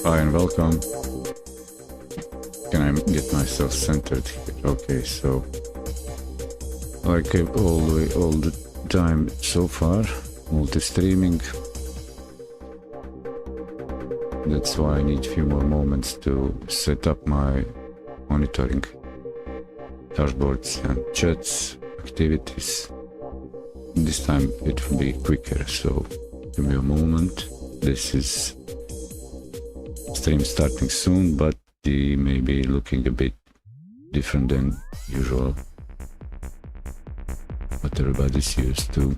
Hi and welcome. Can I get myself centered here? Okay, so I kept all the time so far multi-streaming. That's why I need a few more moments to set up my monitoring dashboards and chats, activities. This time it will be quicker, so give me a moment. This is stream starting soon, but the may be looking a bit different than usual, what everybody's used to.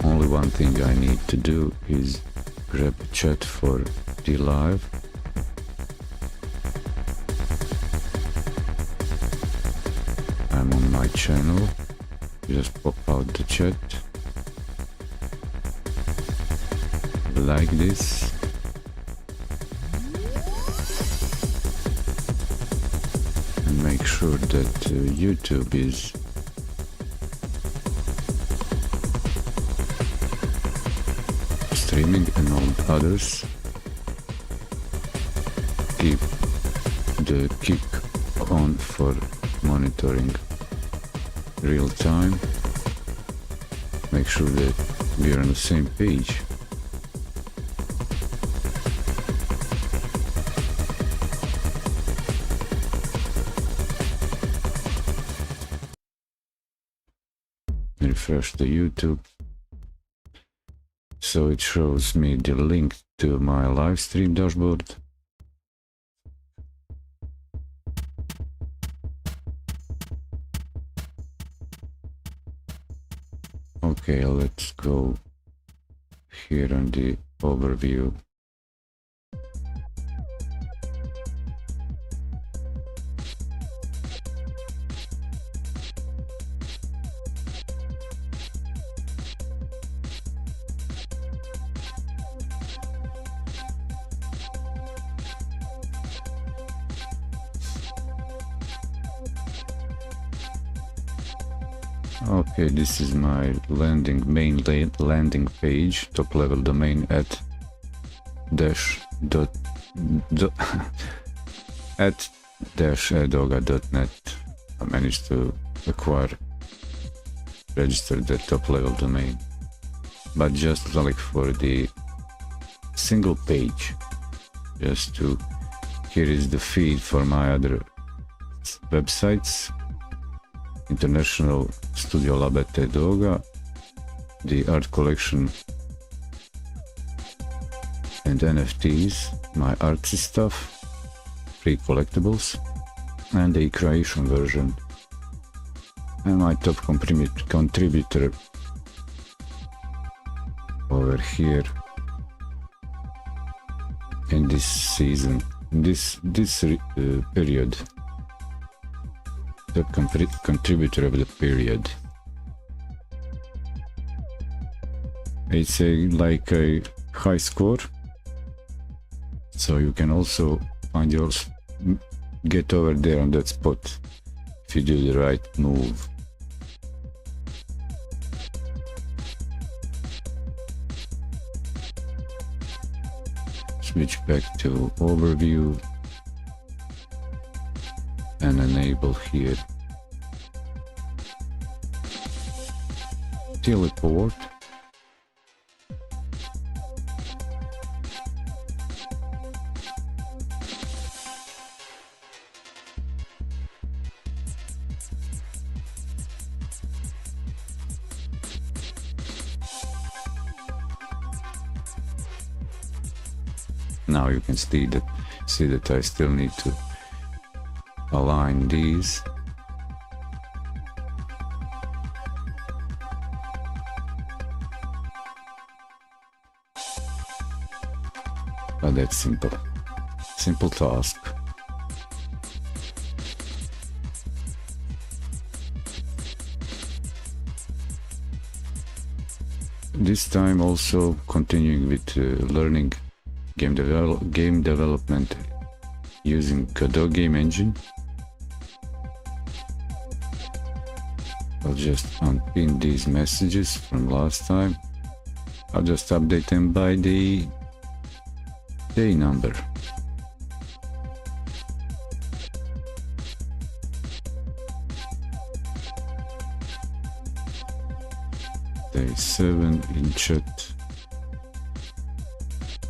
Only one thing I need to do is grab a chat for the live. I'm on my channel. Just pop out the chat like this. And make sure that YouTube is streaming and all others. Keep the kick on for monitoring real time. Make sure that we are on the same page. Refresh the YouTube. So it shows me the link to my live stream dashboard. Okay, let's go here on the overview. Okay, this is my main landing page, top level domain at edoga.net. I managed to register the top level domain, but just like for the single page, here is the feed for my other websites. International Studio Lab at Edoga, the art collection and NFTs, my artsy stuff, free collectibles, and the creation version. And my top contributor over here in this season, this period. The contributor of the period. It's like a high score, so you can also find yours, get over there on that spot if you do the right move. Switch back to overview and enable here teleport. Now you can see that I still need to align these. But that's simple task. This time also continuing with learning game development using Godot game engine. I'll just unpin these messages from last time. I'll just update them by the day number. Day 7 in chat.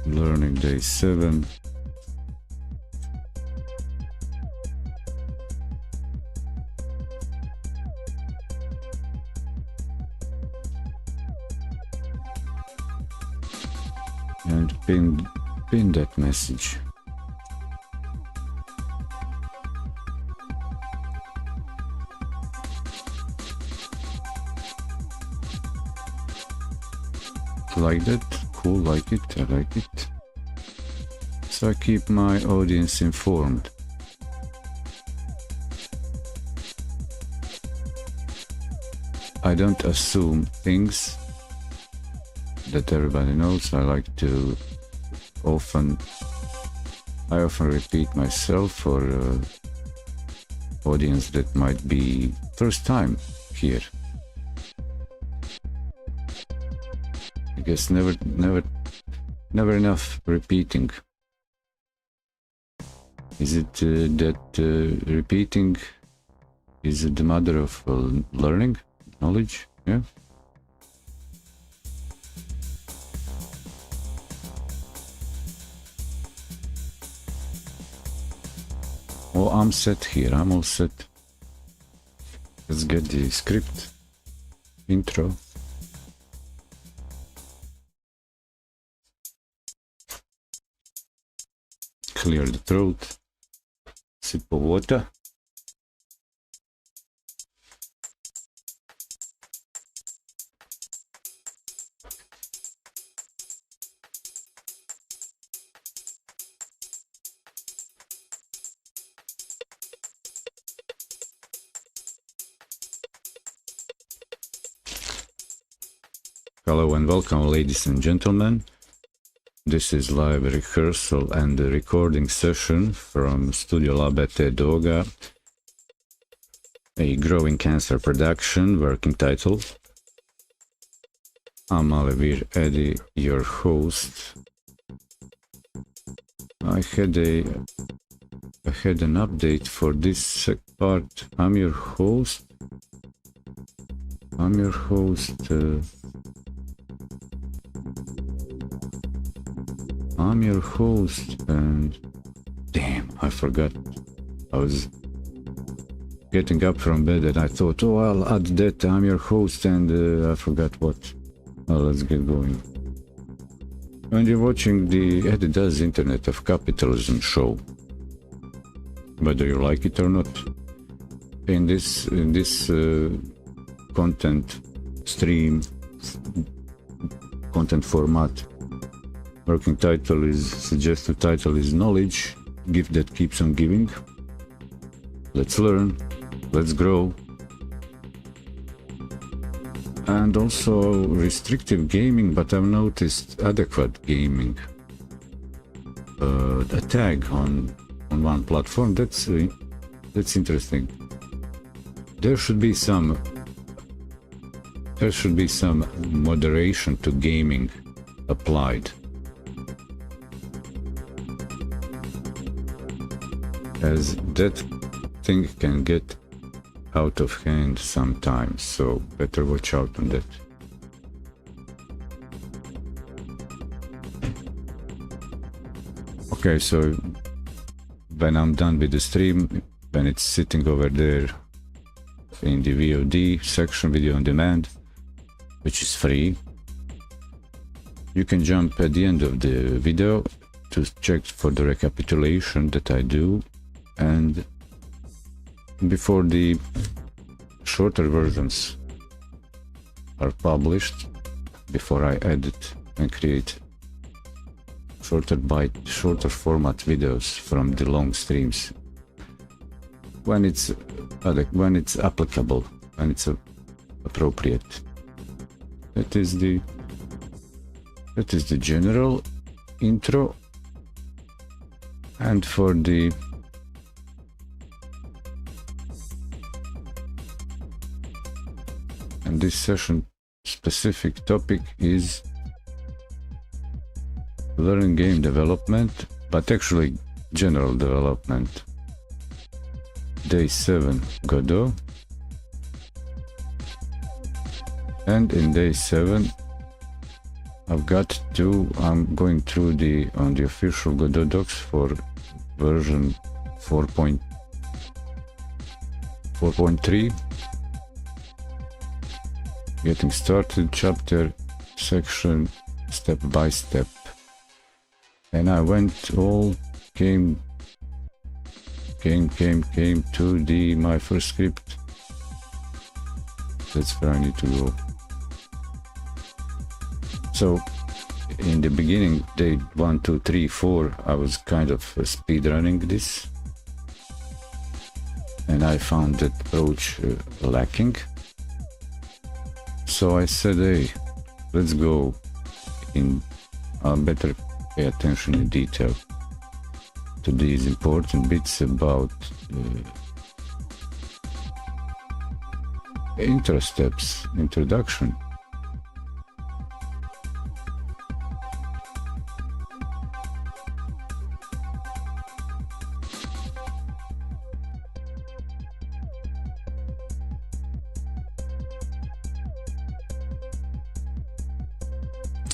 Learning day 7. And pin that message. Like that, cool, like it, I like it. So I keep my audience informed. I don't assume things that everybody knows. I often repeat myself for audience that might be first time here. I guess never enough repeating. Is it that repeating is the mother of learning, knowledge? Yeah. Oh, I'm set here. I'm all set. Let's get the script. Intro. Clear the throat. Sip of water. Hello and welcome, ladies and gentlemen. This is live rehearsal and the recording session from Studio Lab at Eddy, a growing cancer production, working title. I'm Eddy, your host. I had an update for this part. I'm your host. I'm your host, and damn, I forgot. I was getting up from bed and I thought, oh, I'll add that. I'm your host, and I forgot what. Well, let's get going. When you're watching the Eddy Does Internet of Capitalism show, whether you like it or not, in this content stream, content format, working title is, suggested title is Knowledge, gift that keeps on giving. Let's learn, let's grow. And also restrictive gaming, but I've noticed adequate gaming. A tag on one platform, that's interesting. There should be some moderation to gaming applied, as that thing can get out of hand sometimes, so better watch out on that. Okay, so when I'm done with the stream, when it's sitting over there in the VOD section, video on demand, which is free, you can jump at the end of the video to check for the recapitulation that I do, and before the shorter versions are published, before I edit and create shorter format videos from the long streams, when it's applicable, when it's appropriate. That is the general intro And for the this session specific topic is learning game development, but actually general development. Day 7 Godot, and in day 7 I'm going through on the official Godot docs for version 4.3, getting started, chapter, section, step by step. And I went came to my first script. That's where I need to go. So in the beginning, day 1, 2, 3, 4, I was kind of speed running this, and I found that approach lacking. So I said, hey, let's go in. I better pay attention in detail to these important bits about intro steps, introduction.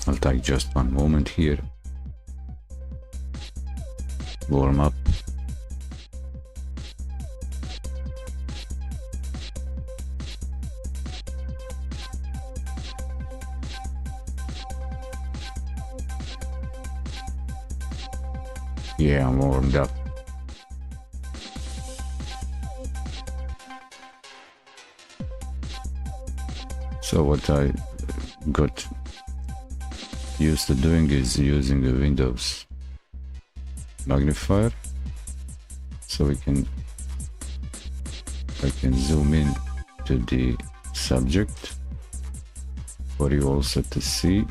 I'll take just one moment here. Warm up. Yeah, I'm warmed up. So what I got used to doing is using the Windows magnifier, so I can zoom in to the subject for you also to see.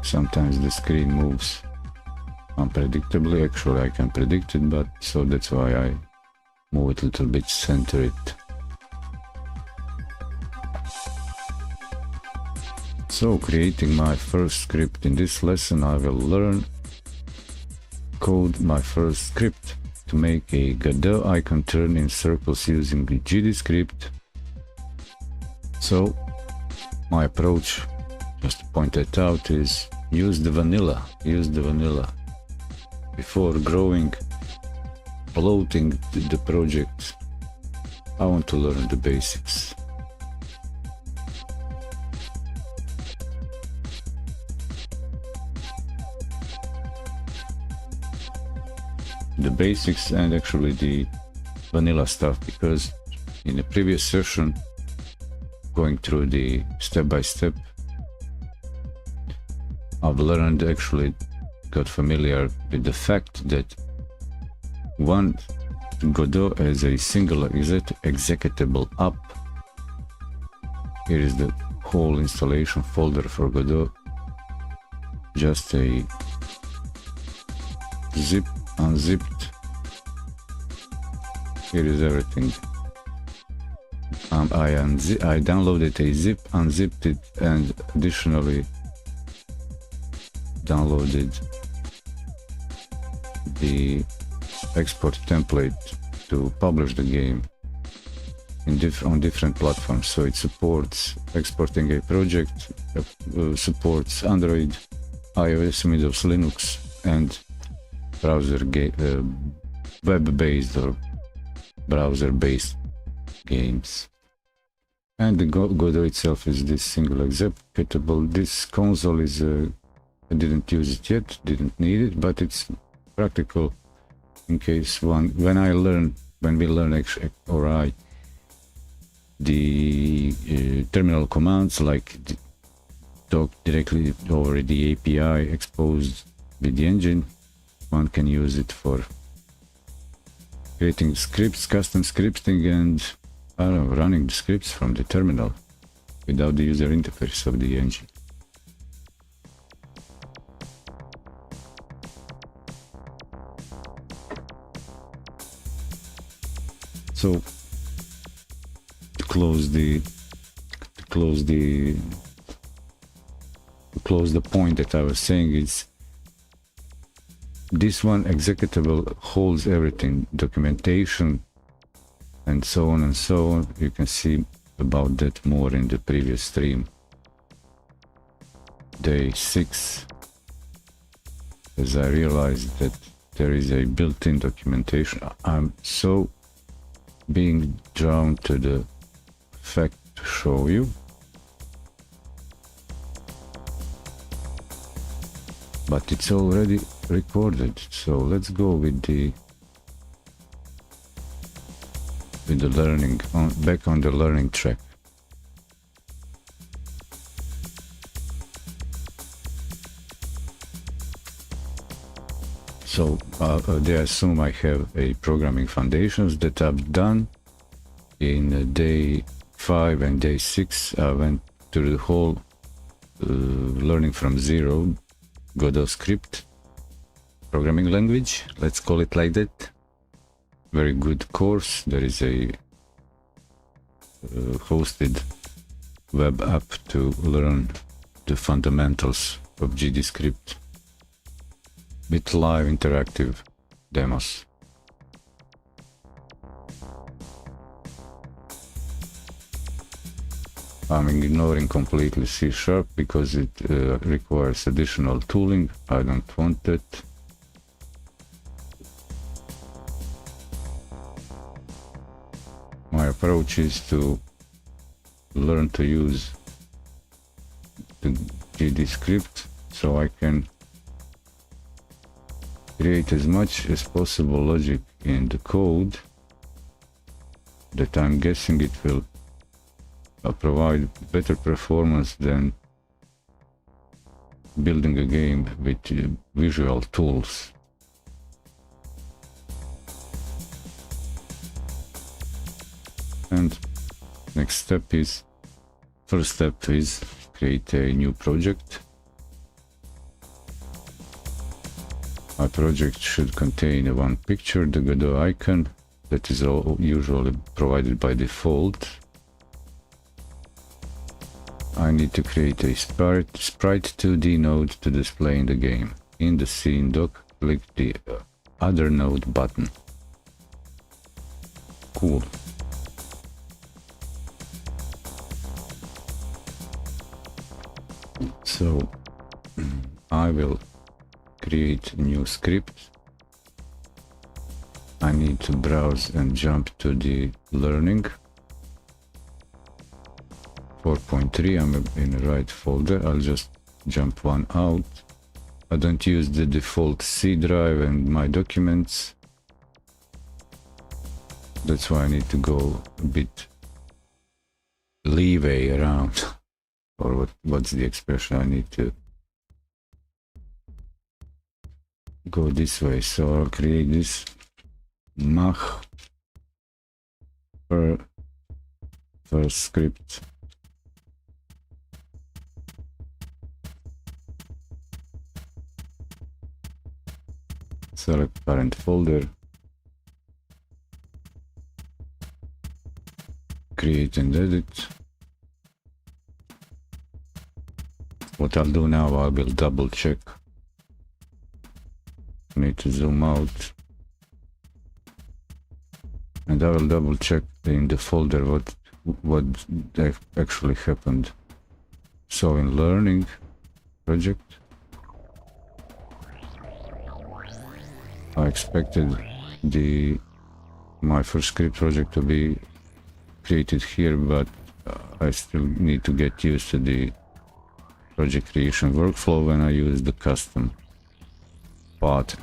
Sometimes the screen moves unpredictably. Actually I can predict it, but so that's why I move it a little bit, center it. So, creating my first script. In this lesson I will code my first script to make a Godot icon turn in circles using the GD script. So my approach, just to point that out, is use the vanilla. Before bloating the project, I want to learn the basics. The basics and actually the vanilla stuff, because in the previous session, going through the step by step, I've learned, actually got familiar with the fact that one Godot as a single executable app. Here is the whole installation folder for Godot, just a zip, unzipped. Here is everything. I downloaded a zip, unzipped it, and additionally downloaded the export template to publish the game on different platforms. So it supports exporting a project, supports Android, iOS, Windows, Linux, and web-based or browser-based games. And the Godot itself is this single executable. This console is I didn't use it yet, didn't need it, but it's practical in case when we learn the terminal commands, like talk directly over the API exposed with the engine. One can use it for creating scripts, custom scripting, and running the scripts from the terminal without the user interface of the engine. So to close the point that I was saying is this one executable holds everything, documentation and so on and so on. You can see about that more in the previous stream. Day 6, as I realized that there is a built-in documentation. I'm so being drawn to the fact to show you. But it's already recorded, so let's go with the learning back on the learning track. So they assume I have a programming foundations that I've done in day 5 and day 6. I went through the whole learning from zero Godot script programming language, let's call it like that. Very good course. There is a hosted web app to learn the fundamentals of GD script with live interactive demos. I'm ignoring completely C# because it requires additional tooling. I don't want it. My approach is to learn to use the GD script so I can create as much as possible logic in the code that I'm guessing it will provide better performance than building a game with visual tools. And next step is, first step is create a new project. My project should contain one picture, the Godot icon, that is usually provided by default. I need to create a sprite 2D node to display in the game. In the scene doc, click the other node button. Cool. So I will create a new script. I need to browse and jump to the learning 4.3. I'm in the right folder. I'll just jump one out. I don't use the default C drive and my documents. That's why I need to go a bit leeway around. Or what's the expression? I need to go this way. So I'll create this mach per script. Select parent folder, create and edit. What I'll do now, I will double check. I need to zoom out. And I will double check in the folder what actually happened. So in learning project, I expected my first script project to be created here, but I still need to get used to the project creation workflow when I use the custom path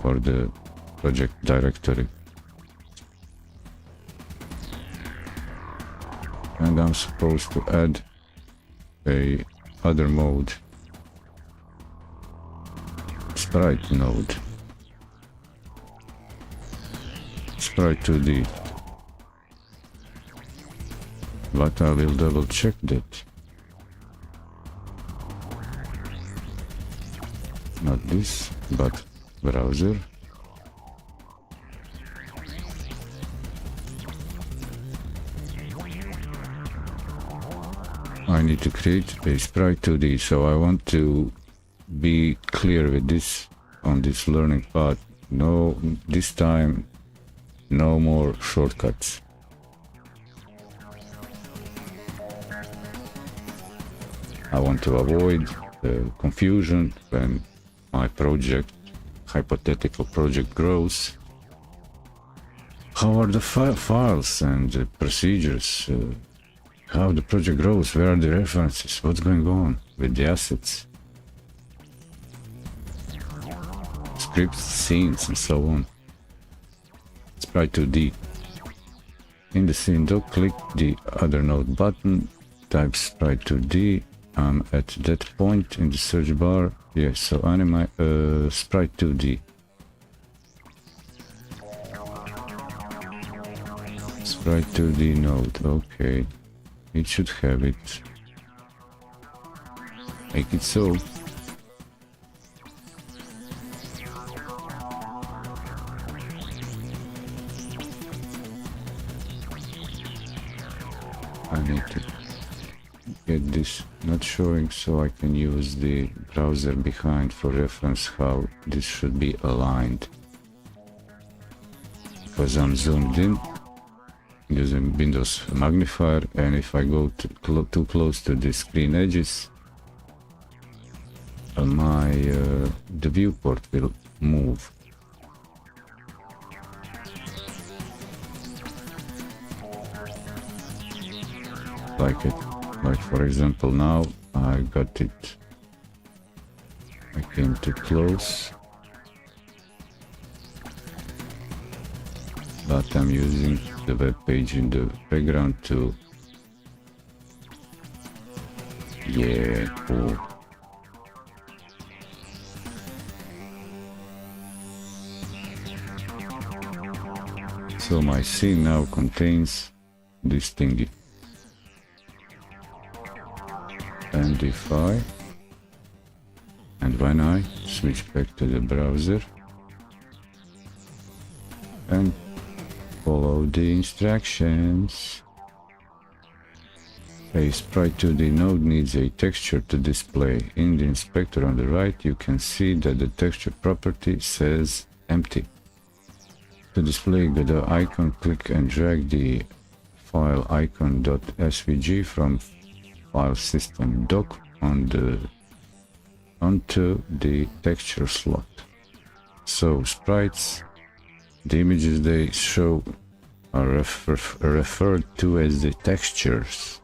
for the project directory. And I'm supposed to add a other mode, sprite node. Sprite 2D, but I will double check that. Not this, but browser. need to create a sprite 2D. So I want to be clear with this on this learning path. No, this time, no more shortcuts. I want to avoid the confusion when my project, hypothetical project, grows. How are the files and the procedures? How the project grows? Where are the references? What's going on with the assets? Scripts, scenes, and so on. Sprite 2D. In the scene doc, click the other node button, type Sprite 2D. I'm at that point in the search bar. Yes, so anime Sprite 2D. Sprite 2D node, okay. It should have it. Make it so. I need to get this not showing so I can use the browser behind for reference how this should be aligned. Because I'm zoomed in using Windows magnifier, and if I go too close to the screen edges, the viewport will move. Like for example, now I got it. I came too close, but I'm using the web page in the background to, yeah, cool. So my scene now contains this thingy. And if I, and when I switch back to the browser and follow the instructions, a Sprite 2D node needs a texture to display. In the inspector on the right, you can see that the texture property says empty. To display Godot icon, click and drag the file icon.svg from file system doc onto the texture slot. So sprites, the images they show are referred to as the textures.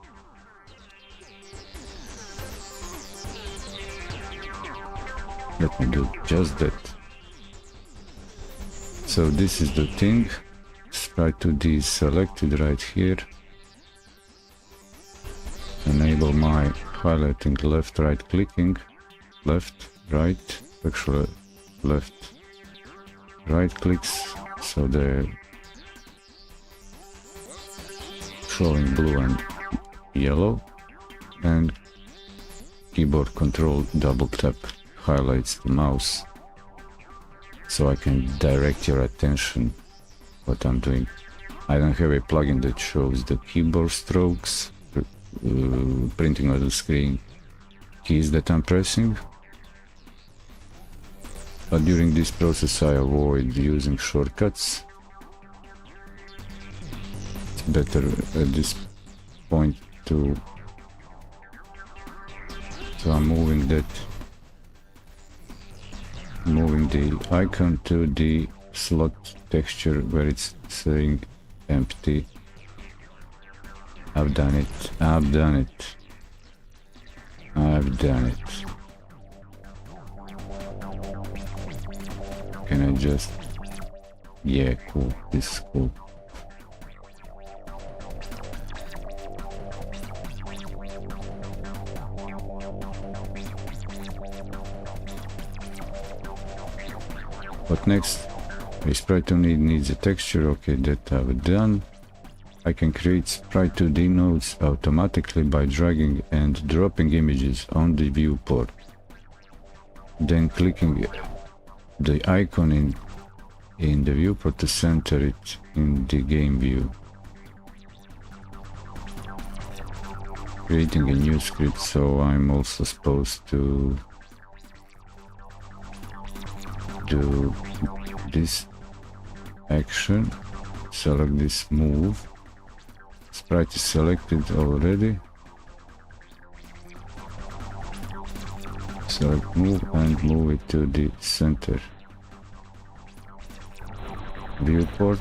Let me do just that. So this is the thing. Sprite 2D is selected right here. Enable my highlighting left, right clicking, left, right, actually left, right clicks, so they're showing blue and yellow, and keyboard control double tap highlights the mouse, so I can direct your attention what I'm doing. I don't have a plugin that shows the keyboard strokes, printing on the screen keys that I'm pressing, but during this process I avoid using shortcuts. It's better at this point to, so I'm moving the icon to the slot texture where it's saying empty. I've done it. I've done it. I've done it. Can I just... Yeah, cool. This is cool. What next? A sprite 2D needs a texture. Okay, that I've done. I can create Sprite 2D nodes automatically by dragging and dropping images on the viewport, then clicking the icon in the viewport to center it in the game view. creating a new script, so I'm also supposed to do this action. Select this move. Sprite is selected already. Select move and move it to the center. Viewport,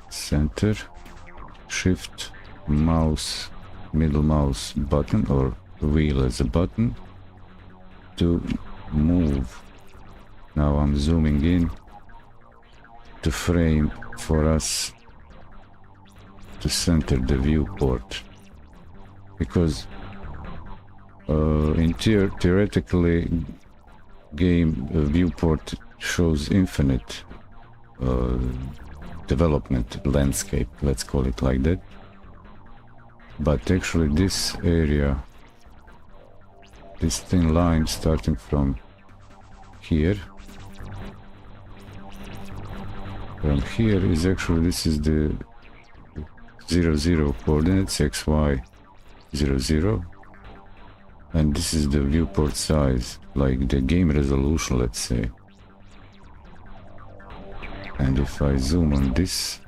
center, shift, mouse, middle mouse button or wheel as a button to move. Now I'm zooming in to frame for us to center the viewport, because theoretically game viewport shows infinite development landscape, let's call it like that, but actually this area, this thin line starting from here, is actually, this is the 0,0 coordinates, xy 0,0, and this is the viewport size, like the game resolution, let's say. And if I zoom on this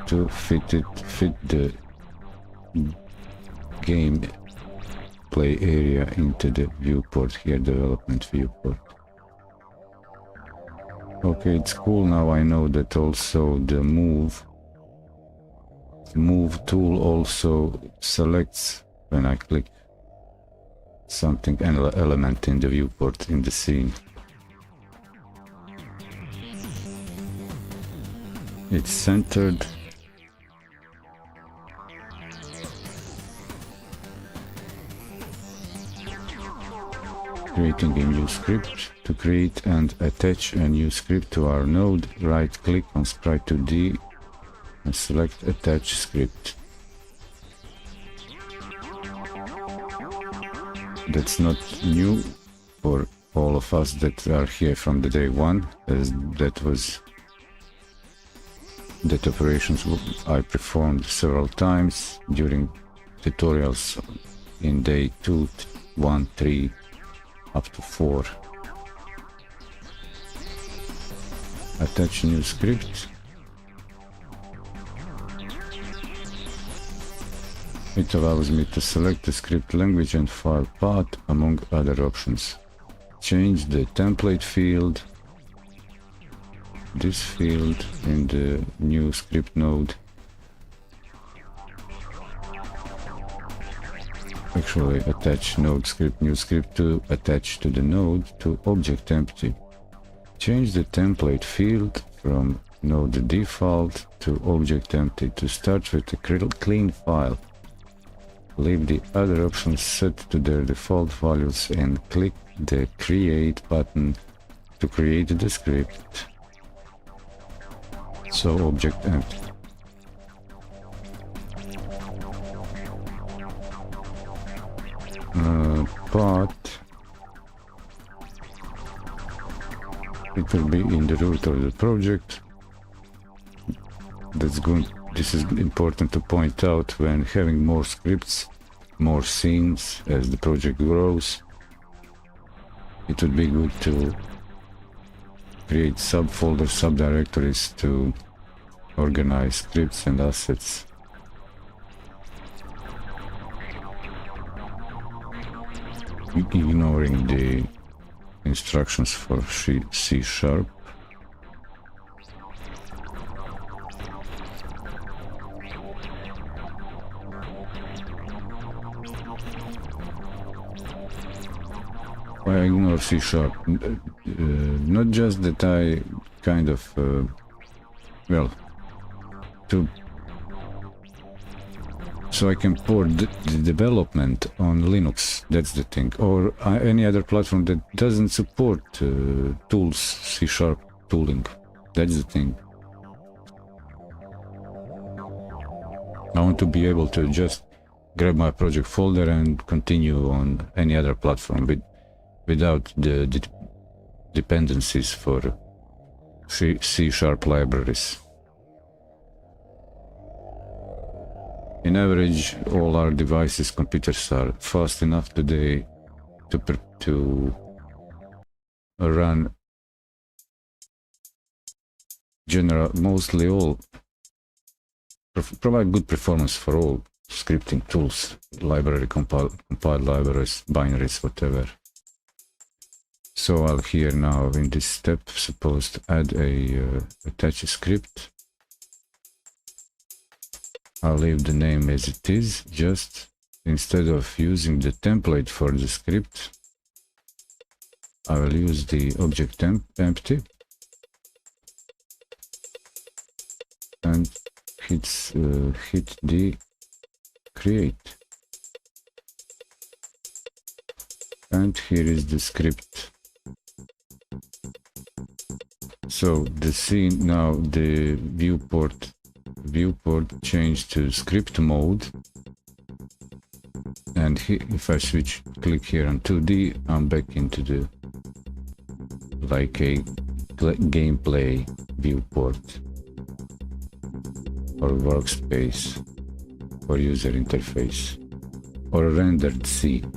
to fit the game play area into the viewport here, development viewport. Okay, it's cool. Now I know that also the move tool also selects when I click something, an element in the viewport in the scene. It's centered. Creating a new script. To create and attach a new script to our node, right click on Sprite 2D and select Attach Script. That's not new for all of us that are here from the day one, as that operations I performed several times during tutorials in day 2, 1, 3, up to 4. Attach new script. It allows me to select the script language and file path among other options. Change the template field, this field in the new script node. Actually, attach node script, new script to attach to the node to object empty. Change the template field from node default to object empty to start with a clean file. Leave the other options set to their default values and click the create button to create the script. So object empty. Path, it will be in the root of the project. That's good. This is important to point out when having more scripts, more scenes as the project grows. It would be good to create subfolders, subdirectories to organize scripts and assets. Ignoring the instructions for C#. I ignore C#. Not just that I kind of, well, so I can port the development on Linux, that's the thing, or any other platform that doesn't support tools, C# tooling, that's the thing. I want to be able to just grab my project folder and continue on any other platform without the dependencies for C# libraries. In average, all our devices, computers are fast enough today to run mostly all, provide good performance for all scripting tools, library, compiled libraries, binaries, whatever. So I'll here now in this step supposed to add attach a script. I'll leave the name as it is, just instead of using the template for the script, I will use the object empty and hit the create. And here is the script. So the scene now, the viewport changed to script mode, and if I click here on 2D, I'm back into the like a gameplay viewport or workspace or user interface or rendered scene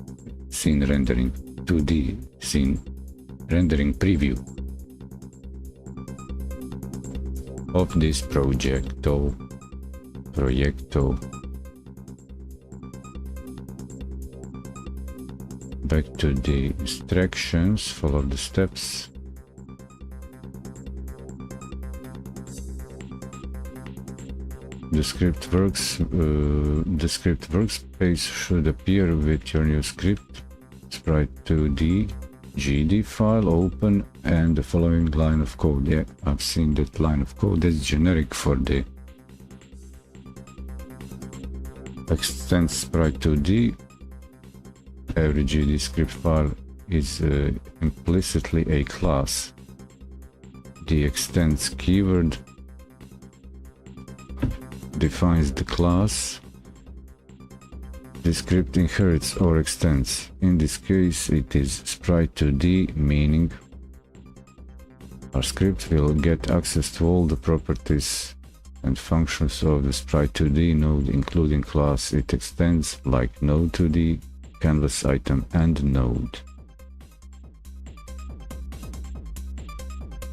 rendering 2D scene rendering preview of this proyecto. Back to the instructions, follow the steps. The script workspace should appear with your new script, sprite2d GD file open, and the following line of code. Yeah, I've seen that line of code. That's generic for the extend sprite2d. Every GD script file is implicitly a class. The extends keyword defines the class the script inherits or extends. In this case, it is sprite2d, meaning our script will get access to all the properties and functions of the sprite2d node, including class it extends, like node2d, canvas item, and node.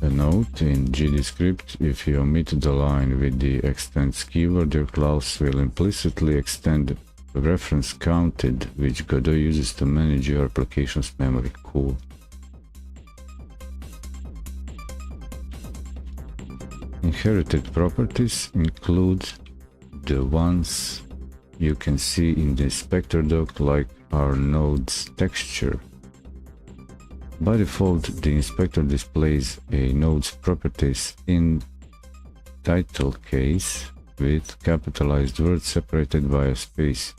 A note in GDScript: if you omit the line with the extends keyword, your class will implicitly extend the reference counted, which Godot uses to manage your application's memory. Cool. Inherited properties include the ones you can see in the inspector doc, like our node's texture. By default, the inspector displays a node's properties in title case with capitalized words separated by a space.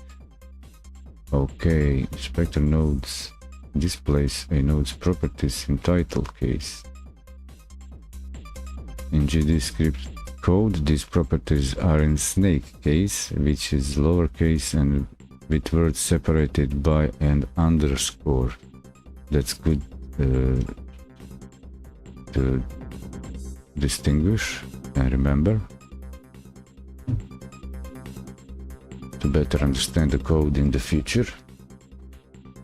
Okay, inspector nodes displays a node's properties in title case. In GDScript code, these properties are in snake case, which is lowercase and with words separated by an underscore. That's good to distinguish and remember, to better understand the code in the future.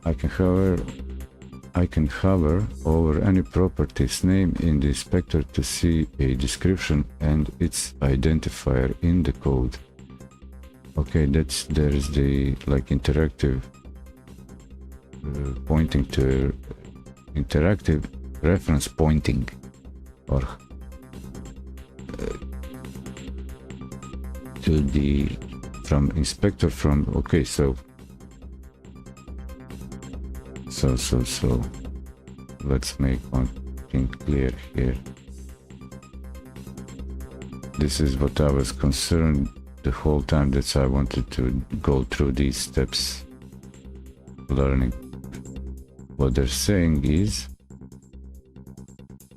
I can hover over any property's name in the inspector to see a description and its identifier in the code. Okay, there's the like interactive pointing to interactive reference pointing, or to the from inspector from. Okay, so let's make one thing clear here. This is what I was concerned the whole time, that I wanted to go through these steps learning. What they're saying is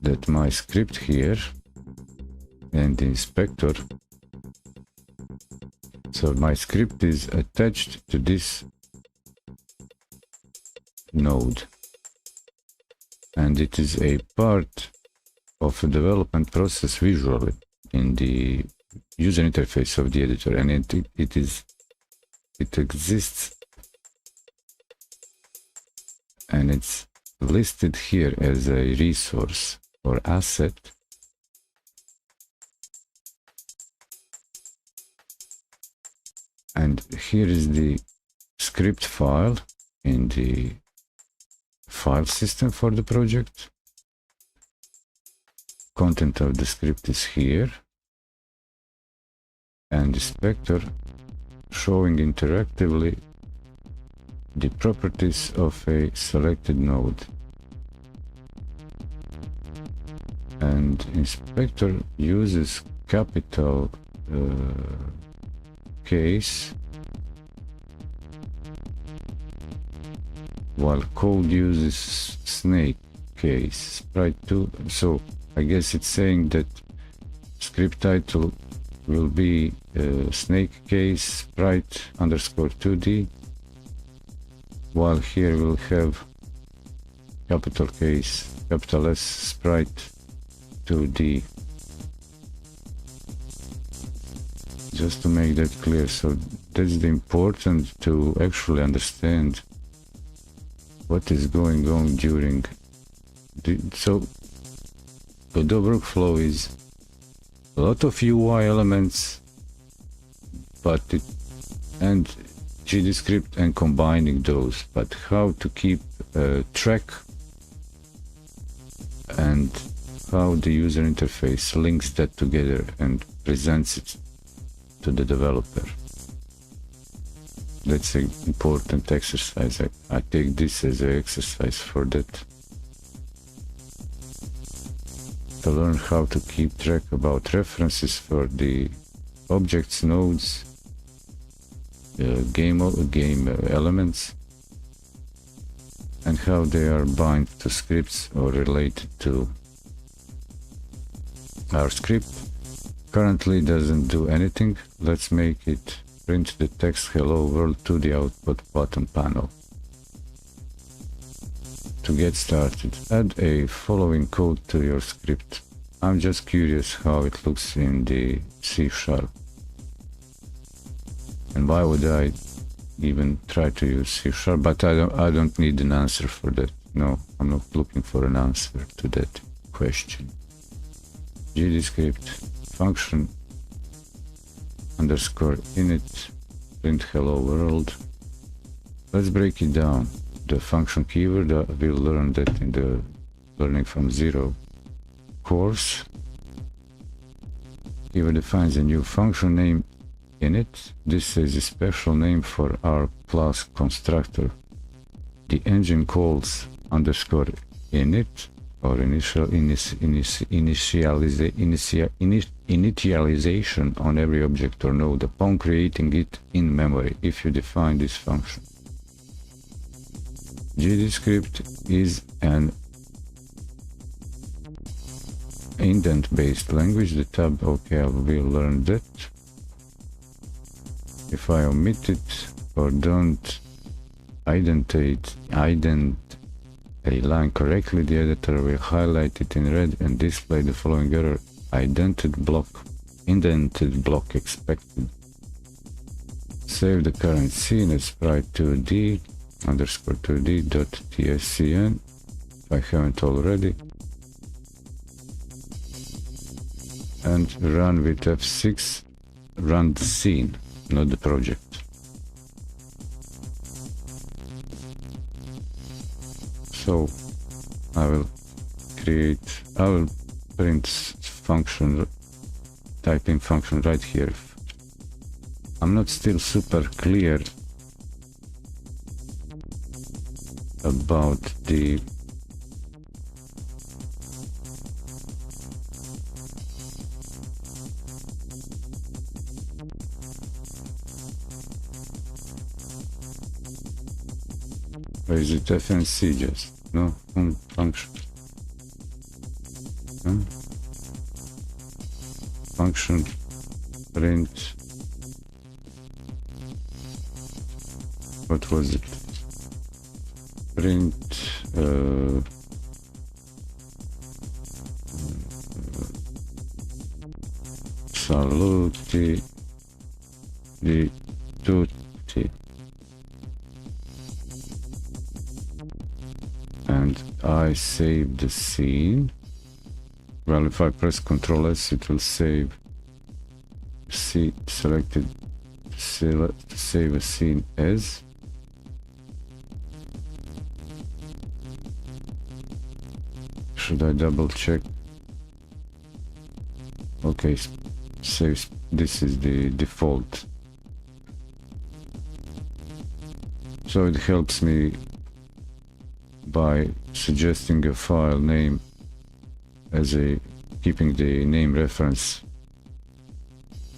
that my script here and the inspector, so my script is attached to this node, and it is a part of a development process visually in the user interface of the editor, and it is it exists and it's listed here as a resource or asset, and here is the script file in the file system for the project. Content of the script is here, and the inspector showing interactively the properties of a selected node. And inspector uses capital case, while code uses snake case, sprite 2. So I guess it's saying that script title will be snake case sprite underscore 2D, while here we'll have capital case, capital S sprite 2D. Just to make that clear, so that's the important to actually understand what is going on during the, so Godot workflow is a lot of UI elements, but it, and GDScript and combining those, but how to keep track and how the user interface links that together and presents it to the developer. That's an important exercise. I take this as an exercise for that. To learn how to keep track about references for the objects, nodes, game elements, and how they are bound to scripts or related to our script. Currently doesn't do anything. Let's make it print the text hello world to the output bottom panel. To get started, add a following code to your script. I'm just curious how it looks in the C#. And why would I even try to use C#? But I don't need an answer for that. No, I'm not looking for an answer to that question. GDScript function underscore init print hello world. Let's break it down. The function keyword, we'll learn that in the learning from zero course. Keyword defines a new function name init. This is a special name for our class constructor. The engine calls underscore init or initialization on every object or node upon creating it in memory if you define this function. GDScript is an indent-based language. The tab, okay, I will learn that. If I omit it or don't ident a line correctly, the editor will highlight it in red and display the following error: indented block expected. Save the current scene as sprite2d underscore 2d.tscn if I haven't already, and run with F6. Run the scene, not the project. So I will print function, type in function right here. I'm not still super clear about the or is it FNC just? No, function. Function print. What was it? Print saluti di tutti. and I save the scene. Well, if I press Ctrl S, it will save. See, selected to save a scene as. Should I double check? Okay, saves. This is the default. So it helps me by suggesting a file name as a keeping the name reference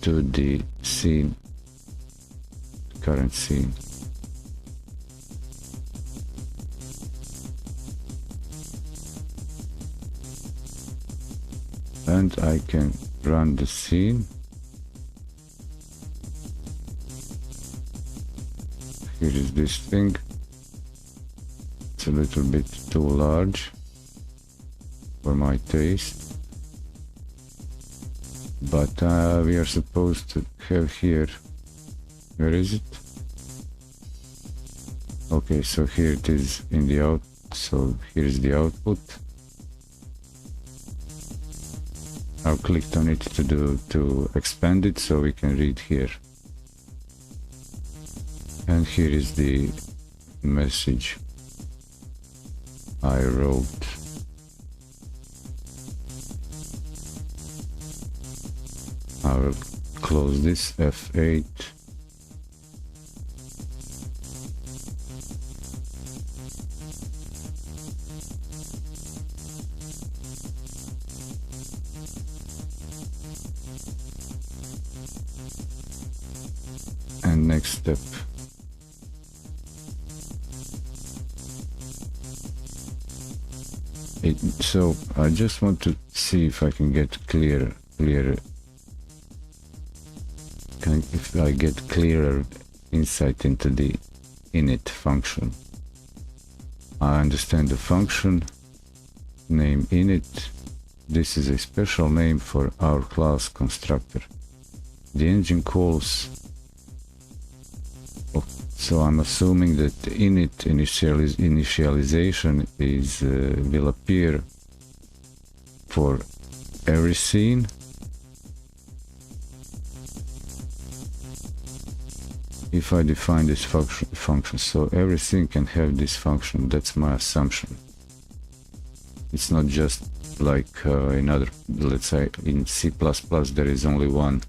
to the scene, current scene. And I can run the scene. Here is this thing. It's a little bit too large for my taste, but we are supposed to have here, where is it? Okay, so here it is in the out, so here is the output. I've clicked on it to expand it so we can read here. And here is the message I wrote. I will close this, F8. And next step. So I just want to see if I can get clearer. If I get clearer insight into the init function. I understand the function name init. This is a special name for our class constructor. The engine calls. So I'm assuming that the init initialization is will appear for every scene. If I define this function, so everything can have this function. That's my assumption. It's not just like in other, let's say in C++, there is only one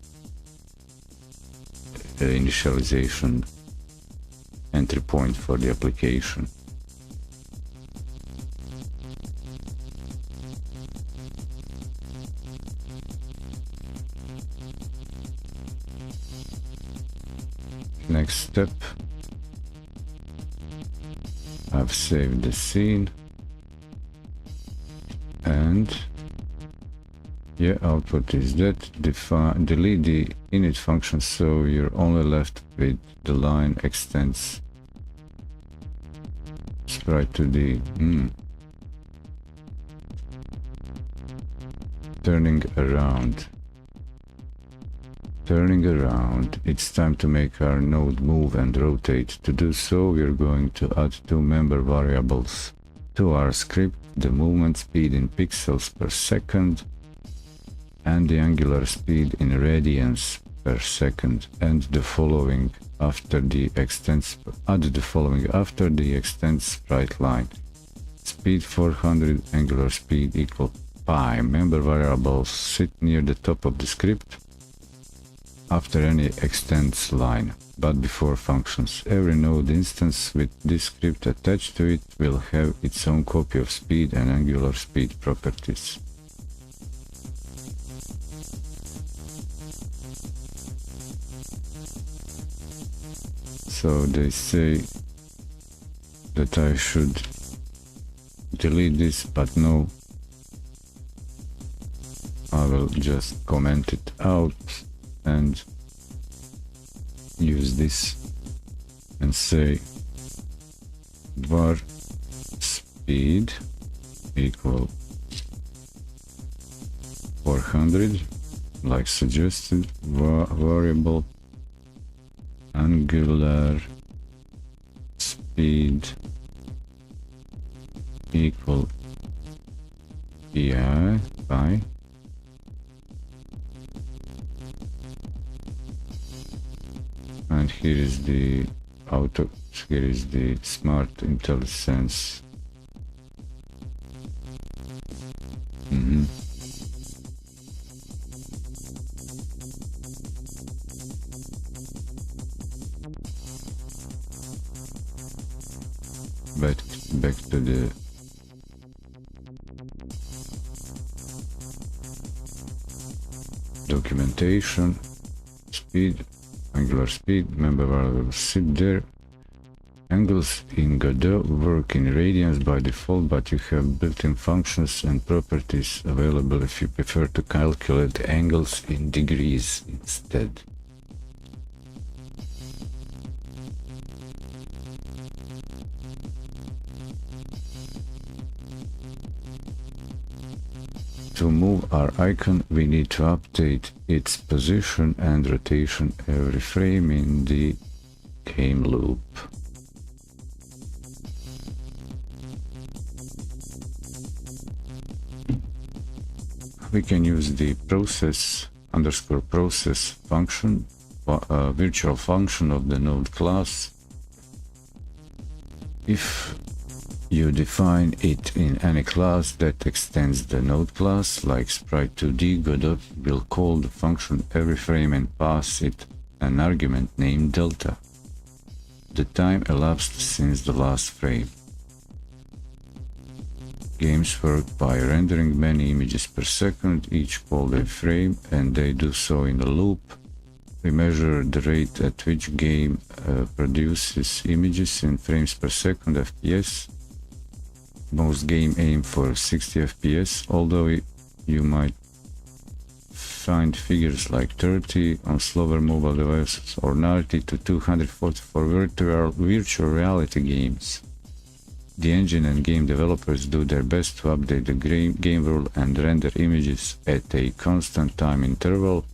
initialization entry point for the application. Next step, I've saved the scene, and yeah, output is that. Delete the init function, so you're only left with the line extends sprite to the turning around. It's time to make our node move and rotate. To do so, we're going to add two member variables to our script: the movement speed in pixels per second and the angular speed in radians per second, and the following after the extends. Add the following after the extends sprite line: speed 400, angular speed equal pi. Member variables sit near the top of the script after any extends line, but before functions. Every node instance with this script attached to it will have its own copy of speed and angular speed properties. So they say that I should delete this, but no, I will just comment it out and use this and say var speed equal 400, like suggested, variable angular speed equal pi. And here is the here is the smart intelligence. Back to the documentation. Speed, angular speed, member variable sit there. Angles in Godot work in radians by default, but you have built-in functions and properties available if you prefer to calculate angles in degrees instead. To move our icon, we need to update its position and rotation every frame in the game loop. We can use the process function, virtual function of the node class. If you define it in any class that extends the node class, like sprite2d, Godot will call the function every frame and pass it an argument named delta, the time elapsed since the last frame. Games work by rendering many images per second, each called a frame, and they do so in a loop. We measure the rate at which game produces images in frames per second, FPS. Most games aim for 60 FPS, although you might find figures like 30 on slower mobile devices or 90 to 240 for virtual reality games. The engine and game developers do their best to update the game world and render images at a constant time interval,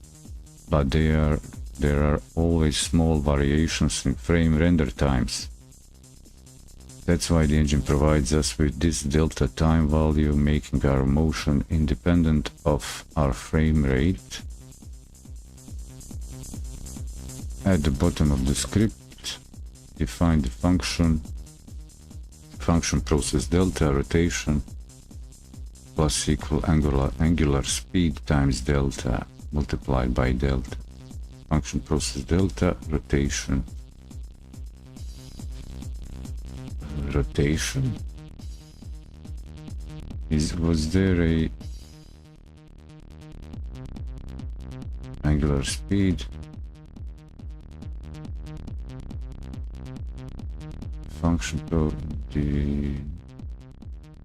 but there are always small variations in frame render times. That's why the engine provides us with this delta time value, making our motion independent of our frame rate. At the bottom of the script, define the function process delta rotation plus equal angular speed times delta multiplied by delta. Function process delta rotation. Was there a angular speed?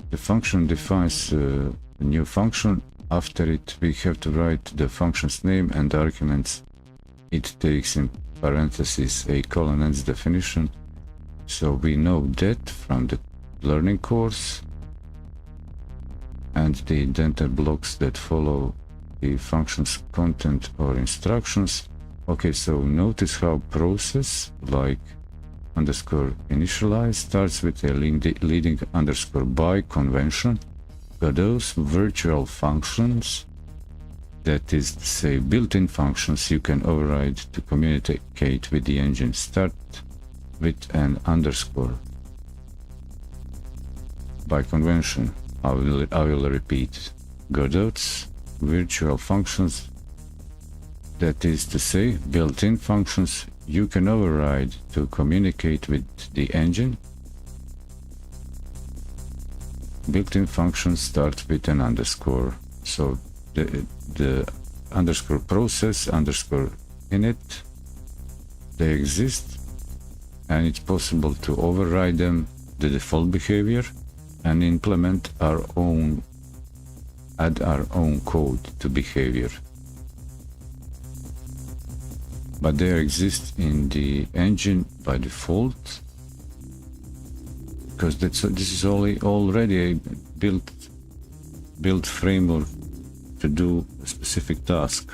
The function defines a new function. After it, we have to write the function's name and arguments. It takes in parentheses a colon ends definition. So we know that from the learning course, and the indented blocks that follow the function's content or instructions. Okay, so notice how process like underscore initialize starts with a leading underscore by convention. Godot's virtual functions, that is to say built-in functions you can override to communicate with the engine, start with an underscore. By convention, I will repeat, Godot's virtual functions, that is to say built-in functions you can override to communicate with the engine. Built-in functions start with an underscore, so the underscore process underscore init, they exist, and it's possible to override them, the default behavior, and implement add our own code to behavior. But they exist in the engine by default, because this is already a built framework to do a specific task.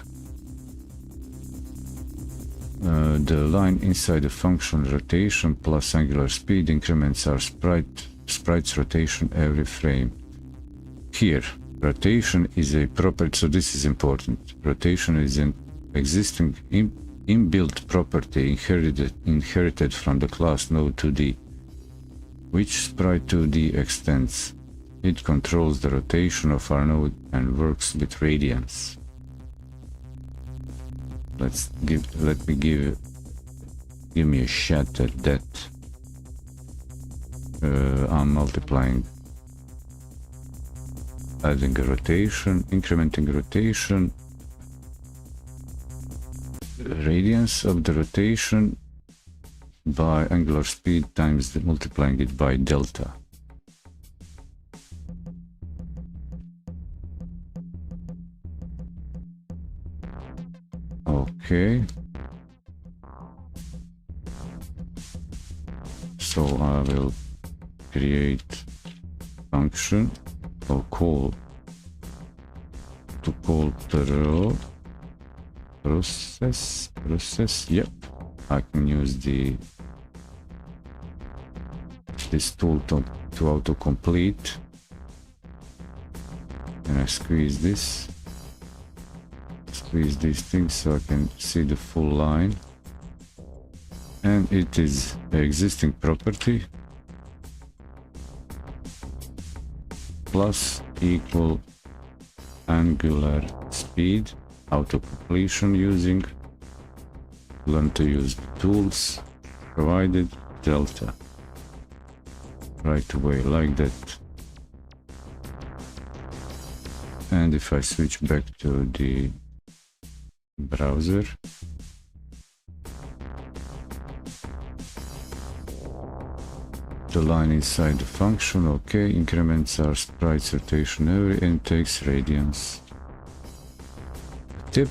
The line inside the function rotation plus angular speed increments our sprite sprite's rotation every frame. Here, rotation is a property, so this is important. Rotation is an existing inbuilt property inherited from the class node 2D, which sprite 2D extends. It controls the rotation of our node and works with radians. Let me give me a shot at that. I'm multiplying, adding a rotation, incrementing rotation, radians of the rotation by angular speed times multiplying it by delta. Okay. So I will create function or call the process. Yep, I can use this tool to autocomplete, and I squeeze these things so I can see the full line. And it is an existing property plus equal angular speed auto-completion using learn to use tools provided delta right away like that. And if I switch back to the browser, the line inside the function, okay, increments our sprite's rotation every and takes radians. Tip: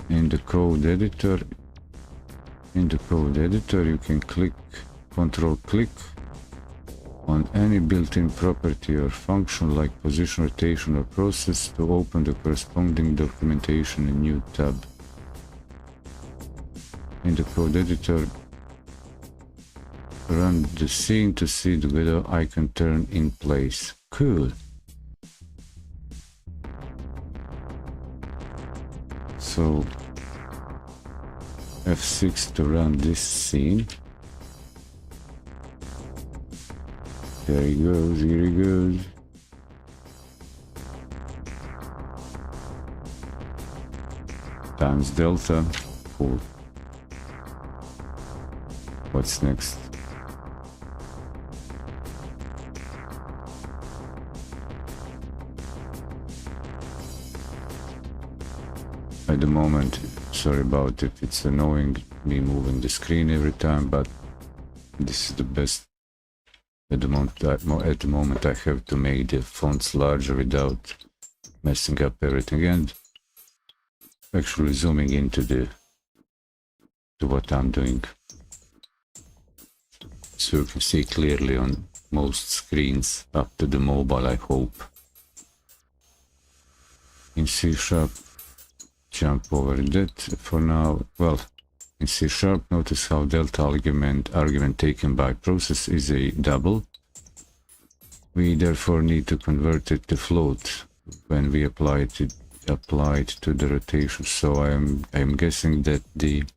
in the code editor, you can control click on any built-in property or function like position, rotation or process to open the corresponding documentation in new tab. In the code editor, run the scene to see the Godot icon turn in place. Cool. So F6 to run this scene. There he goes, here he goes. Times delta. Cool. What's next? At the moment, sorry about it, it's annoying me moving the screen every time, but this is the best. At the moment I have to make the fonts larger without messing up everything and actually zooming into what I'm doing, so you can see clearly on most screens up to the mobile, I hope. In C#, jump over that for now. Well, in C#, notice how delta argument taken by process is a double. We therefore need to convert it to float when we apply it to the rotation. So I'm guessing that in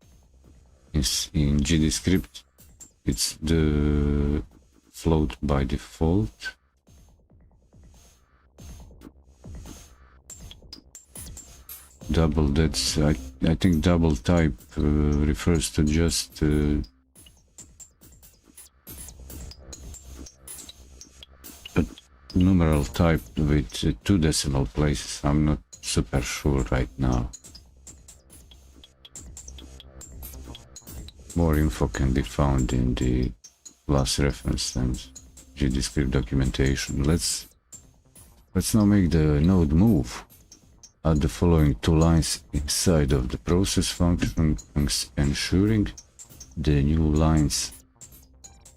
GDScript it's the float by default. Double, that's I think double type refers to just a numeral type with 2 decimal places. I'm not super sure right now. More info can be found in the class reference and GDScript documentation. Let's now make the node move. Add the following 2 lines inside of the process function, ensuring the new lines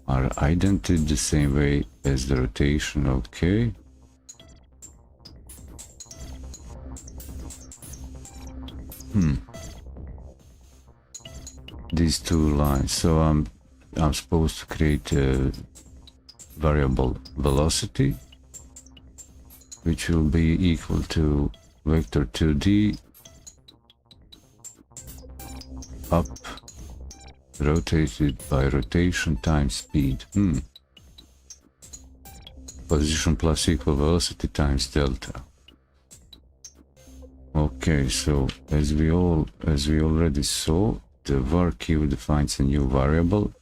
are indented the same way as the rotation. Okay. These 2 lines. So I'm supposed to create variable velocity, which will be equal to vector 2d up rotated by rotation times speed. Position plus equal velocity times delta. Okay, so as we already saw, the var q defines a new variable.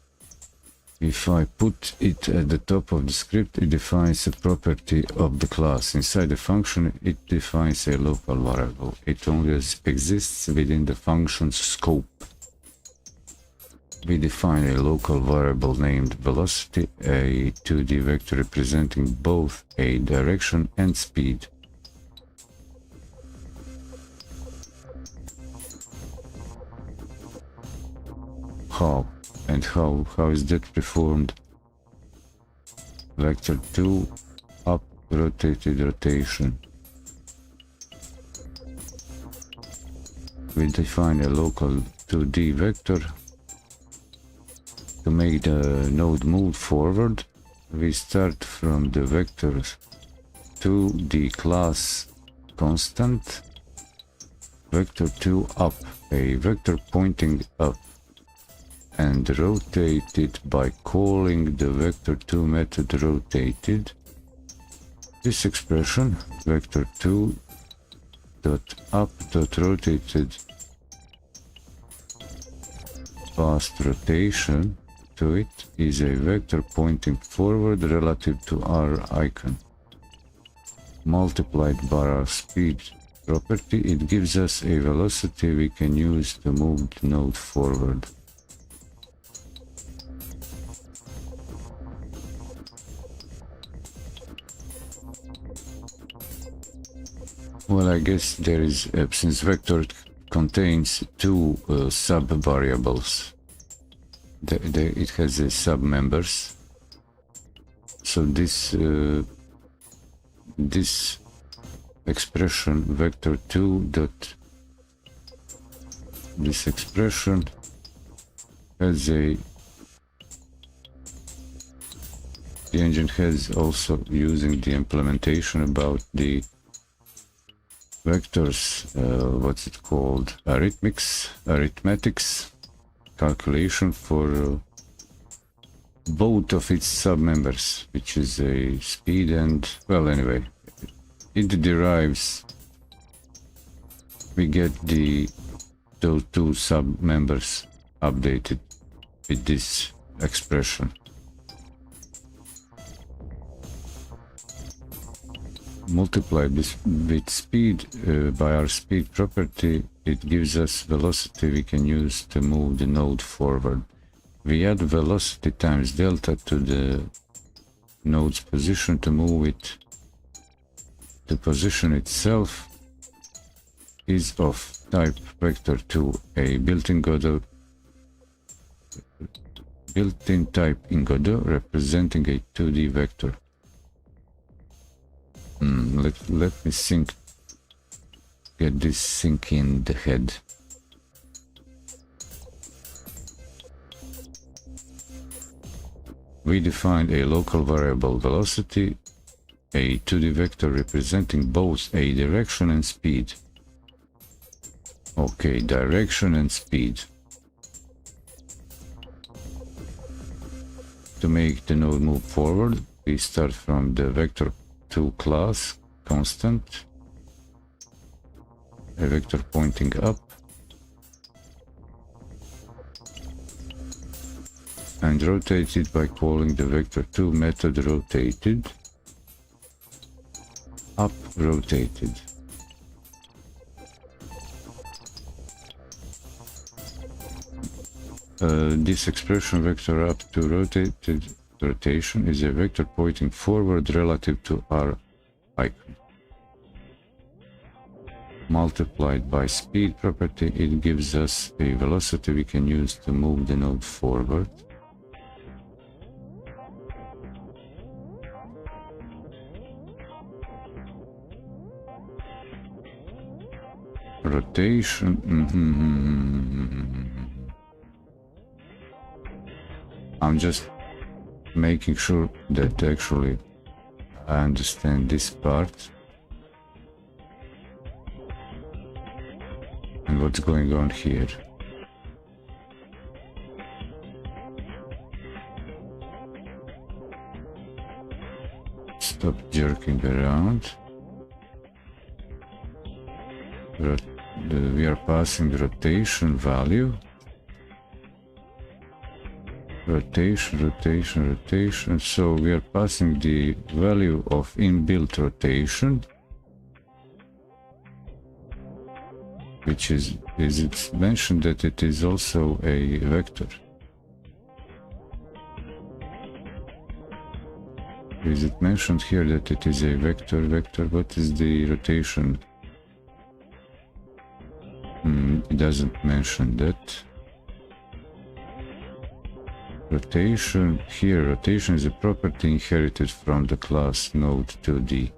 If I put it at the top of the script, it defines a property of the class. Inside the function, it defines a local variable. It only exists within the function's scope. We define a local variable named velocity, a 2D vector representing both a direction and speed. How is that performed? Vector 2 up rotated rotation. We define a local 2D vector. To make the node move forward, we start from the vector 2D class constant, vector 2 up, a vector pointing up, and rotate it by calling the vector 2 method rotated. This expression, vector 2 dot up dot rotated past rotation to it, is a vector pointing forward relative to our icon. Multiplied by our speed property, it gives us a velocity we can use to move the node forward. Well, I guess there is, since vector contains two sub-variables, it has a sub-members, so this expression vector 2 dot, this expression has the engine has also using the implementation about the vectors, what's it called, arithmetics calculation for both of its sub-members, which is a speed and, well, anyway, it derives, we get those two sub-members updated with this expression. Multiply this with speed by our speed property, it gives us velocity we can use to move the node forward. We add velocity times delta to the node's position to move it. The position itself is of type vector 2, a built-in type in Godot representing a 2D vector. Let me get this sync in the head. We defined a local variable velocity, a 2D vector representing both a direction and speed. Okay, direction and speed. To make the node move forward, we start from the vector 2 class constant, a vector pointing up, and rotate it by calling the vector 2 method rotated, up rotated. This expression vector up to rotated rotation is a vector pointing forward relative to our icon. Multiplied by speed property, it gives us a velocity we can use to move the node forward. Rotation. I'm just making sure that actually I understand this part and what's going on here. Stop jerking around. We are passing the rotation value. Rotation. So we are passing the value of inbuilt rotation, which is it mentioned that it is also a vector? Is it mentioned here that it is a vector? What is the rotation? It doesn't mention that. Rotation, here rotation is a property inherited from the class node 2D.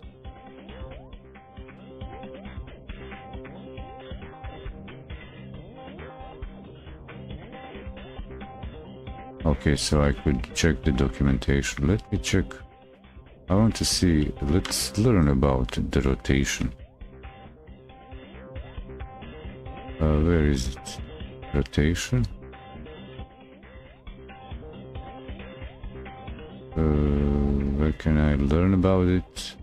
Okay, so I could check the documentation. Let me check. I want to see, let's learn about the rotation. Where is it? Rotation. Where can I learn about it?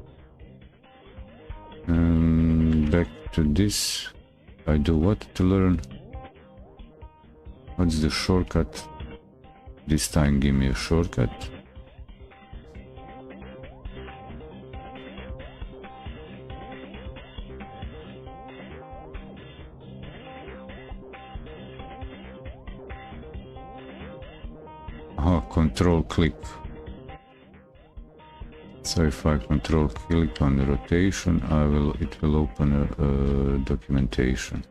Back to this. I do what to learn? What's the shortcut? This time give me a shortcut. Control click. So if I control click on the rotation, it will open a documentation.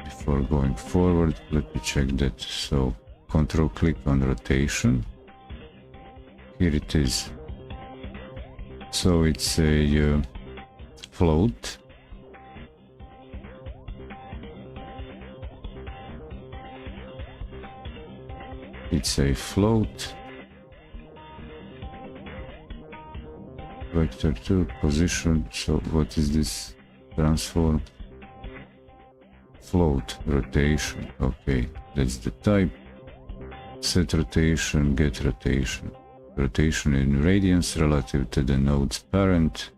Before going forward, let me check that. So control click on rotation. Here it is. So it's a float. It's a float. Vector 2 position. So what is this? Transform. Float rotation. Okay, that's the type. Set rotation, get rotation. Rotation in radians relative to the node's parent.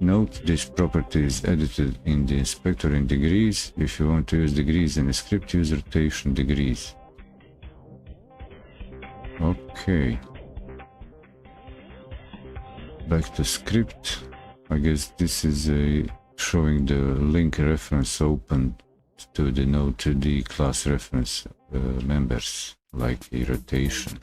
Note this property is edited in the inspector in degrees. If you want to use degrees in a script, use rotation degrees. Okay. Back to script. I guess this is showing the link reference open to the node 2D class reference members, like a rotation.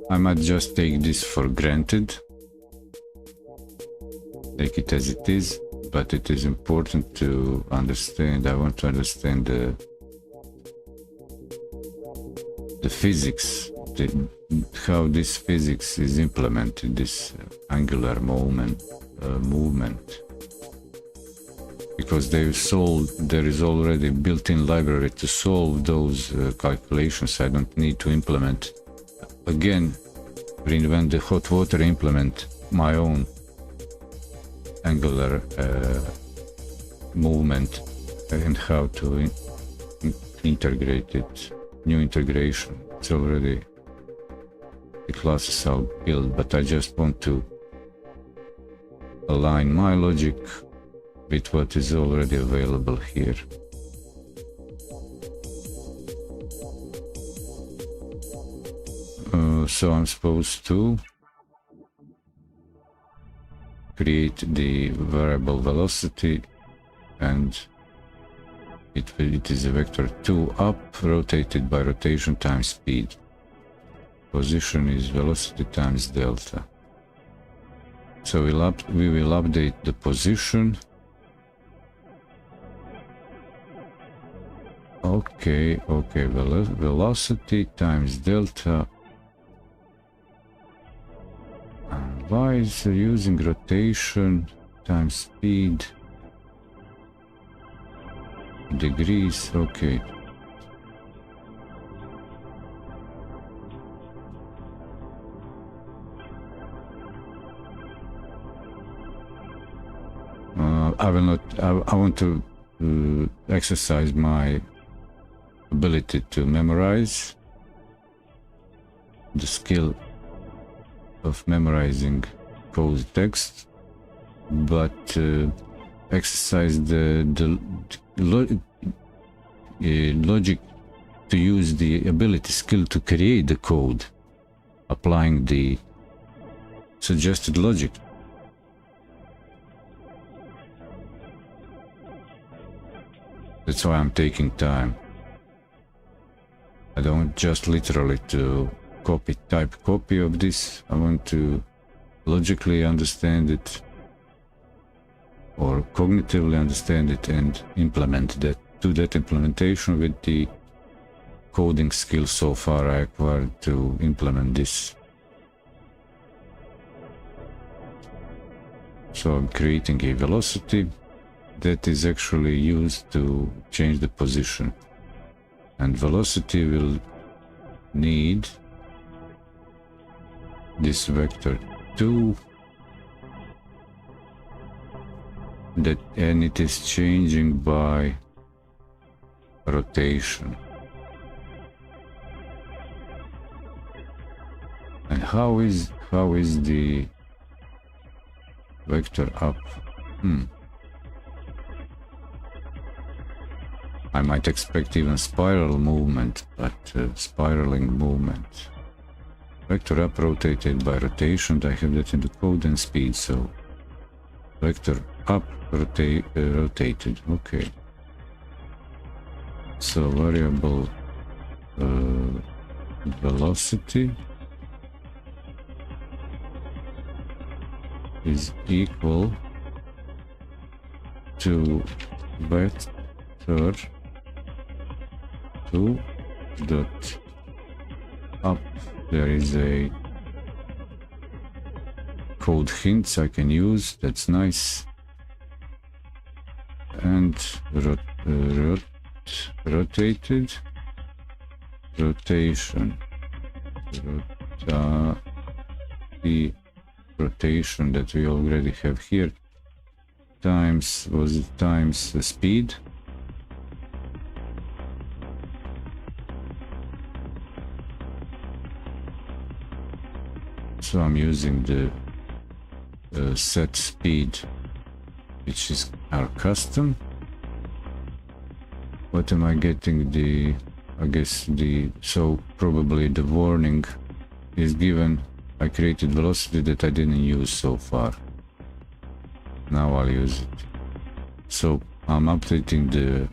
I might just take this for granted, take it as it is, but it is important to understand. I want to understand the physics, how this physics is implemented, this angular movement, because there is already built-in library to solve those calculations. I don't need to implement again, reinvent the hot water, implement my own angular movement and how to integrate it. New integration. It's already, the classes are built, but I just want to align my logic with what is already available here. So I'm supposed to create the variable velocity, and it is a vector 2 up, rotated by rotation times speed. Position is velocity times delta. So we will update the position. Okay, velocity times delta. Why is using rotation times speed? Degrees, okay. I will not. I want to exercise my ability to memorize, the skill of memorizing code text, but exercise the logic to use the ability skill to create the code, applying the suggested logic. That's why I'm taking time. I don't just literally to type copy of this. I want to logically understand it or cognitively understand it and implement that. Do that implementation with the coding skills so far I acquired to implement this. So I'm creating a velocity that is actually used to change the position, and velocity will need this vector 2 that, and it is changing by rotation. And how is the vector up? I might expect even spiral movement, but spiraling movement. Vector up rotated by rotation. I have that in the code and speed, so vector up rotated. Okay. So variable velocity is equal to vector 2 dot up. There is a code hints I can use. That's nice. And rotated rotation. The rotation that we already have here times, was it times the speed? So I'm using the set speed, which is our custom. What am I getting? I guess so probably the warning is given. I created velocity that I didn't use so far. Now I'll use it. So I'm updating the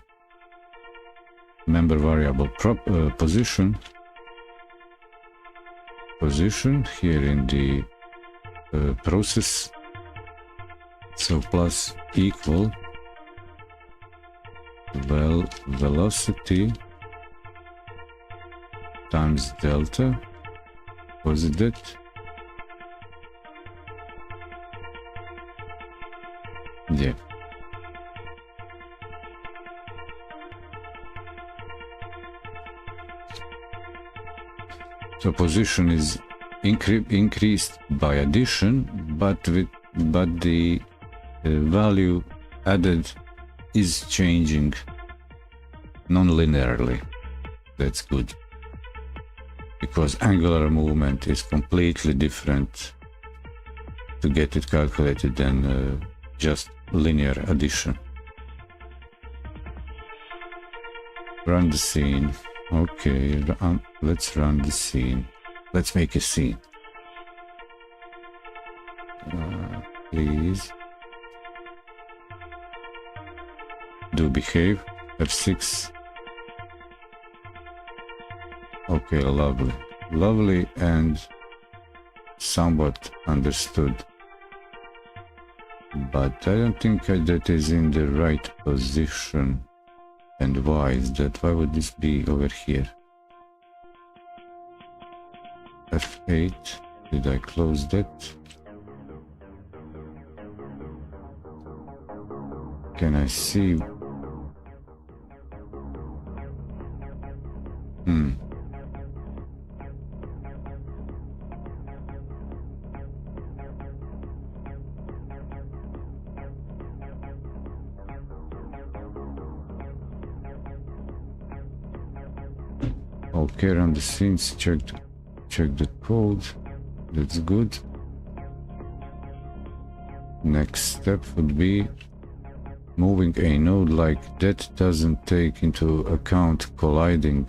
member variable position here in the process. So plus equal velocity times delta. Was it that? Yeah. So position is increased by addition, but the value added is changing non-linearly. That's good, because angular movement is completely different to get it calculated than just linear addition. Run the scene. Okay, let's run the scene. Let's make a scene. Please do behave. F6. Okay, lovely and somewhat understood, but I don't think that is in the right position. And why is that? Why would this be over here? F8. Did I close that? Can I see? Okay, run the scenes, check the code. That's good. Next step would be moving a node like that doesn't take into account colliding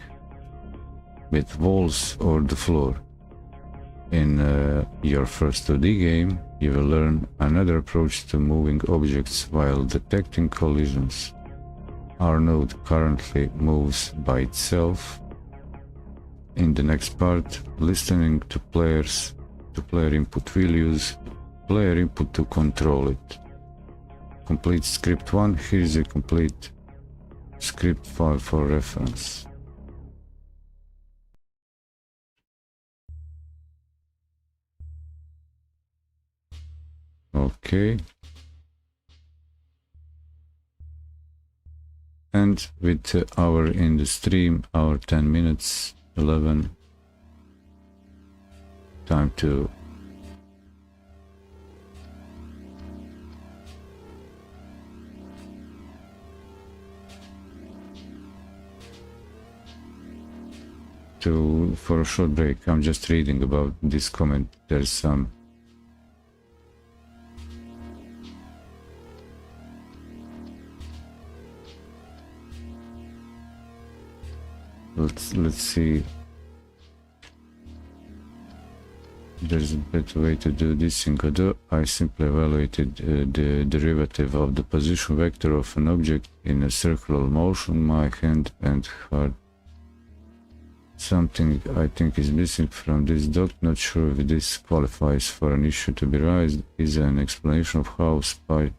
with walls or the floor. In your first 2D game, you will learn another approach to moving objects while detecting collisions. Our node currently moves by itself. In the next part, listening to player input, we'll use player input to control it. Complete script 1. Here is a complete script file for reference. Okay. And with our in the stream, our 10 minutes, 11, time to for a short break. I'm just reading about this comment. There's some let's see. There's a better way to do this in Godot. I simply evaluated the derivative of the position vector of an object in a circular motion. My hand and heart. Something I think is missing from this doc. Not sure if this qualifies for an issue to be raised. Is an explanation of how sprite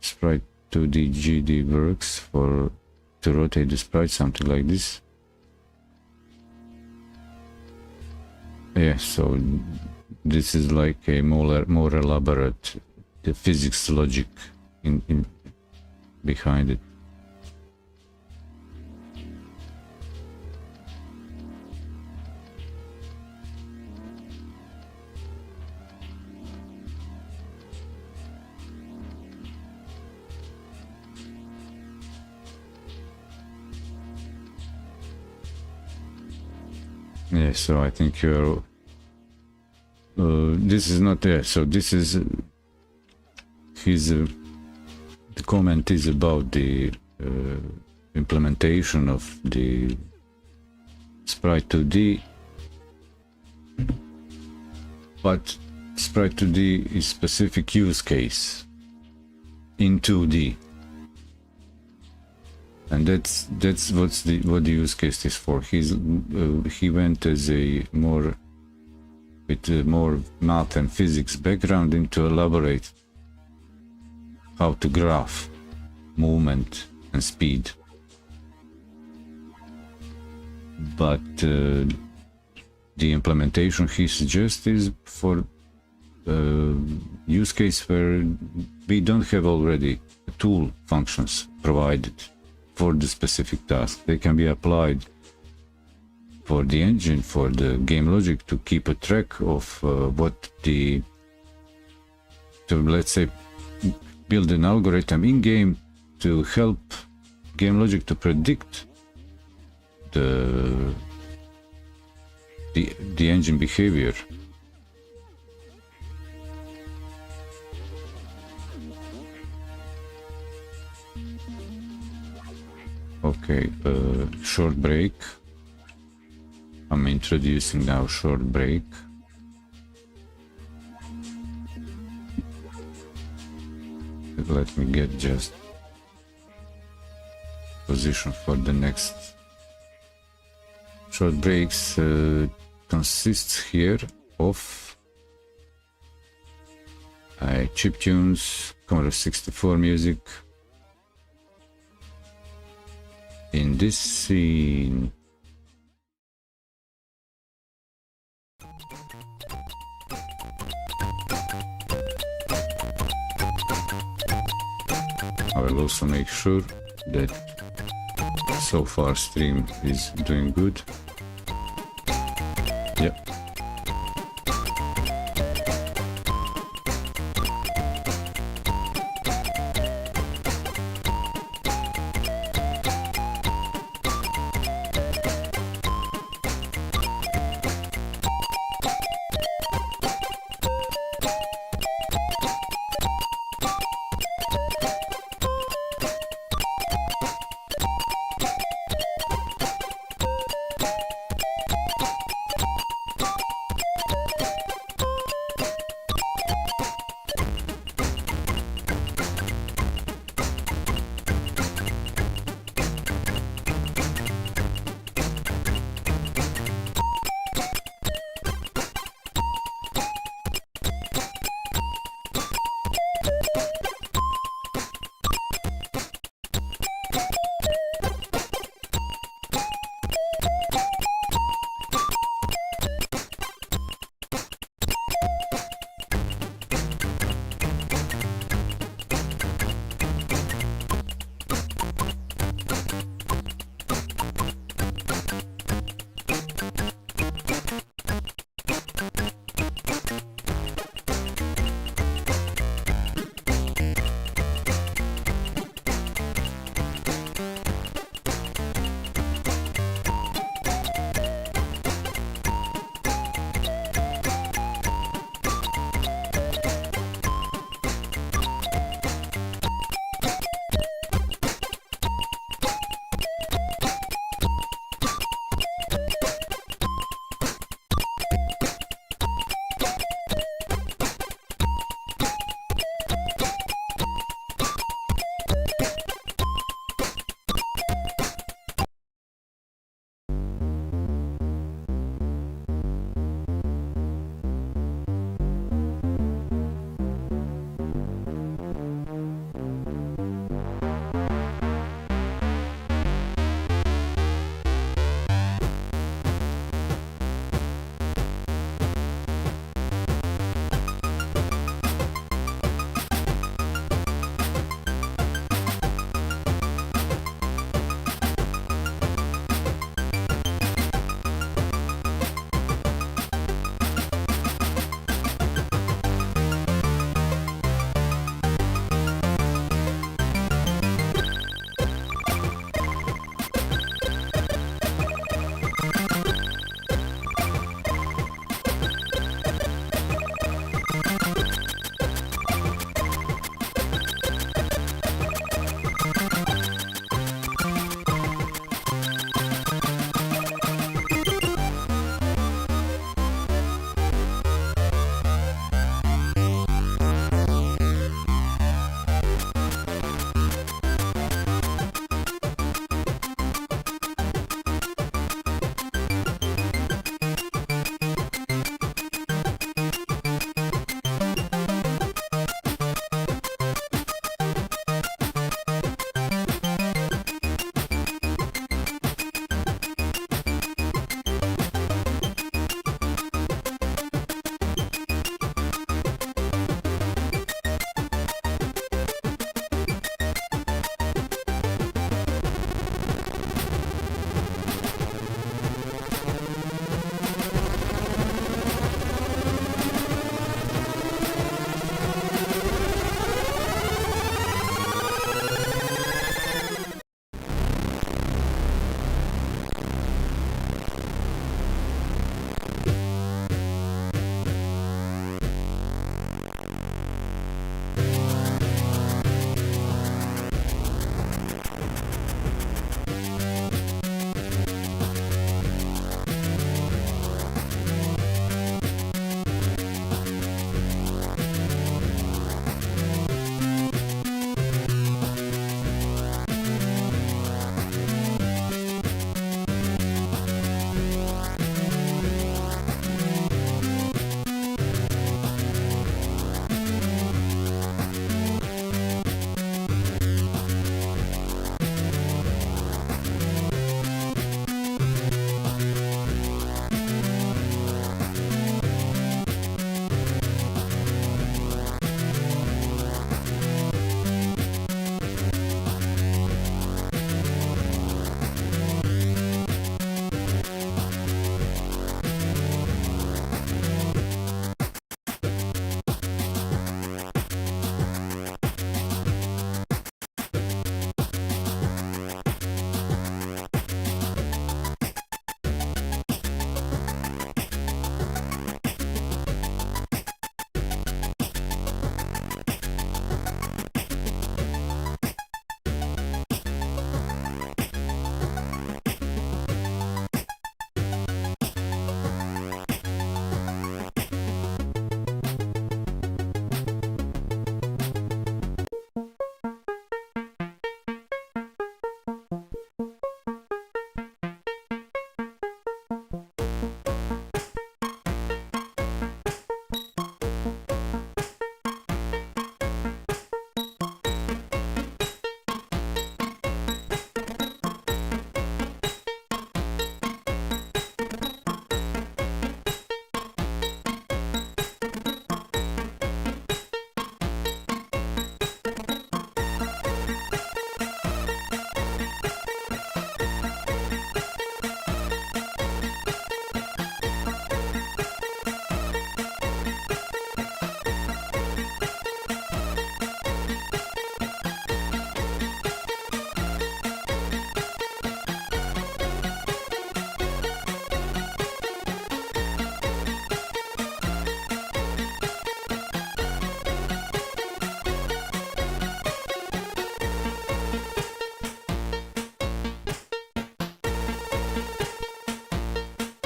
2D GD works to rotate the sprite, something like this. Yeah, so this is like a more elaborate the physics logic in behind it. Yeah, so I think you're this is not there. So this is his the comment is about the implementation of the sprite 2D, but sprite 2D is specific use case in 2D, and that's what the use case is for. He went as a more math and physics background into elaborate how to graph movement and speed, but the implementation he suggests is for use case where we don't have already tool functions provided for the specific task. They can be applied for the engine, for the game logic, to keep a track of to let's say build an algorithm in game to help game logic to predict the engine behavior. Okay, short break. I'm introducing now short break. Let me get just position for the next. Short breaks consists here of chiptunes, Commodore 64 music. In this scene, our I'll also make sure that so far stream is doing good. Yep.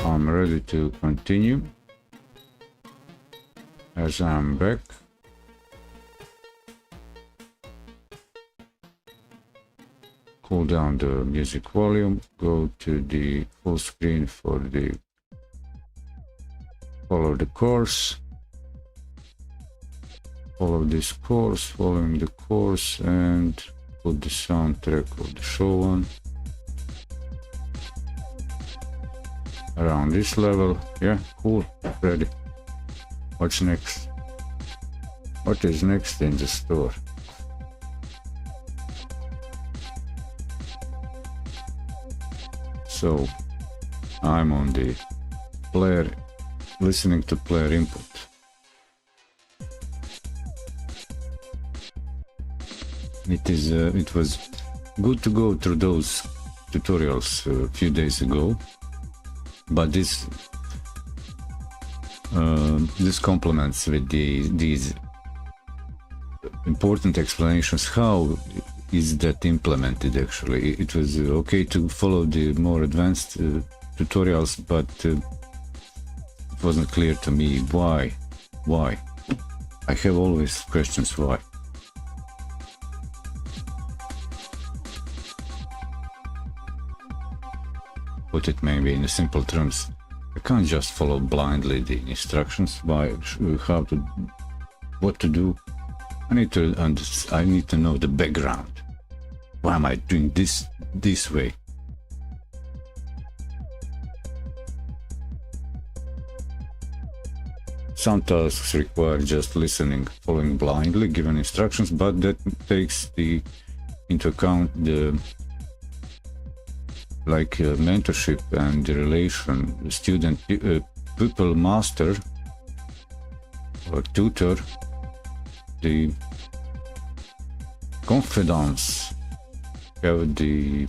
I'm ready to continue. As I'm back, cool down the music volume, go to the full screen for the follow the course, follow this course, following the course, and put the soundtrack of the show on. Around this level, yeah, cool, ready. What's next? What is next in the store? So, I'm on the player, listening to player input. It was good to go through those tutorials a few days ago, but this complements with these important explanations. How is that implemented? Actually, it was okay to follow the more advanced tutorials, but it wasn't clear to me why. I have always questions why. Put it maybe in simple terms, I can't just follow blindly the instructions. What to do. I need to know the background. Why am I doing this way? Some tasks require just listening, following blindly given instructions, but that takes into account the mentorship and the relation student pupil master or tutor, the confidence, be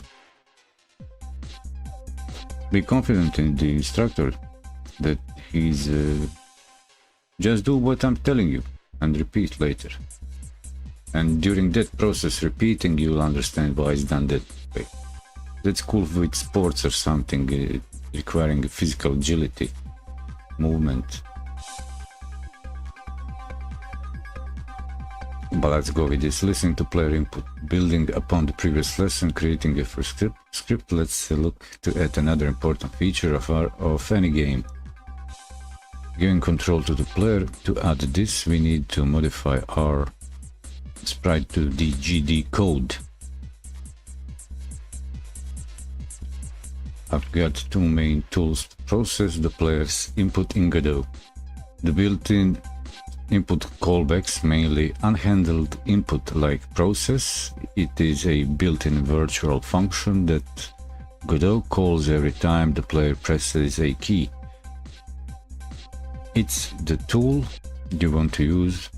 confident in the instructor that he's just do what I'm telling you and repeat later. And during that process repeating, you'll understand why it's done that way. That's cool with sports or something requiring physical agility, movement. But let's go with this. Listening to player input, building upon the previous lesson, creating a first script. Let's look at another important feature of any game. Giving control to the player. To add this, we need to modify our sprite to the GD code. I've got two main tools to process the player's input in Godot. The built-in input callbacks, mainly unhandled input like process. It is a built-in virtual function that Godot calls every time the player presses a key. It's the tool you want to use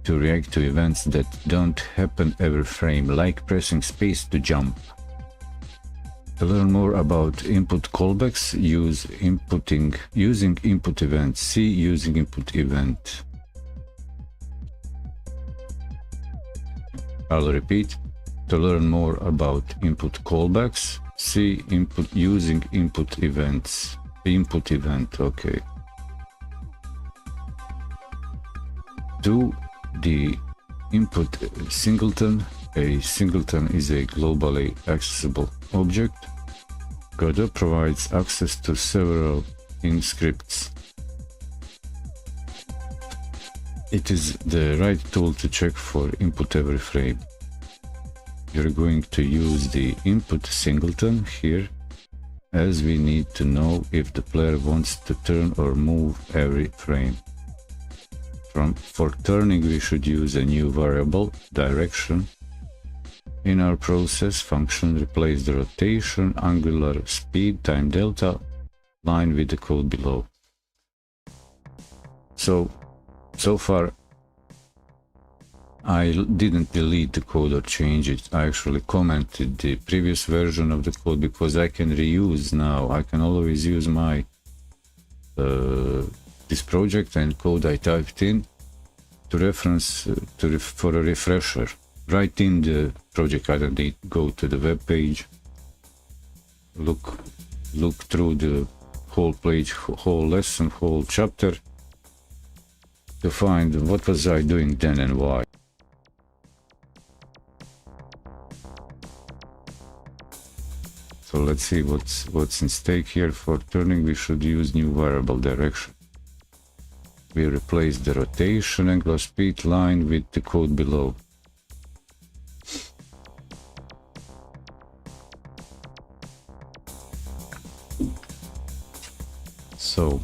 to react to events that don't happen every frame, like pressing space to jump. To learn more about input callbacks, using input event. See using input event. I'll repeat. To learn more about input callbacks, see using input events. Input event, okay. To the input singleton. A singleton is a globally accessible object. Godot provides access to several scripts. It is the right tool to check for input every frame. You're going to use the input singleton here, as we need to know if the player wants to turn or move every frame. For turning, we should use a new variable, direction. In our process function, replace the rotation, angular speed, time delta line with the code below. So far I didn't delete the code or change it. I actually commented the previous version of the code because I can reuse now. I can always use my this project and code I typed in to reference for a refresher. Right in the project, I don't need to go to the web page, look through the whole page, whole lesson, whole chapter to find what was I doing then and why. So let's see what's in stake here. For turning, we should use new variable direction. We replace the rotation angular speed line with the code below. So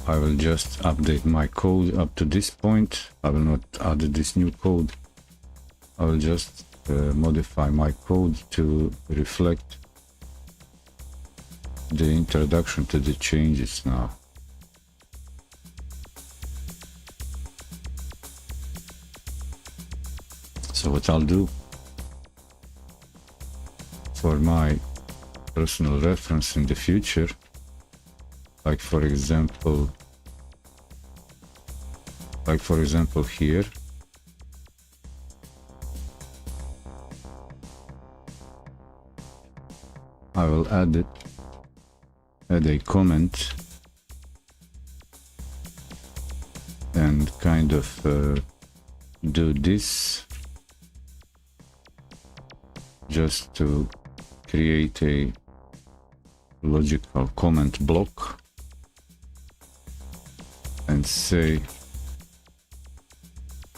I will just update my code up to this point. I will not add this new code. I will just modify my code to reflect the introduction to the changes now. So what I'll do for my personal reference in the future, like for example here, I will add a comment and kind of do this just to create a logical comment block and say,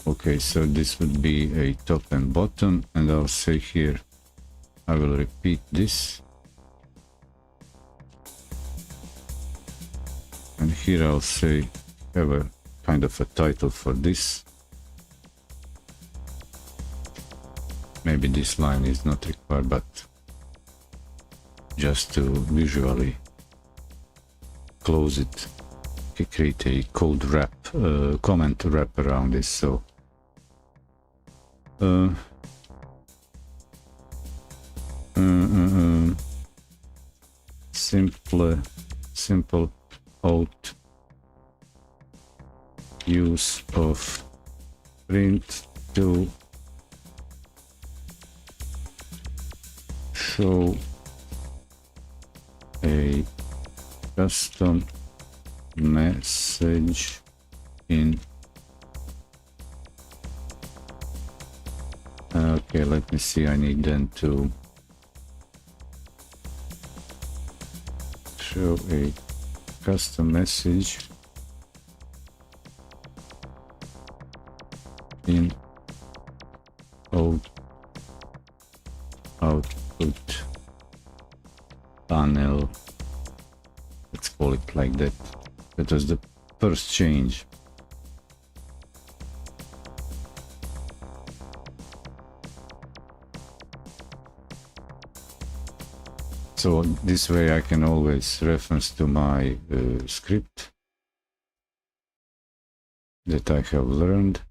okay, so this would be a top and bottom, and I'll say here I will repeat this, and here I'll say have a kind of a title for this. Maybe this line is not required, but just to visually close it, create a code wrap, comment wrap around this. So simple out use of print to show a custom message in. Okay, let me see. I need then to show a custom message in output panel. Let's call it like that. That was the first change. So this way I can always reference to my script that I have learned,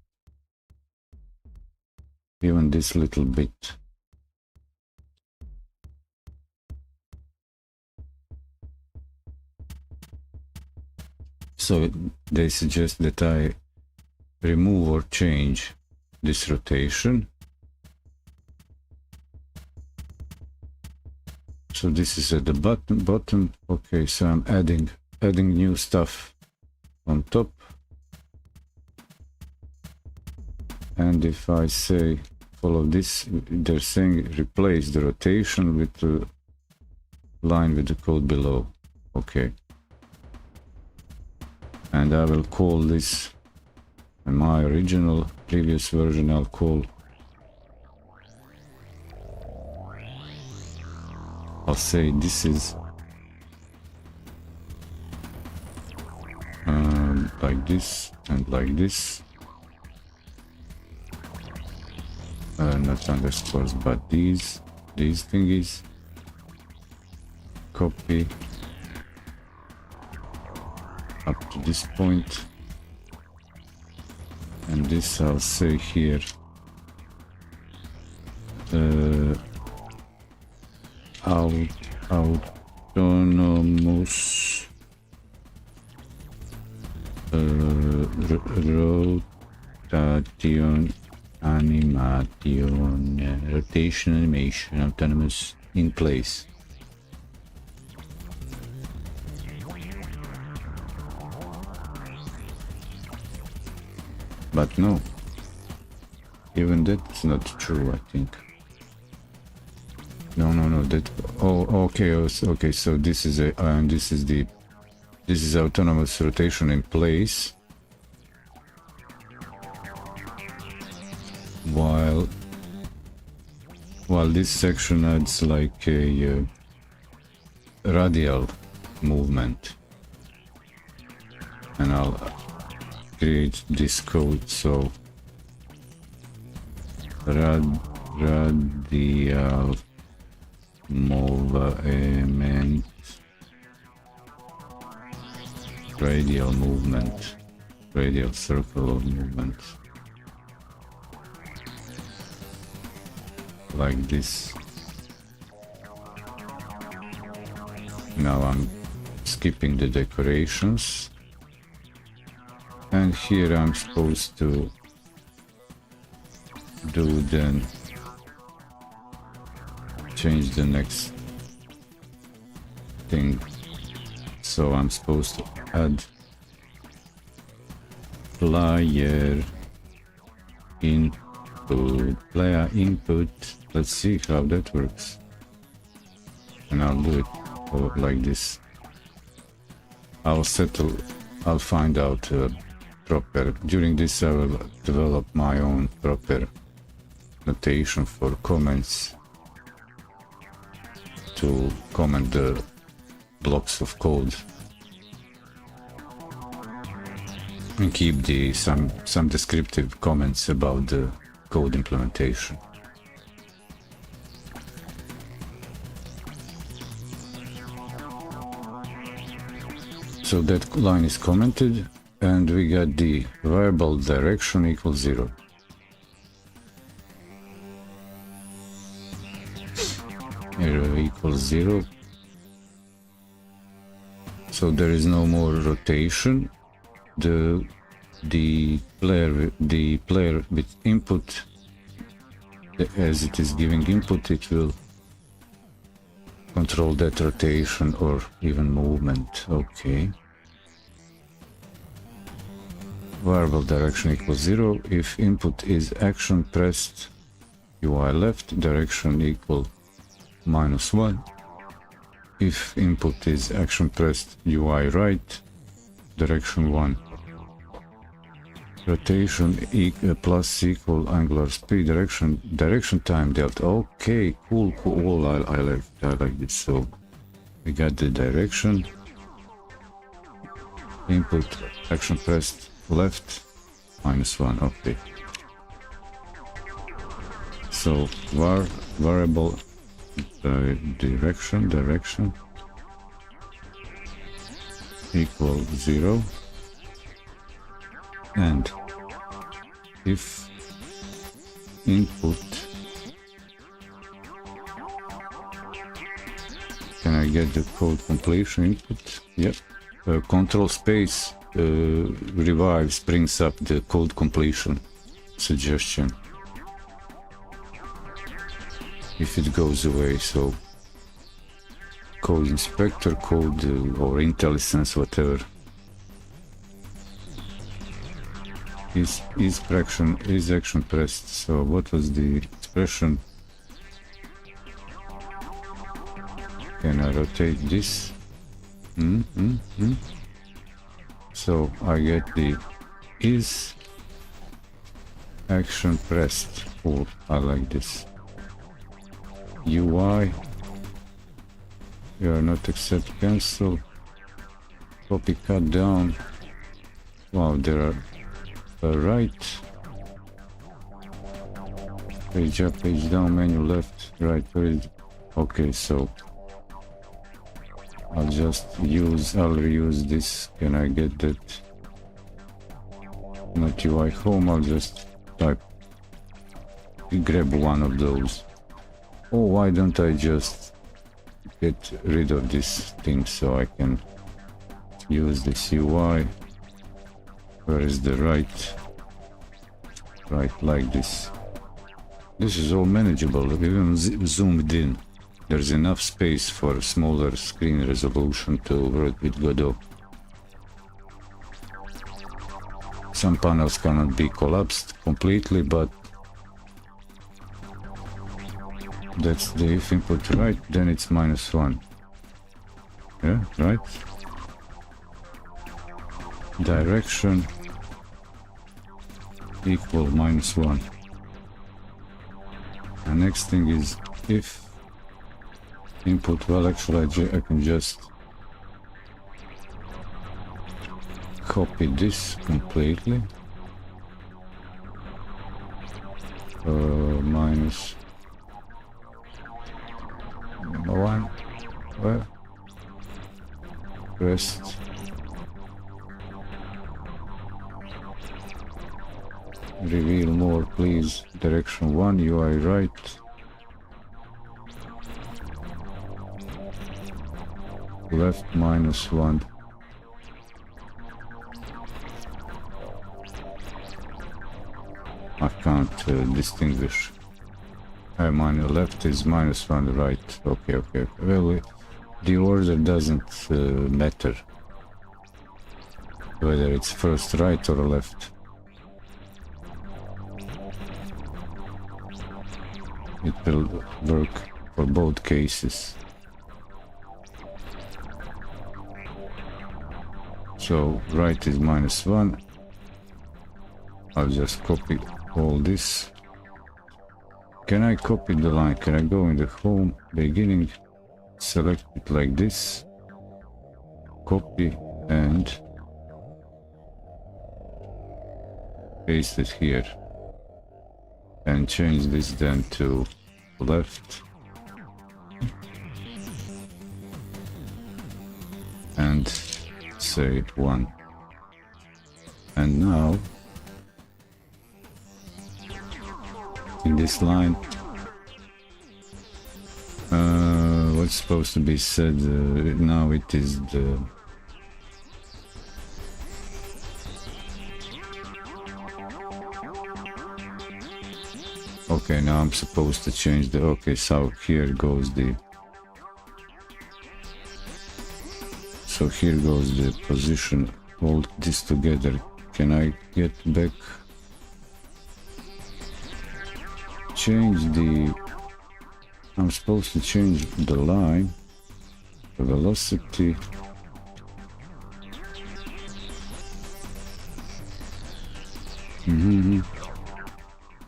even this little bit. So they suggest that I remove or change this rotation. So this is at the bottom. Okay, so I'm adding new stuff on top. And if I say follow this, they're saying replace the rotation with the line with the code below. Okay. And I will call this, in my original previous version, I'll say this is like this and like this, not underscores but these thingies. Copy up to this point, and this I'll say here autonomous rotation animation, rotation animation, autonomous in place. But no, even that's not true, I think. No, that, oh, okay, okay, so this is a, this is autonomous rotation in place, while this section adds like a radial movement, and I'll create this code. So radial movement, radial movement, radial circle of movement, like this. Now I'm skipping the decorations, and here I'm supposed to do then change the next thing. So I'm supposed to add player input. Let's see how that works, and I'll do it like this. I'll find out proper. During this I will develop my own proper notation for comments to comment the blocks of code, and keep some descriptive comments about the code implementation. So that line is commented, and we got the variable direction equals 0. Here equals 0. So there is no more rotation. The player with input, as it is giving input, it will control that rotation or even movement. Okay. Variable direction equals 0. If input is action pressed, UI left, direction equal -1. If input is action pressed, UI right, direction 1. Rotation plus equal angular speed, direction time delta. Okay, cool. I like this. So we got the direction, input action pressed left, -1. Okay. So variable direction equal 0, and if input, can I get the code completion input? Yep. Control space brings up the code completion suggestion if it goes away. So code inspector, code or IntelliSense, whatever. Is action pressed? So what was the expression? Can I rotate this? So I get the is action pressed. Oh, I like this. UI, you are not accept, cancel, copy, cut down. Wow, there are right, page up, page down, menu left, right, page. Okay, so I'll reuse this. Can I get that? Not UI home, I'll just grab one of those. Oh, why don't I just get rid of this thing so I can use this UI? Where is the right? Right, like this. This is all manageable, even zoomed in. There's enough space for smaller screen resolution to work with Godot. Some panels cannot be collapsed completely, but that's the if input right, then it's -1. Yeah, right? Direction equal -1. The next thing is if input, well actually I can just copy this completely. -1. Well, rest. Reveal more, please. Direction 1, UI right. Left -1. I can't distinguish. Mine left is -1, right. Okay. Well, the order doesn't matter. Whether it's first right or left. It will work for both cases. So right is -1. I'll just copy all this. Can I copy the line? Can I go in the home beginning, select it like this, copy and paste it here, and change this then to left and say 1. And now in this line, what's supposed to be said, now it is the okay, now I'm supposed to change the, okay, so here goes the, so here goes the position, hold this together. Can I get back? Change the, I'm supposed to change the line, the velocity,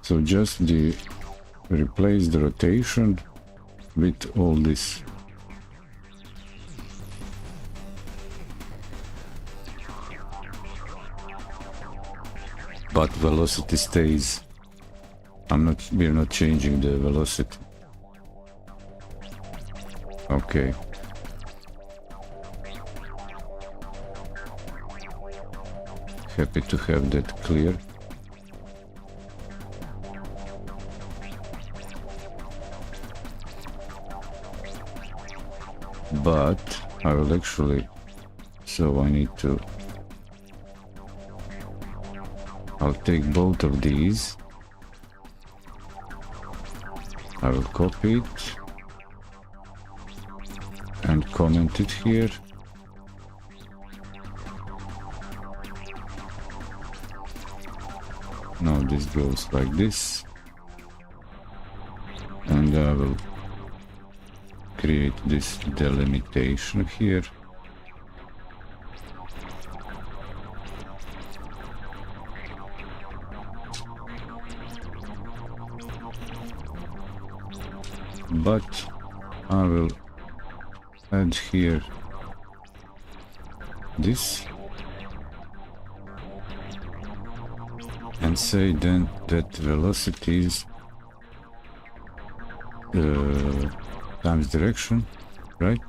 so just the replace the rotation with all this. But velocity stays. We're not changing the velocity. Okay. Happy to have that clear. But I will actually, so I need to, I'll take both of these. I will copy it and comment it here. Now this goes like this, and I will create this delimitation here. But I will add here this and say then that velocity is times direction, right?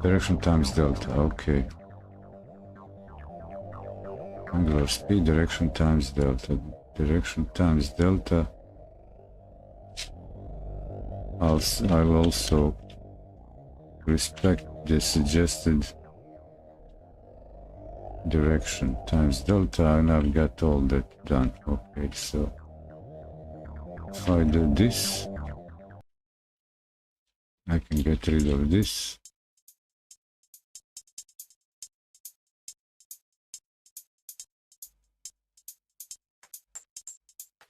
Direction times delta, okay. Angular speed, direction times delta. Direction times delta. I'll also respect the suggested direction times delta, and I've got all that done. Okay, so if I do this, I can get rid of this.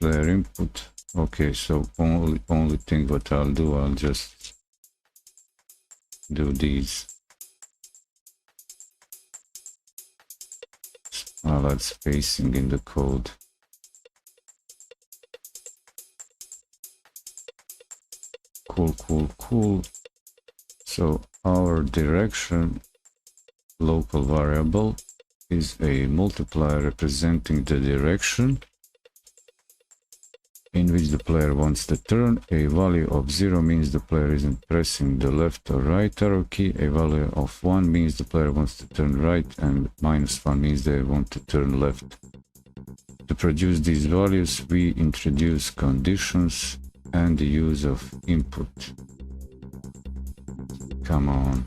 Player input. Okay, so only thing what I'll do, I'll just do these. I'll add spacing in the code. Cool. So our direction local variable is a multiplier representing the direction in which the player wants to turn. A value of 0 means the player isn't pressing the left or right arrow key. A value of 1 means the player wants to turn right, and -1 means they want to turn left. To produce these values, we introduce conditions and the use of input. Come on.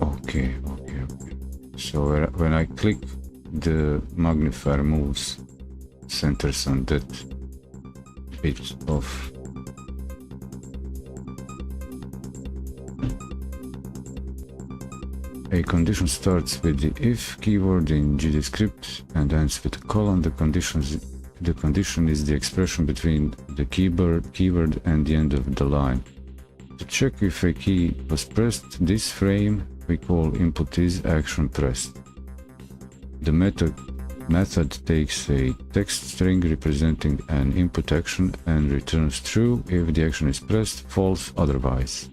Okay. So when I click, the magnifier moves, centers on that bit of a condition starts with the if keyword in GDScript and ends with a colon. The condition is the expression between the keyword and the end of the line. To check if a key was pressed this frame, we call input is action pressed. The method takes a text string representing an input action and returns true if the action is pressed, false otherwise.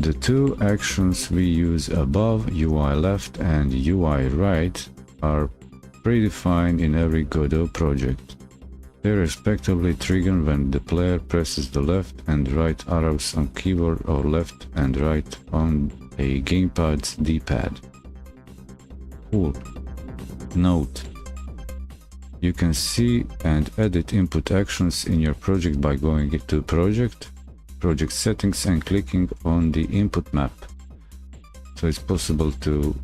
The two actions we use above, UI left and UI right, are predefined in every Godot project. They respectively trigger when the player presses the left and right arrows on keyboard or left and right on a gamepad's D-pad. Cool. Note: you can see and edit input actions in your project by going to project settings and clicking on the input map. So it's possible to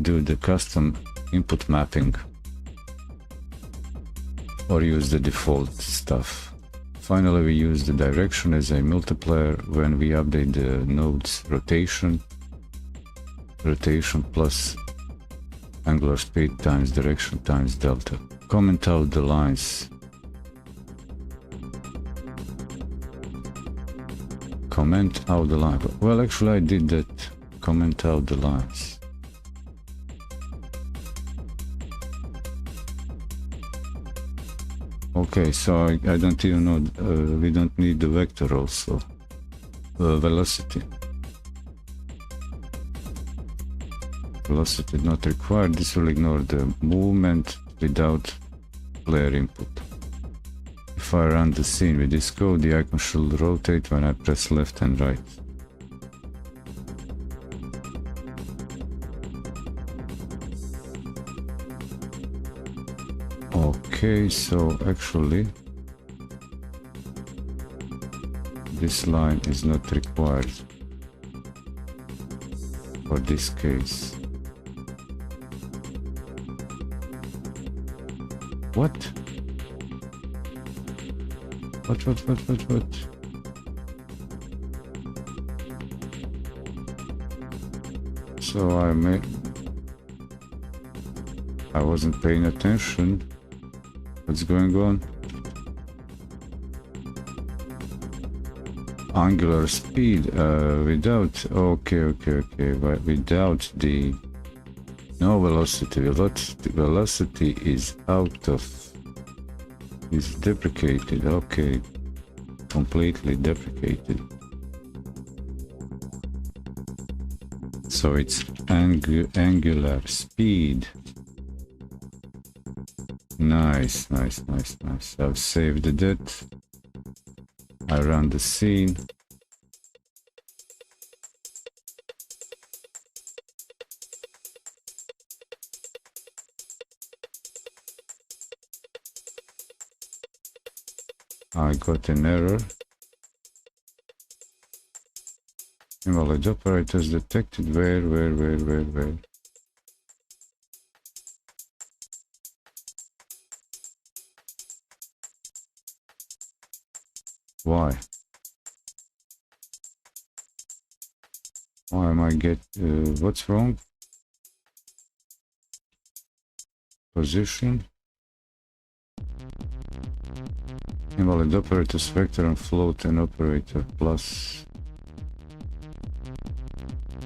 do the custom input mapping or use the default stuff. Finally, we use the direction as a multiplier when we update the node's rotation plus angular speed times direction times delta. Comment out the lines. Comment out the line. Well, actually I did that. Comment out the lines. Okay, so I don't even know, we don't need the vector also. Velocity. Velocity not required. This will ignore the movement without player input. If I run the scene with this code, the icon should rotate when I press left and right. Okay, so actually this line is not required for this case. What? What? So I wasn't paying attention. What's going on? Angular speed without, okay, but without the no velocity. Velocity is out of, is deprecated. Okay, completely deprecated. So it's angular speed Nice, nice, nice, nice. I've saved it. I run the scene. I got an error. Invalid operators detected. Where? Why? Why am I what's wrong? Position. Invalid operators vector and float and operator plus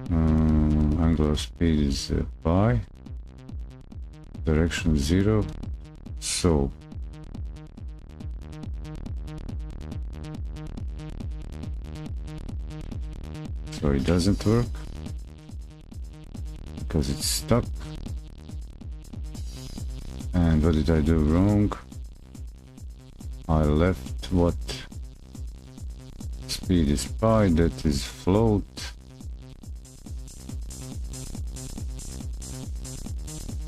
angular speed is pi, direction 0. So it doesn't work because it's stuck. And what did I do wrong? I left what speed is pi, that is float.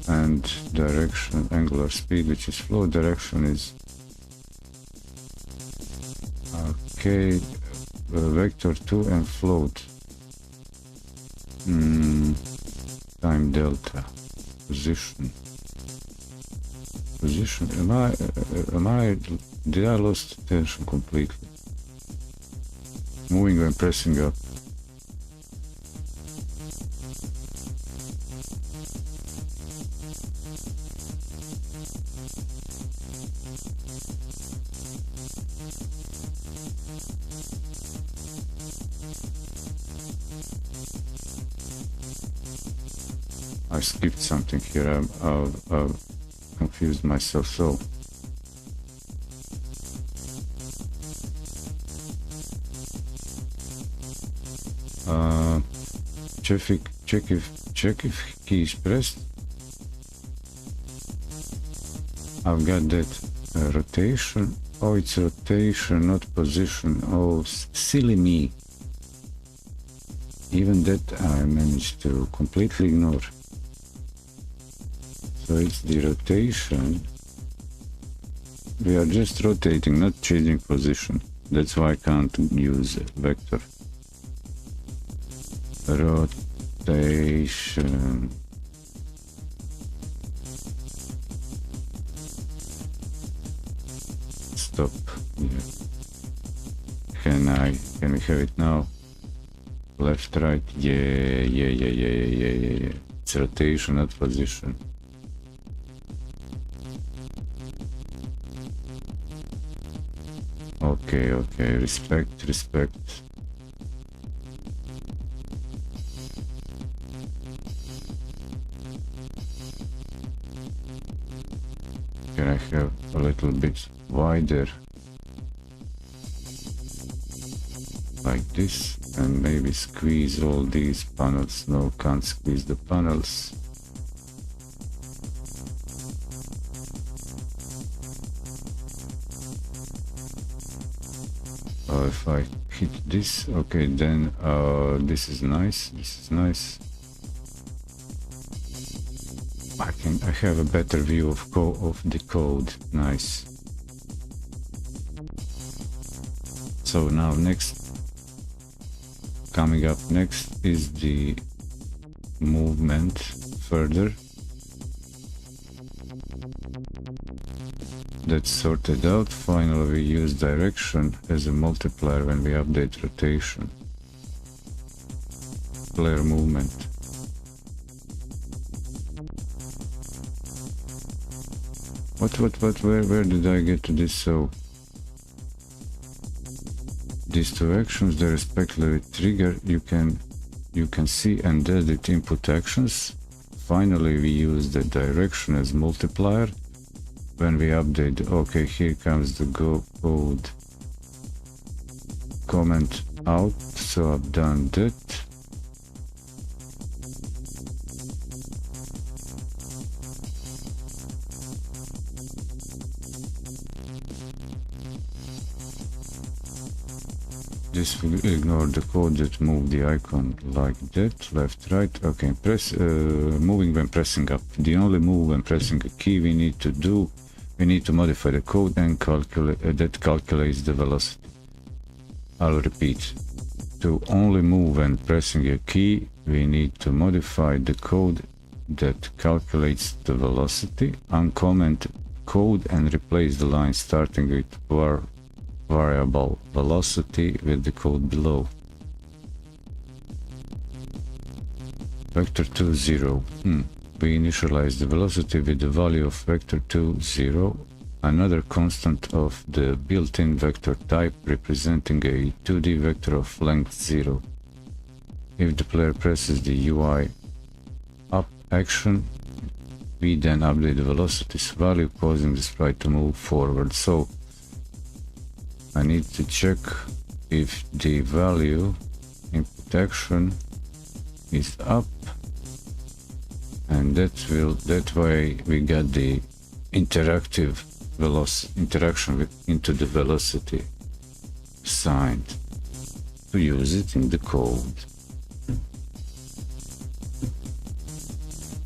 And direction, angular speed, which is float, direction is okay, vector 2 and float. Time delta, position. Did I lose attention completely? Moving when pressing up. I skipped something here. I've confused myself. So check if key is pressed. I've got that rotation. Oh, it's rotation, not position. Oh, silly me. Even that I managed to completely ignore. So it's the rotation. We are just rotating, not changing position. That's why I can't use vector. Rotation. Stop. Yeah. Can we have it now? Left, right. Yeah. It's rotation, not position. Okay, respect. Can I have a little bit wider? Like this, and maybe squeeze all these panels. No, can't squeeze the panels. If I hit this, okay, then this is nice. I have a better view of the code. Nice. So now coming up next is the movement further. That's sorted out. Finally, we use direction as a multiplier when we update rotation. Player movement. Where did I get to this? So these two actions, they respectively trigger. You can see and edit input actions. Finally, we use the direction as multiplier when we update. Okay, here comes the go code comment out. So I've done that. This will ignore the code that move the icon like that, left, right. Okay, press moving when pressing up. The only move when pressing a key we need to modify the code and calculate that calculates the velocity. I'll repeat. To only move when pressing a key, we need to modify the code that calculates the velocity, uncomment code and replace the line starting with variable velocity with the code below. Vector2 0. We initialize the velocity with the value of vector2 0, another constant of the built-in vector type representing a 2D vector of length 0. If the player presses the UI up action, we then update the velocity's value, causing the sprite to move forward. So I need to check if the value input action is up, and that way we get the interactive interaction into the velocity assigned to use it in the code.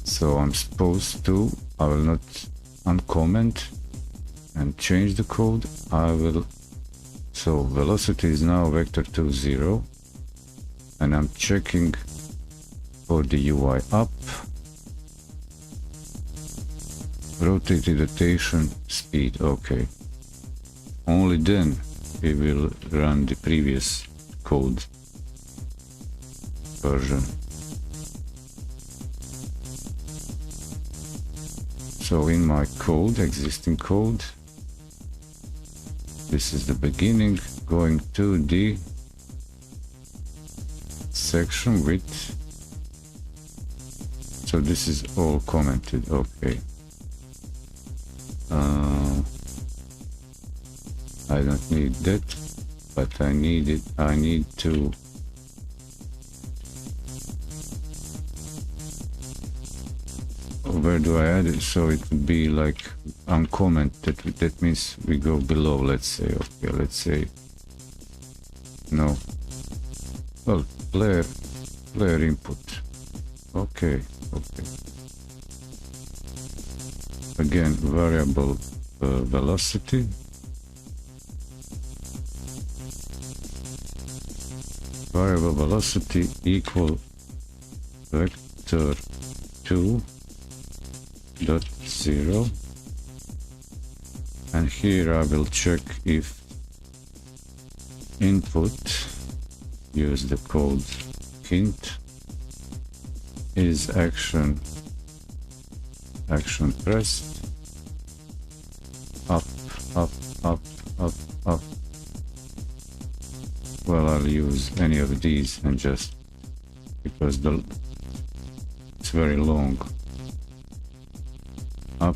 So I'm supposed to, I will not uncomment and change the code. So velocity is now vector2 0, and I'm checking for the UI up, rotated rotation speed. Okay, only then we will run the previous code version. So in my code, existing code, this is the beginning, going to the section with, so this is all commented. Okay. I don't need that, but I need it. I need to where do I add it? So it would be like uncomment. That means we go below. Let's say, okay, let's say no. Well, player input. Okay. Again, variable velocity. Variable velocity equal vector2 dot 0, and here I will check if input, use the code hint, is action pressed up. Well, I'll use any of these and just because it's very long. Up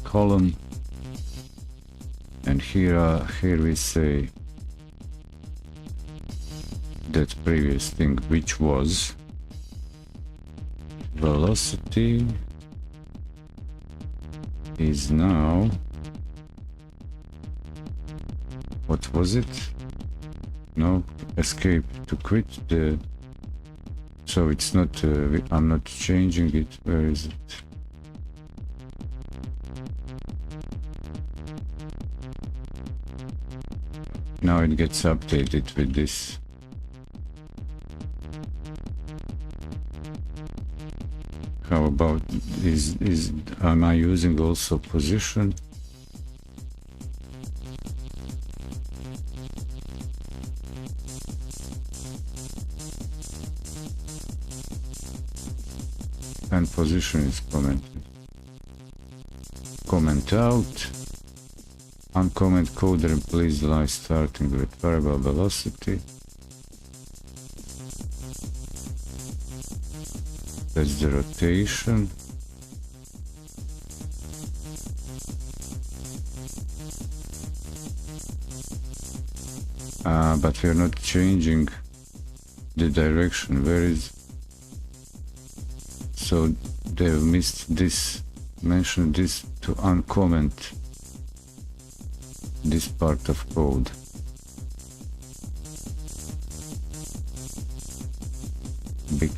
column, and here we say that previous thing, which was velocity is now, what was it? No, escape to quit the, so it's not I'm not changing it. Where is it? Now it gets updated with this. How about am I using also position? And position is commented. Comment out. Uncomment code and replace the line starting with variable velocity. That's the rotation. But we are not changing the direction. Where is? So they've missed this, mentioned this to uncomment this part of code.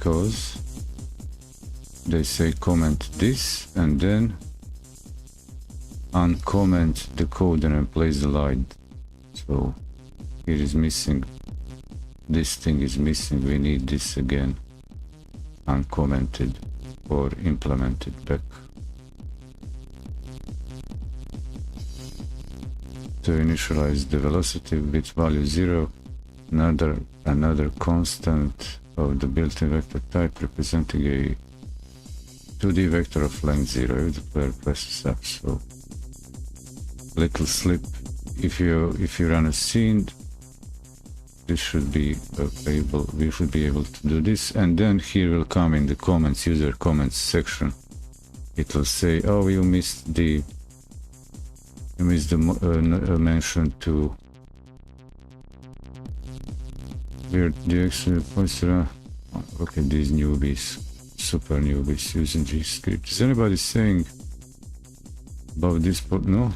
because they say comment this and then uncomment the code and replace the line. So here is missing, this thing is missing, we need this again uncommented or implemented back. To initialize the velocity with value 0, another constant of the built-in vector type representing a 2D vector of length 0 if the player presses up. So little slip, if you run a scene, this should be we should be able to do this, and then here will come in the comments, user comments section, it will say, oh, you missed the mention to where the actual points are. Look at these newbies, super newbies using this script. Is anybody saying about this? No,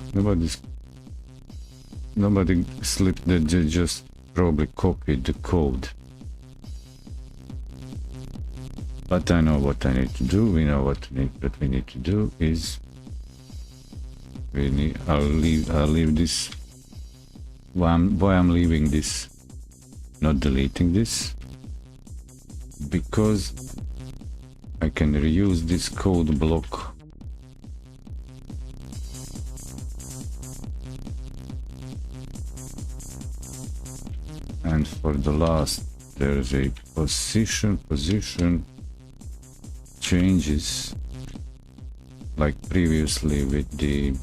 nobody slipped that they just probably copied the code. But I know what I need to do. We know what we need to do is I'll leave this. Why I'm leaving this, not deleting this, because I can reuse this code block and for the last there's a position changes like previously with the,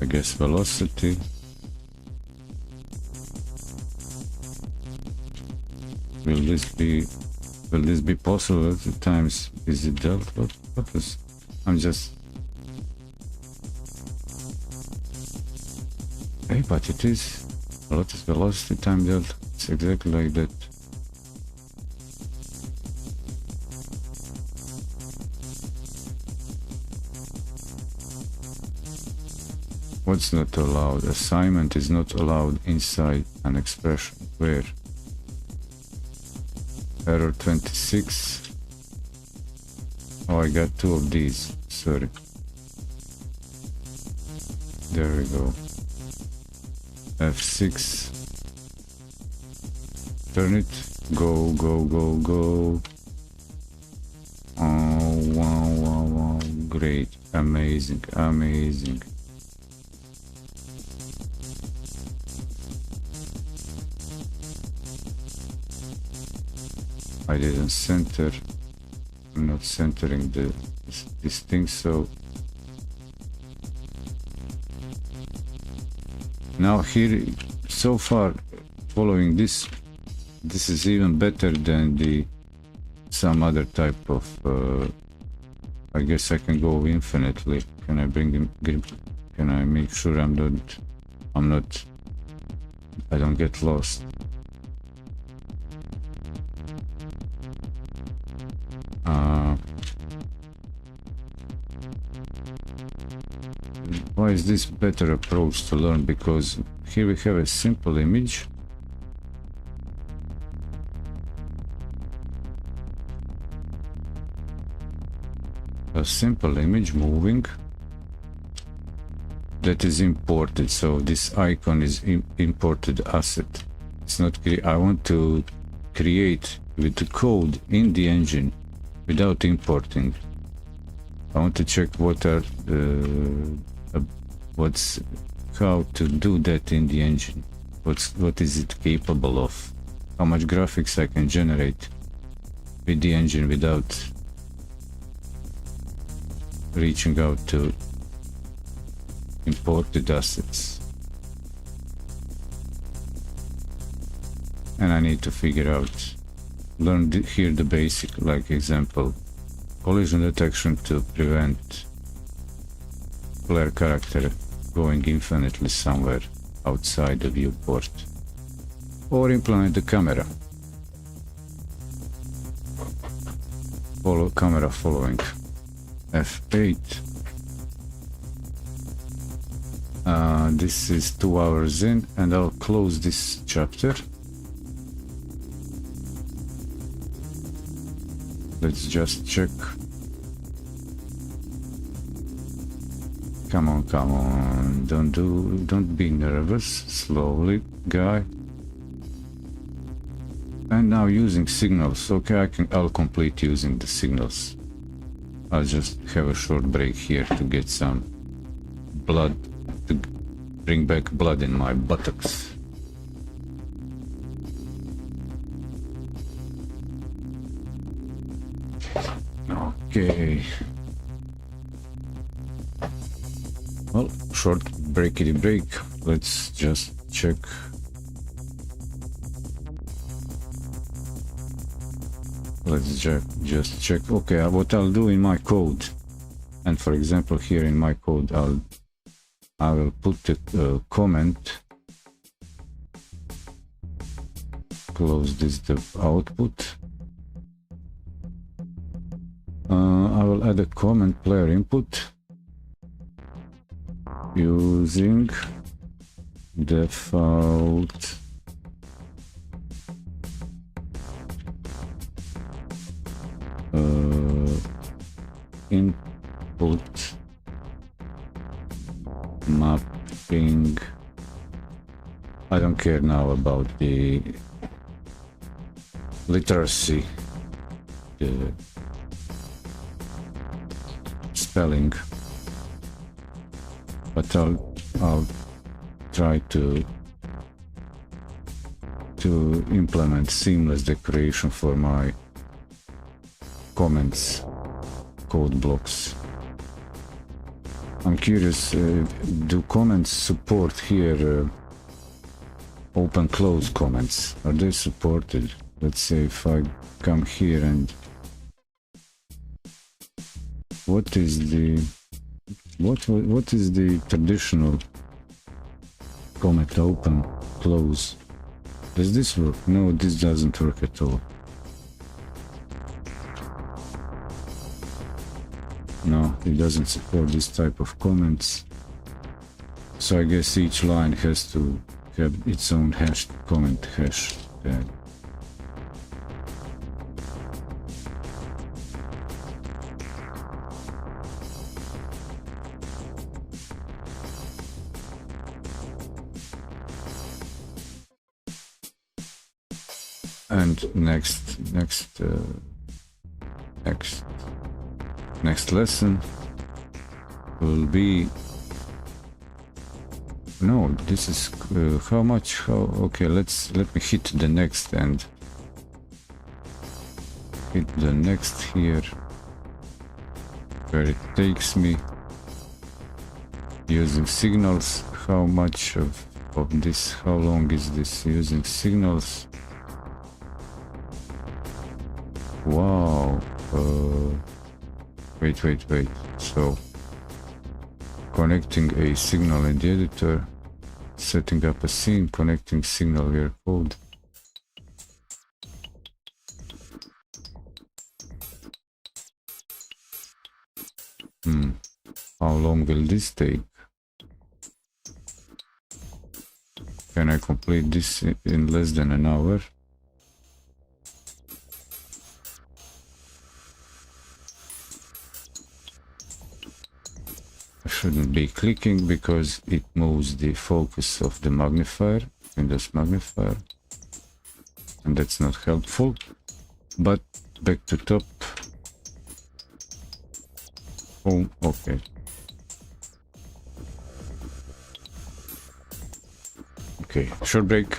I guess, velocity. Will this be possible at the times? Is it dealt? What was, I'm just, hey, but it is a lot of velocity time delta. It's exactly like that. What's not allowed? Assignment is not allowed inside an expression. Where? Error 26. Oh, I got two of these. Sorry. There we go. F6. Turn it. Go. Oh, wow. Great. Amazing. I didn't center. I'm not centering this thing, so now here, so far, following this is even better than some other type of. I guess I can go infinitely. Can I bring him? Can I make sure I don't get lost? Why is this better approach to learn? Because here we have a simple image. A simple image moving that is imported. So this icon is imported asset. It's not. I want to create with the code in the engine without importing. I want to check what are how to do that in the engine. What is it capable of? How much graphics I can generate with the engine without reaching out to imported assets. And I need to figure out, learn here the basic, like example, collision detection to prevent player character going infinitely somewhere outside the viewport, or implement the camera. Camera following. F8. This is 2 hours in, and I'll close this chapter. let's just check. Come on, don't be nervous, slowly, guy. And now using signals, okay, I'll complete using the signals. I'll just have a short break here to get some blood, to bring back blood in my buttocks. Okay. Well, short breakity break. Let's just check. Let's just check. Okay, what I'll do in my code, and for example here in my code, I will put a comment. Close this the output. I will add a comment player input using default input mapping. I don't care now about the literacy, the spelling, but I'll try to implement seamless decoration for my comments code blocks. I'm curious, do comments support here open close comments? Are they supported? Let's say if I come here and what is the traditional comment open close? Does this work? No, this doesn't work at all. No, it doesn't support this type of comments. So I guess each line has to have its own hash comment hash tag. And next lesson will be, no, this is okay, let me hit the next and hit the next here where it takes me using signals. How much of this, how long is this using signals? Wow. Wait. So, connecting a signal in the editor, setting up a scene, connecting signal via code. How long will this take? Can I complete this in less than an hour? Shouldn't be clicking because it moves the focus of the magnifier, Windows magnifier, and that's not helpful. But back to top. Home, okay. Okay, short break.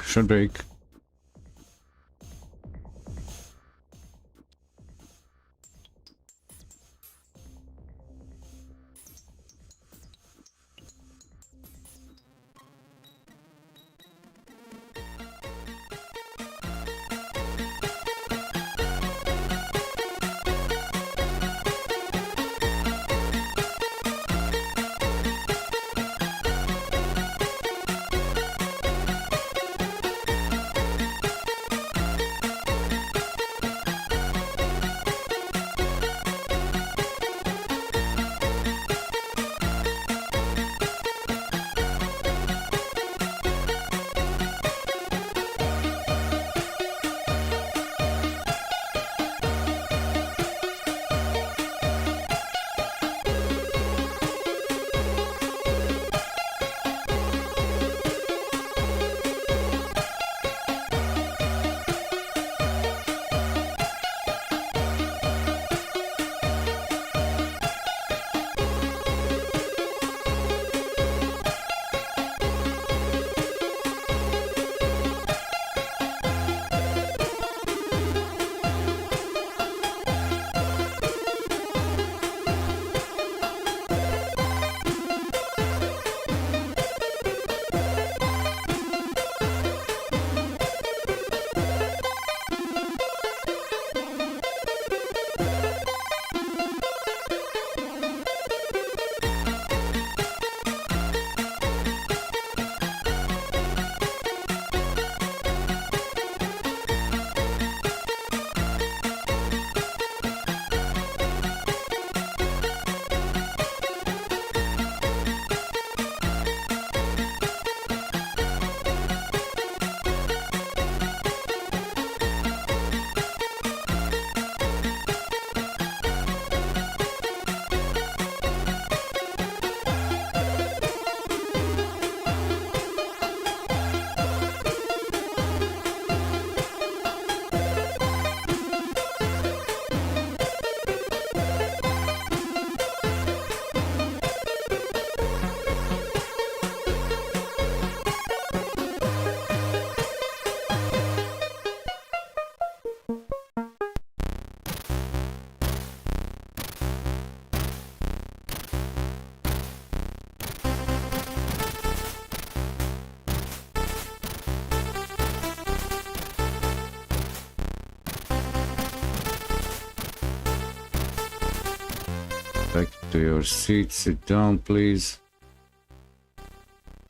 Back to your seat, sit down please,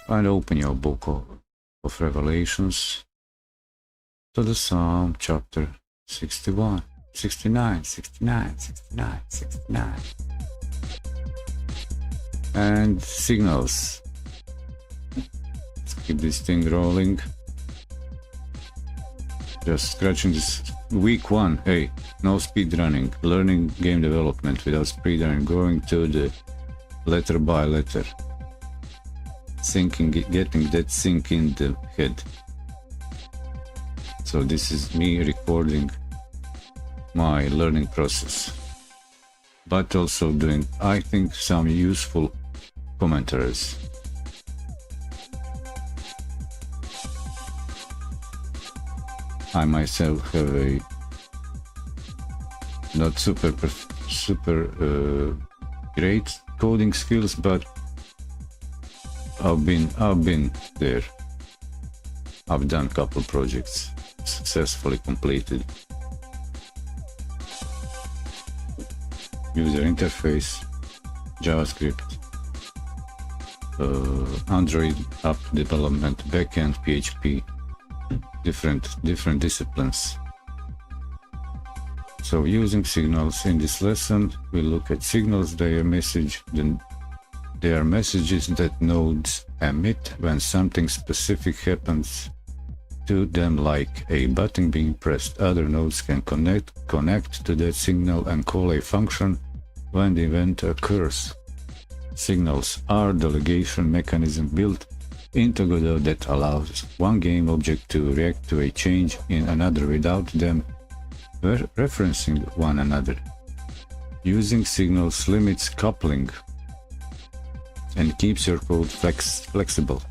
and open your book of Revelations to the Psalm chapter 69. And signals. Let's keep this thing rolling. Just scratching this. Week 1, hey, no speed running, learning game development without speed running, going to the letter by letter, getting that sync in the head. So this is me recording my learning process, but also doing, I think, some useful commentaries. I myself have a not super great coding skills, but I've been there. I've done a couple projects successfully completed. User interface, JavaScript, Android app development, backend, PHP. Different disciplines. So using signals in this lesson, we look at signals. They are messages that nodes emit when something specific happens to them, like a button being pressed. Other nodes can connect to that signal and call a function when the event occurs. Signals are delegation mechanism built into Godot that allows one game object to react to a change in another without them referencing one another. Using signals limits coupling and keeps your code flexible.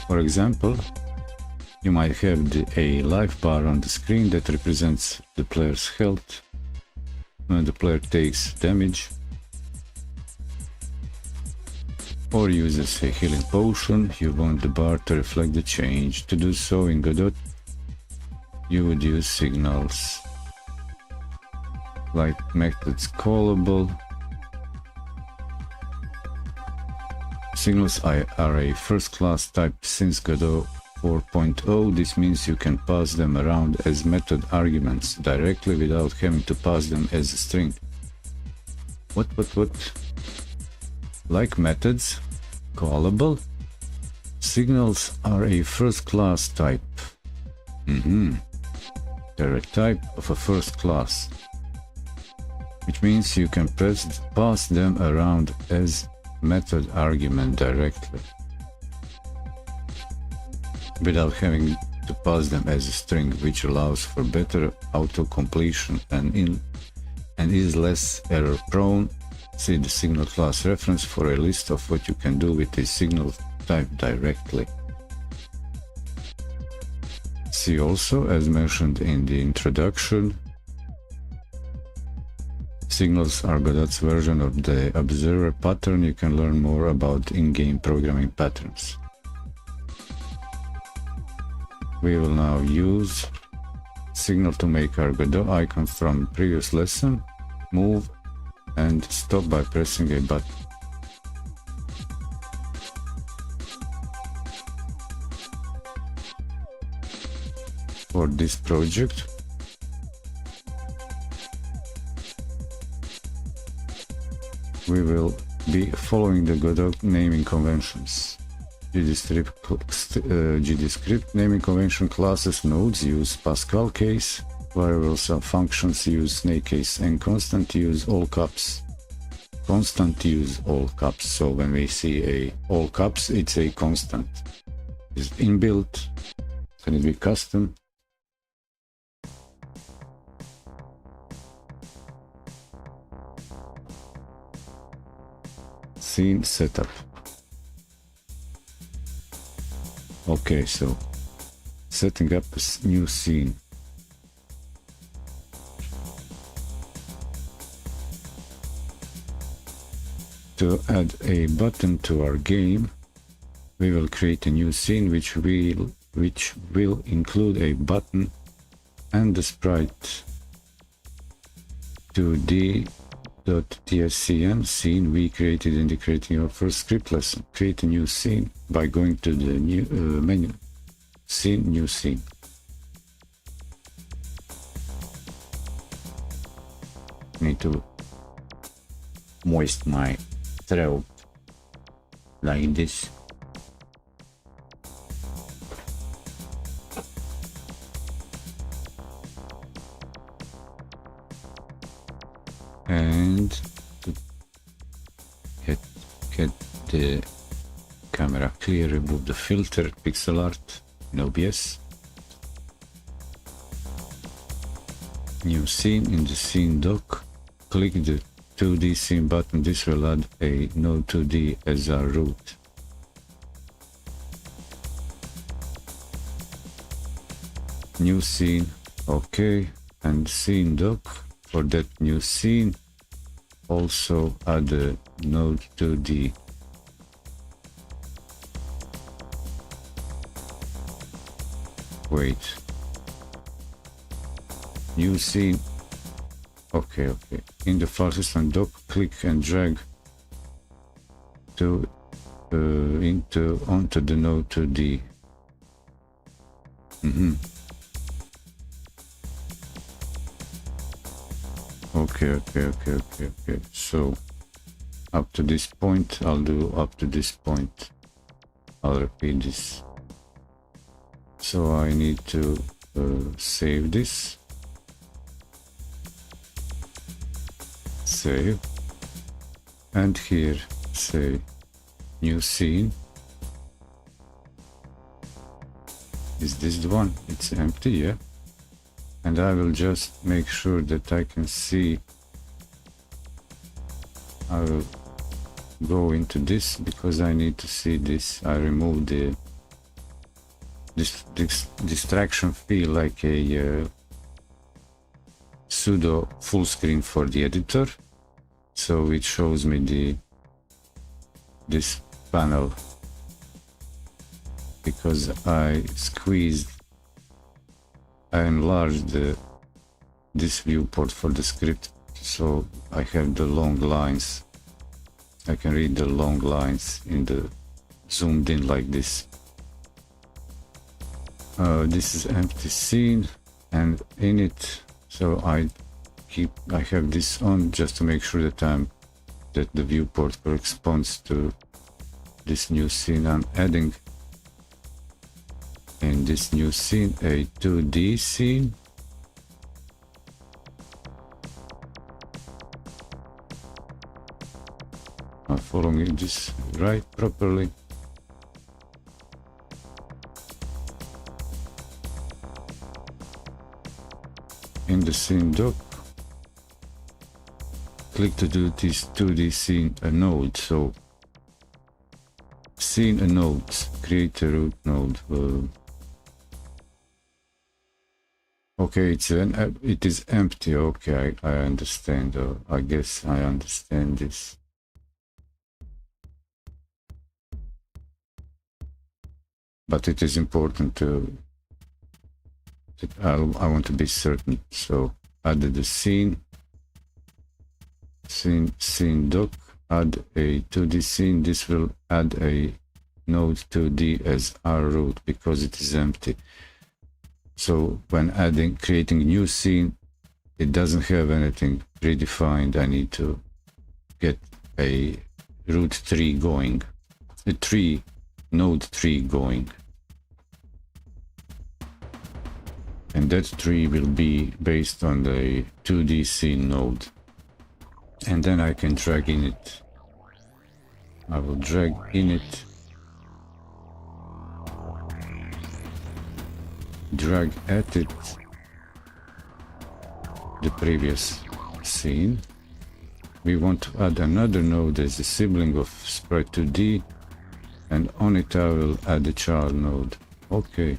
For example, you might have a life bar on the screen that represents the player's health. When the player takes damage or uses a healing potion, you want the bar to reflect the change. To do so in Godot, you would use signals like methods callable. Signals are a first-class type since Godot 4.0. This means you can pass them around as method arguments directly without having to pass them as a string. What? Like methods callable? Signals are a first-class type. They're a type of a first class, which means you can pass them around as method argument directly without having to pass them as a string, which allows for better auto-completion and is less error-prone. See the signal class reference for a list of what you can do with a signal type directly. See also, as mentioned in the introduction, signals are Godot's version of the observer pattern. You can learn more about in-game programming patterns. We will now use signal to make our Godot icon from previous lesson move and stop by pressing a button. For this project, we will be following the Godot naming conventions. GDScript naming convention: classes nodes use Pascal case, variables and functions use snake case, and constant use all caps. So when we see a all caps, it's a constant. Is inbuilt. Can it be custom? Scene setup. Okay, so setting up a new scene. To add a button to our game, we will create a new scene which will include a button and the sprite 2d.tscn scene we created in the creating our first script lesson. Create a new scene by going to the new menu. Scene, new scene. Need to moist my throat like this. And to get the camera clear, remove the filter, pixel art in OBS. New scene. In the scene dock, click the 2D scene button. This will add a node 2D as our root. New scene, okay, and scene dock. For that new scene, also add a node 2D. Wait. New scene. Okay. In the file system dock, click and drag to onto the node 2D. Okay. So up to this point, I'll do up to this point. I'll repeat this. So I need to save this. Save. And here say new scene. Is this the one? It's empty, yeah? And I will just make sure that I can see. I will go into this because I need to see this. I remove this distraction feel like a pseudo full screen for the editor, so it shows me this panel because I enlarged this viewport for the script, so I have the long lines. I can read the long lines in the zoomed in like this. This is empty scene, and in it, so I have this on just to make sure that the viewport corresponds to this new scene. I'm adding in this new scene a 2D scene. I'm following this right properly. In the scene dock, click to do this 2D scene a node. So scene a node, create a root node. Okay, it is empty. Okay, I understand. I guess I understand this. But it is important to. I want to be certain. So add the scene dock. Add a 2D scene. This will add a node 2D as our root because it is empty. So when creating new scene, it doesn't have anything predefined. I need to get a root tree going, node tree going. And that tree will be based on the 2D scene node. And then I can drag in it. I will drag in it. Drag at it the previous scene. We want to add another node as a sibling of sprite 2D, and on it I will add a child node. Okay.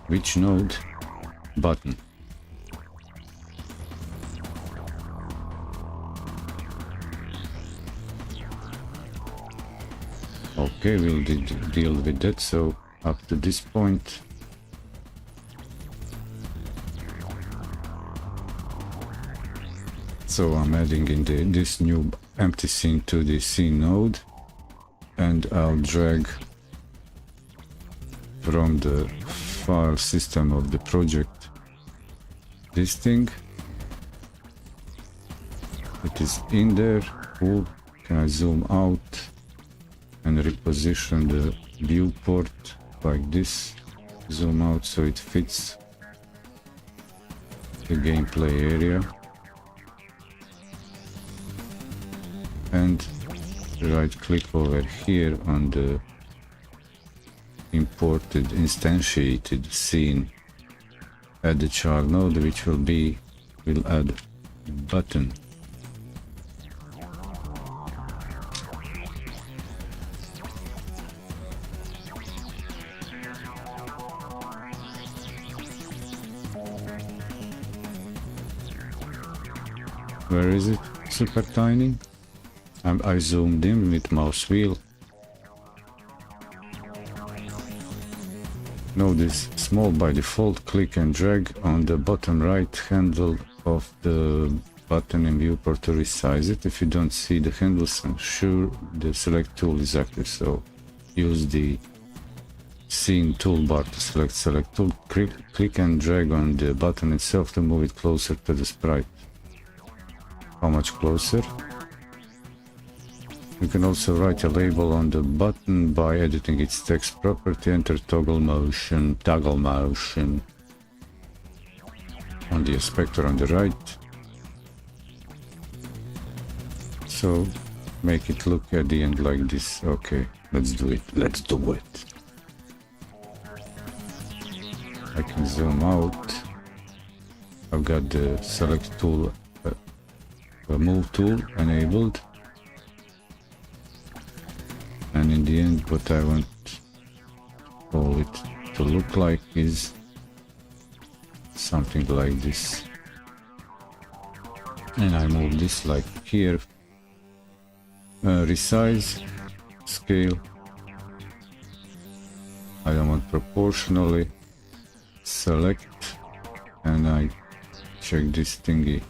Which node? Button. Okay, we'll deal with that. So up to this point, So I'm adding in this new empty scene to the scene node, and I'll drag from the file system of the project this thing. It is in there. Cool. Can I zoom out and reposition the viewport like this? Zoom out so it fits the gameplay area. And right click over here on the imported instantiated scene. Add the child node, which will add button. Where is it? Super tiny. I zoomed in with mouse wheel. Notice small by default. Click and drag on the bottom right handle of the button in viewport to resize it. If you don't see the handles, ensure the select tool is active. So use the scene toolbar to select tool. Click and drag on the button itself to move it closer to the sprite. How much closer? You can also write a label on the button by editing its text property. Enter toggle motion on the inspector on the right. So make it look at the end like this. Okay, let's do it. Let's do it. I can zoom out. I've got the select tool, move tool enabled. And in the end, what I want all it to look like is something like this. And I move this like here. Resize, scale. I don't want proportionally. Select, and I check this thingy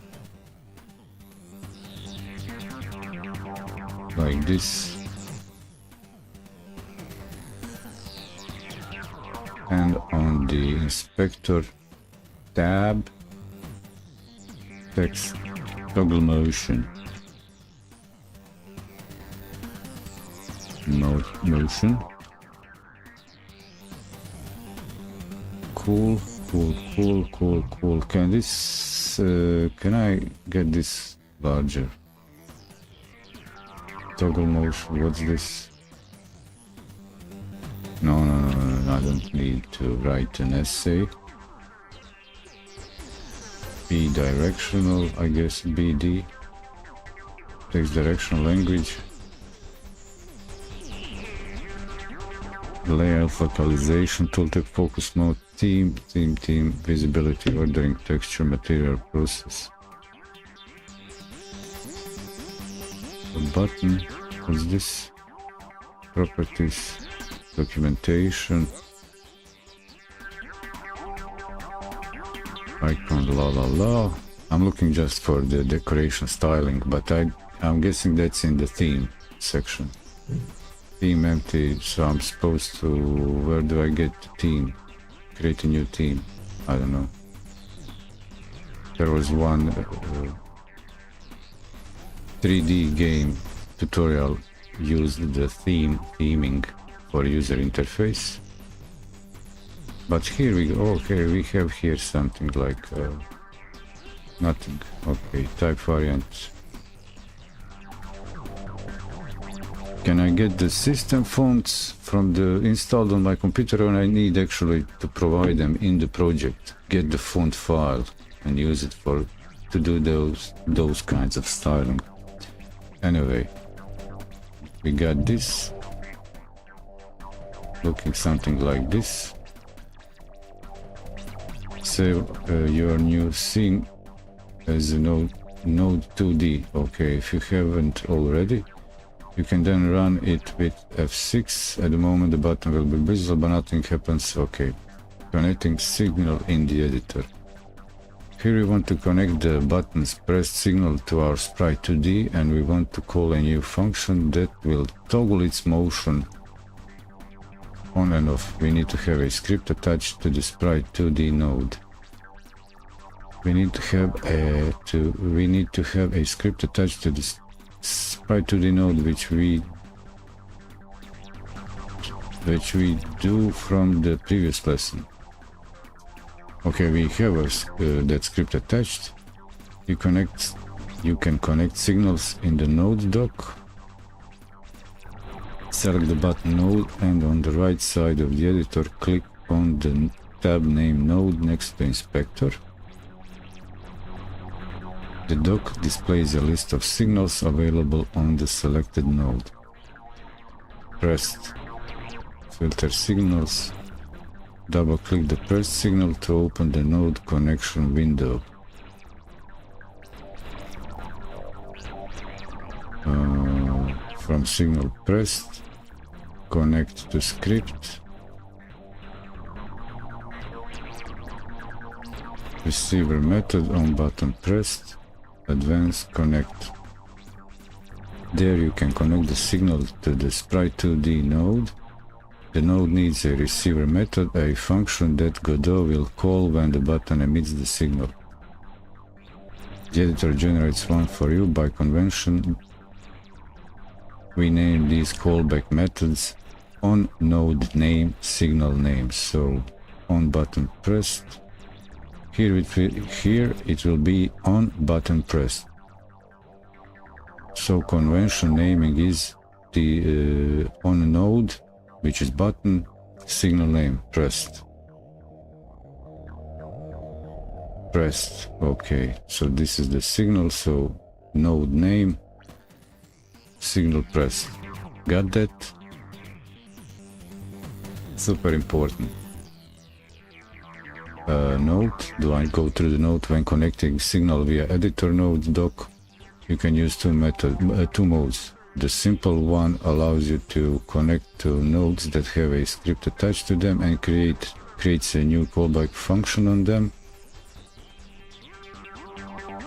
like this. And on the inspector tab, text toggle motion. Motion. Cool. Can this? Can I get this larger? Toggle motion. What's this? No, I don't need to write an essay. Be directional, I guess. BD. Text directional language. Layout, localization, tooltip, focus mode, theme, visibility, ordering, texture, material, process. The button, what's this? Properties, documentation, icon, I'm looking just for the decoration styling, but I'm guessing that's in the theme section. Theme empty, so I'm supposed to, where do I get the theme? Create a new theme, I don't know. There was one 3D game tutorial used the theming for user interface. But here we go, okay, we have here something like nothing. Okay, type variant. Can I get the system fonts from the installed on my computer, or I need actually to provide them in the project? Get the font file and use it to do those kinds of styling. Anyway, we got this looking something like this. Save your new scene as a node 2D. Okay, if you haven't already, you can then run it with F6. At the moment the button will be visible but nothing happens. Okay. Connecting signal in the editor. Here we want to connect the button's pressed signal to our sprite 2D, and we want to call a new function that will toggle its motion on and off. We need to have a script attached to the sprite 2D node. We need to have a script attached to the sprite 2D node, which we do from the previous lesson. Okay, we have that script attached. You can connect signals in the node dock. Select the button node, and on the right side of the editor, click on the tab name node next to inspector. The dock displays a list of signals available on the selected node. Pressed. Filter signals. Double-click the pressed signal to open the node connection window. From signal pressed, connect to script. Receiver method on button pressed. Advanced connect. There you can connect the signal to the sprite 2D node. The node needs a receiver method, a function that Godot will call when the button emits the signal. The editor generates one for you. By convention, we name these callback methods on node name, signal name. So on button pressed. Here it will be on button pressed. So convention naming is the on node, which is button, signal name, pressed. Pressed, okay, so this is the signal, so node name, signal pressed. Got that? Super important. Note, do I go through the note when connecting signal via editor node dock? You can use two modes. The simple one allows you to connect to nodes that have a script attached to them and creates a new callback function on them.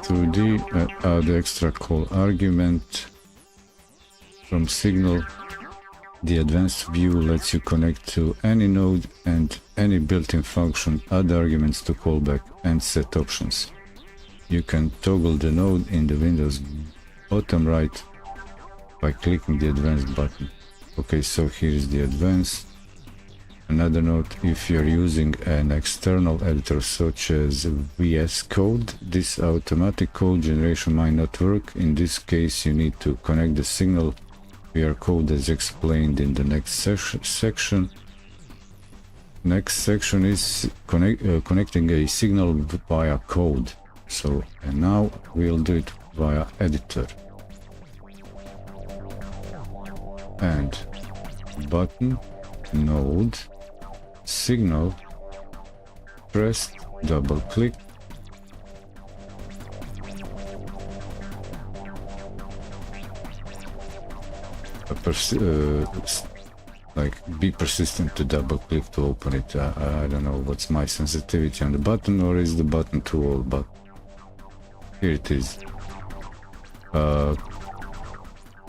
2D, add extra call argument from signal. The advanced view lets you connect to any node and any built-in function, add arguments to callback, and set options. You can toggle the node in the Windows bottom right by clicking the advanced button. Okay, so here is the advanced. Another note, if you're using an external editor such as VS Code, this automatic code generation might not work. In this case, you need to connect the signal via code as explained in the next section. Next section is connecting a signal via code. So, and now we'll do it via editor. And button, node, signal, pressed, double click. Be persistent to double click to open it. I don't know what's my sensitivity on the button, or is the button too old, but here it is.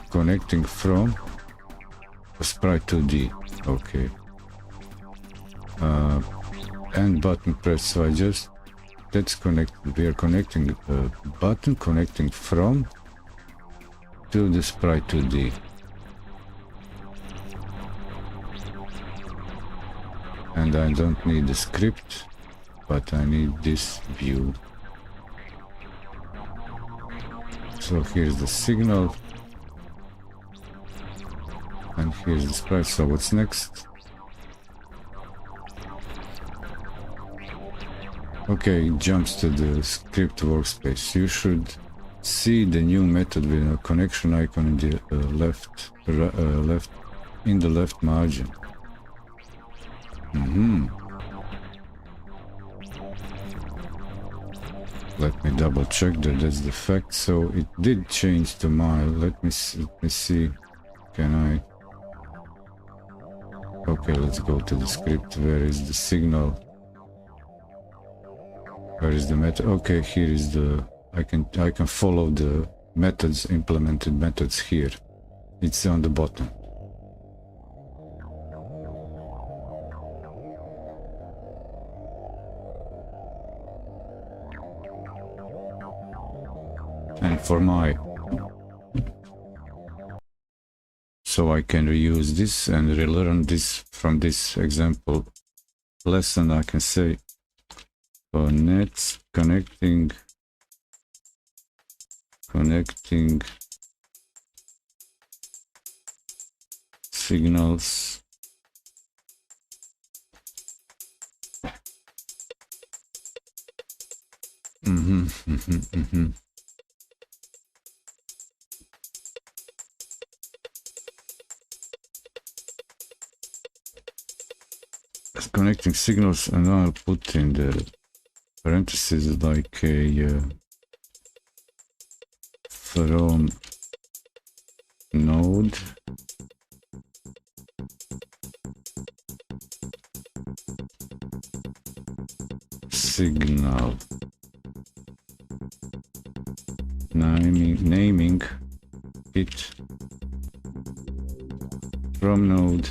Connecting from sprite 2D. Okay. And button press. So we are connecting button connecting from to the sprite 2D. And I don't need the script, but I need this view. So here's the signal. And here's the sprite. So what's next? Okay, it jumps to the script workspace. You should see the new method with a connection icon in the left margin. Let me double check that that's the fact. So it did change to mile. Let me see. Can I? Okay, let's go to the script. Where is the signal? Where is the method? Okay, here is the, I can follow the methods, implemented methods here. It's on the bottom. And for my, so I can reuse this and relearn this from this example lesson. I can say connecting signals connecting signals, and I'll put in the parentheses like a from node signal naming it from node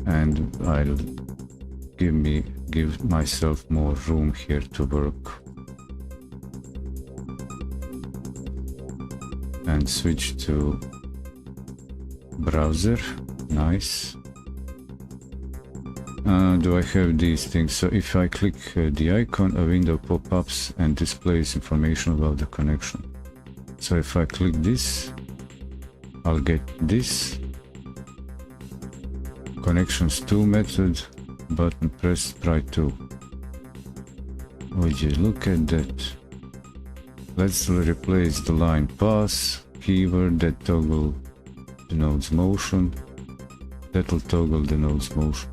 and I'll give myself more room here to work and switch to browser. Nice. Do I have these things? So if I click the icon, a window pop-ups and displays information about the connection. So if I click this, I'll get this. Connections to method, button pressed, try to. Would you look at that? Let's replace the line pass keyword that toggle the node's motion. That'll toggle the node's motion.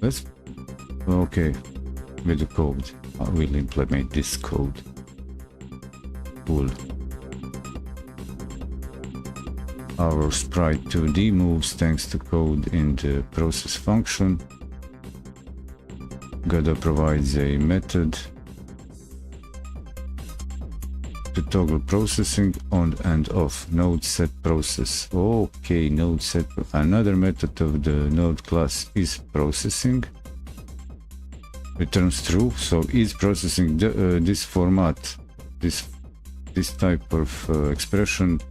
Let's, okay, with the code. I will implement this code. Cool. Our sprite 2D moves thanks to code in the process function. Godot provides a method to toggle processing on and off. Node set process. Okay, node set. Another method of the node class is processing. Returns true. So is processing this format, this type of expression,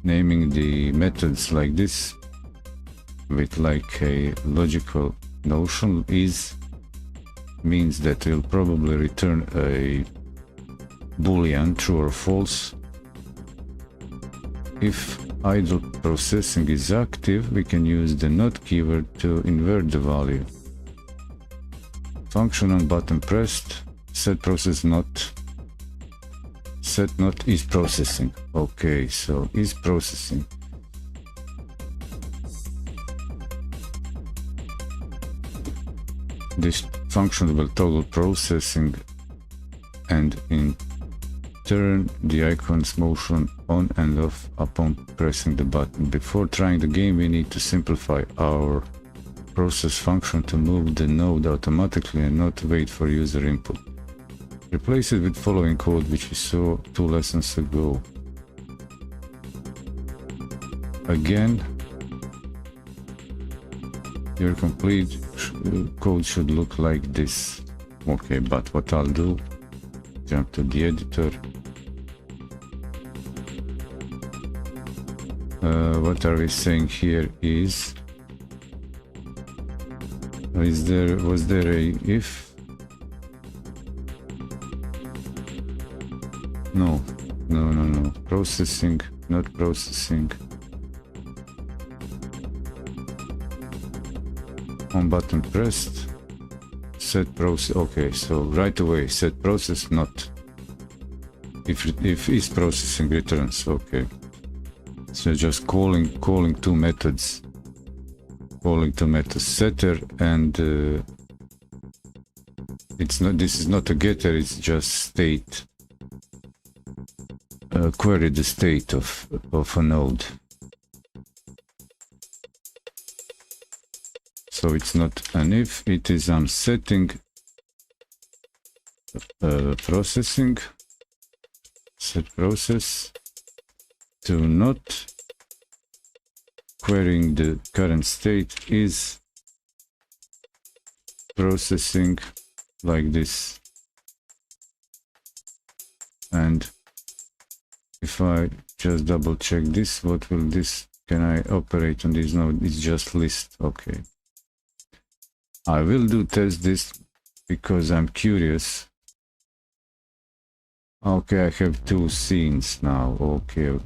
naming the methods like this with like a logical notion is means that we'll probably return a boolean, true or false. If idle processing is active, we can use the not keyword to invert the value. Function on button pressed, set process not. Set not is processing. Okay, so is processing. This function will toggle processing and in turn the icon's motion on and off upon pressing the button. Before trying the game, we need to simplify our process function to move the node automatically and not wait for user input. Replace it with following code which we saw 2 lessons ago. Again, your complete code should look like this. Okay, but what I'll do, jump to the editor. What are we saying here is was there a if? No. Processing, not processing. On button pressed, set process. Okay, so right away set process not. If is processing returns. Okay. So just calling two methods. Calling two methods setter and it's not. This is not a getter. It's just state. query the state of a node. So it's not an if, it is I'm setting processing, set process to not querying the current state is processing like this. And if I just double check this, what will this, can I operate on this node? It's just list. Okay. I will do test this because I'm curious. Okay, I have two scenes now. Okay.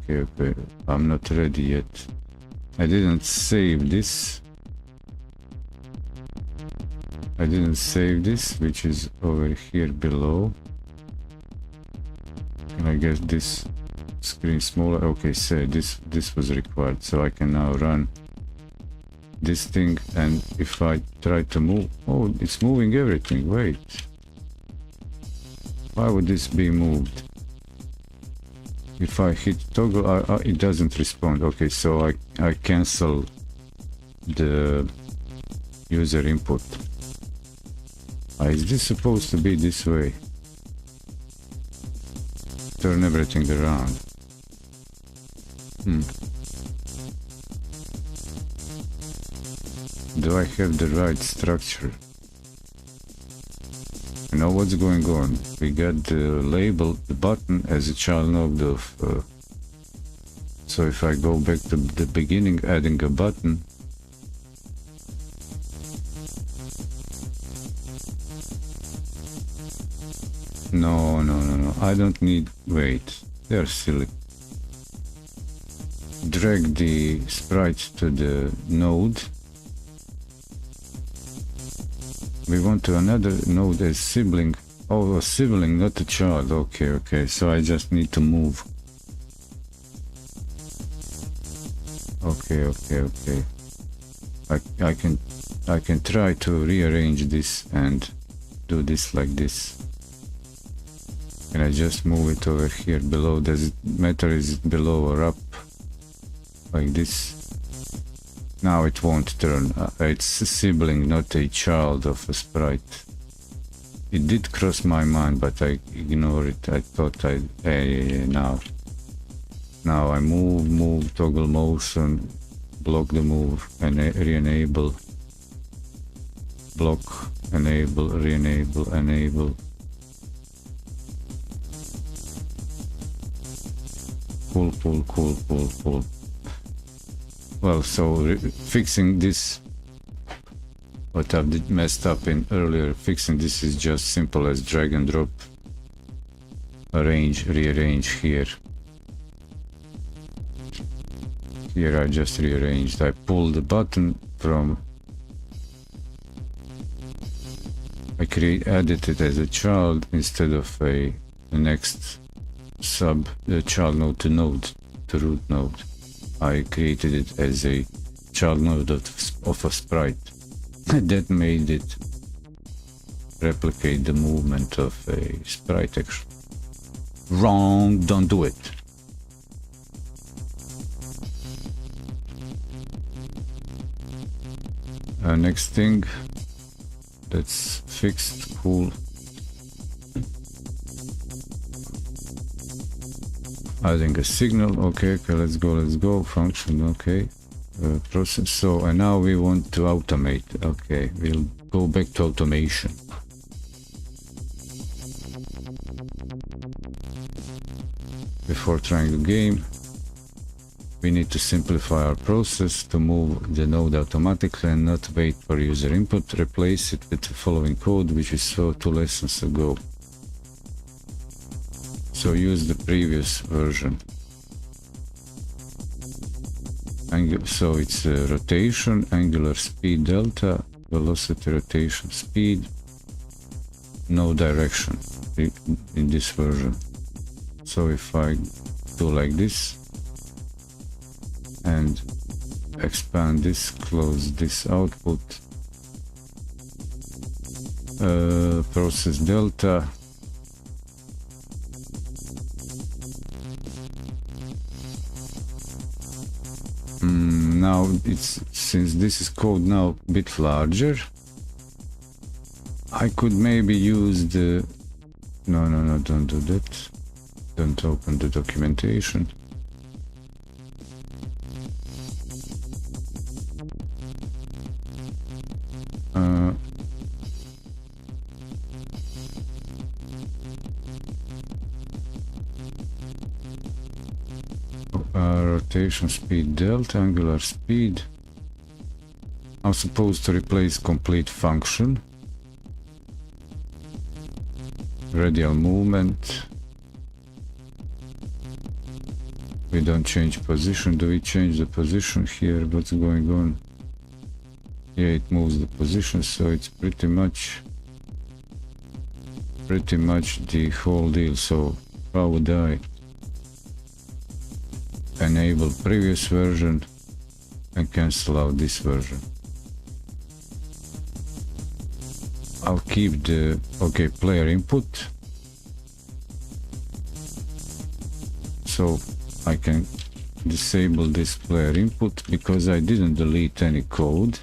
I'm not ready yet. I didn't save this. Which is over here below. Can I get this screen smaller? Okay, so this was required, so I can now run this thing, and if I try to move, oh, it's moving everything. Wait, why would this be moved? If I hit toggle, it doesn't respond. Okay, so I cancel the user input. Is this supposed to be this way? Turn everything around. Do I have the right structure? You know what's going on? We got the label, the button, as a child node of... so if I go back to the beginning, adding a button, no, I don't need, wait, they're silly. Drag the sprite to the node. We want to another node as sibling. Oh, a sibling, not a child. Okay, so I just need to move. Okay. I can try to rearrange this and do this like this. Can I just move it over here below? Does it matter, is it below or up? Like this. Now it won't turn. It's a sibling, not a child of a sprite. It did cross my mind, but I ignored it. I thought now I move, toggle motion, block the move, and re-enable. Block, enable, re-enable, enable. Cool. Well, so fixing this, what I've messed up in earlier, fixing this is just simple as drag and drop, arrange, rearrange here. Here I just rearranged. I pulled the button from, added it as a child instead of the next sub child node to root node. I created it as a child node of a sprite. That made it replicate the movement of a sprite actually. Wrong, don't do it. Next thing that's fixed, cool. Adding a signal, okay, let's go, function, okay, process. So, and now we want to automate, okay, we'll go back to automation. Before trying the game, we need to simplify our process to move the node automatically and not wait for user input. Replace it with the following code, which we saw 2 lessons ago. So use the previous version. So it's rotation, angular speed delta, velocity, rotation, speed, no direction in this version. So if I do like this and expand this, close this output, process delta, now it's, since this is code now a bit larger, I could maybe use the, no, don't do that. Don't open the documentation. Rotation speed delta, angular speed. I'm supposed to replace complete function. Radial movement. We don't change position. Do we change the position here? What's going on? Yeah, it moves the position, so it's pretty much the whole deal. So how would I enable previous version and cancel out this version? I'll keep the, okay, player input, so I can disable this player input because I didn't delete any code.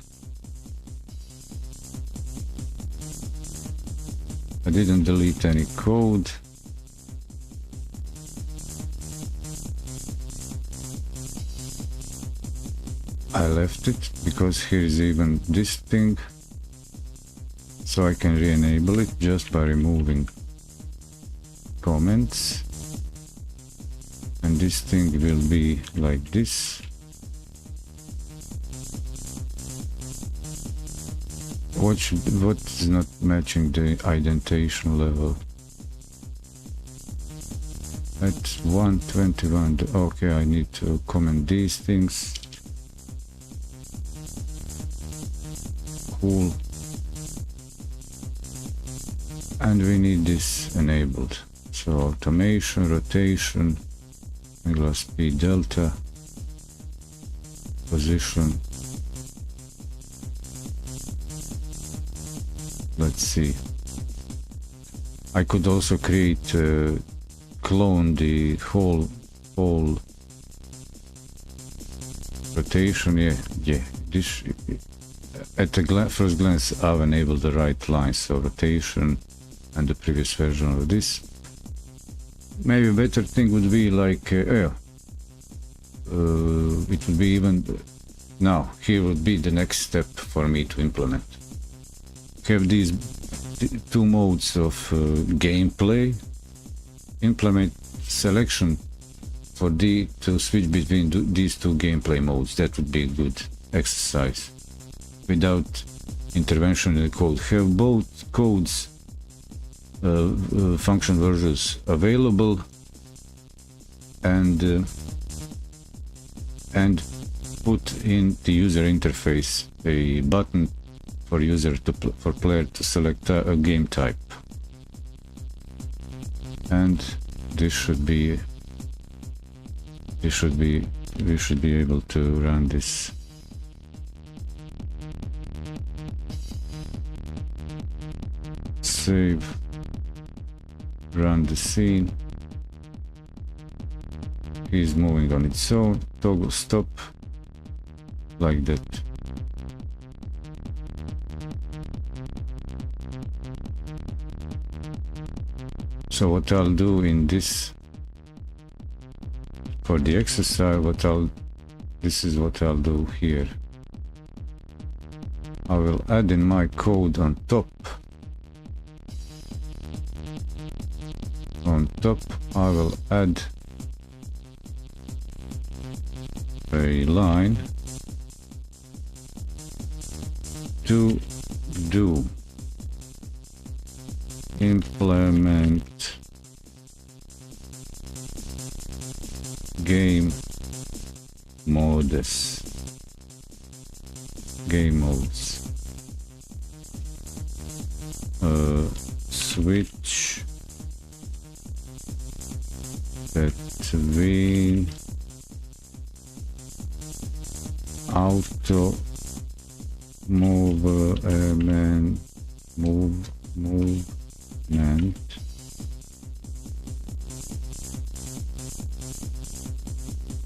I didn't delete any code. I left it because here is even this thing, so I can re-enable it just by removing comments, and this thing will be like this. What's not matching the indentation level? At 121, okay, I need to comment these things. Cool. And we need this enabled. So automation, rotation, angular speed delta, position. Let's see. I could also create, clone the whole rotation. Yeah. This, at the first glance, I've enabled the right line. So rotation and the previous version of this. Maybe a better thing would be like, it would be even, now, here would be the next step for me to implement. Have these two modes of gameplay, implement selection for to switch between these two gameplay modes. That would be a good exercise without intervention in the code. Have both codes, function versions available, and put in the user interface a button for player to select a game type, and we should be able to run this. Save, run the scene. He's moving on its own. Toggle stop, like that. So what I'll do in this, for the exercise, this is what I'll do here. I will add in my code on top. On top, I will add a line to do implement game modes. Switch between auto movement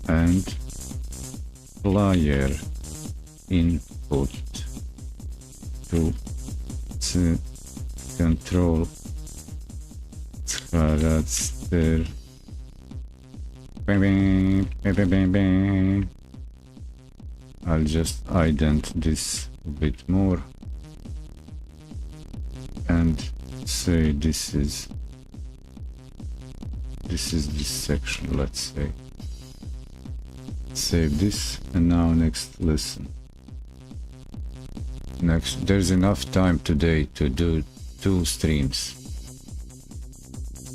and player input to control character. I'll just ident this a bit more and say this is this section, let's say. Save this, and now next listen. Next, there's enough time today to do 2 streams.